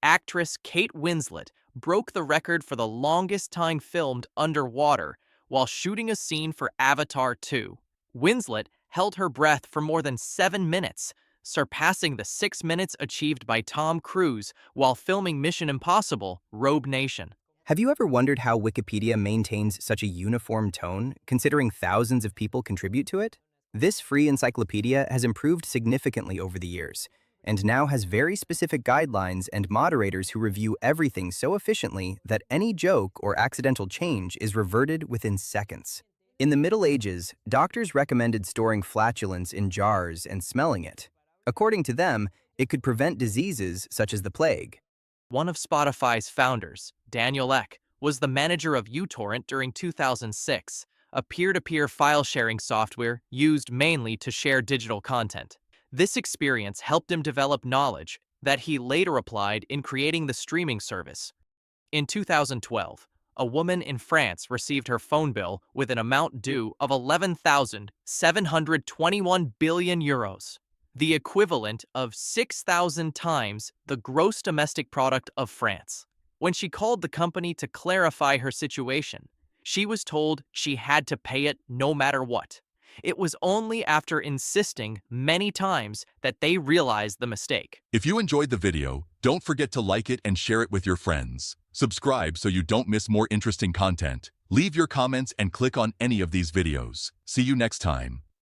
Actress Kate Winslet broke the record for the longest time filmed underwater while shooting a scene for Avatar 2. Winslet held her breath for more than 7 minutes, surpassing the 6 minutes achieved by Tom Cruise while filming Mission Impossible: Rogue Nation. Have you ever wondered how Wikipedia maintains such a uniform tone, considering thousands of people contribute to it? This free encyclopedia has improved significantly over the years, and now has very specific guidelines and moderators who review everything so efficiently that any joke or accidental change is reverted within seconds. In the Middle Ages, doctors recommended storing flatulence in jars and smelling it. According to them, it could prevent diseases such as the plague. One of Spotify's founders, Daniel Ek, was the manager of uTorrent during 2006, a peer-to-peer file-sharing software used mainly to share digital content. This experience helped him develop knowledge that he later applied in creating the streaming service. In 2012, a woman in France received her phone bill with an amount due of 11,721 billion euros, the equivalent of 6,000 times the gross domestic product of France. When she called the company to clarify her situation, she was told she had to pay it no matter what. It was only after insisting many times that they realized the mistake. If you enjoyed the video, don't forget to like it and share it with your friends. Subscribe so you don't miss more interesting content. Leave your comments and click on any of these videos. See you next time.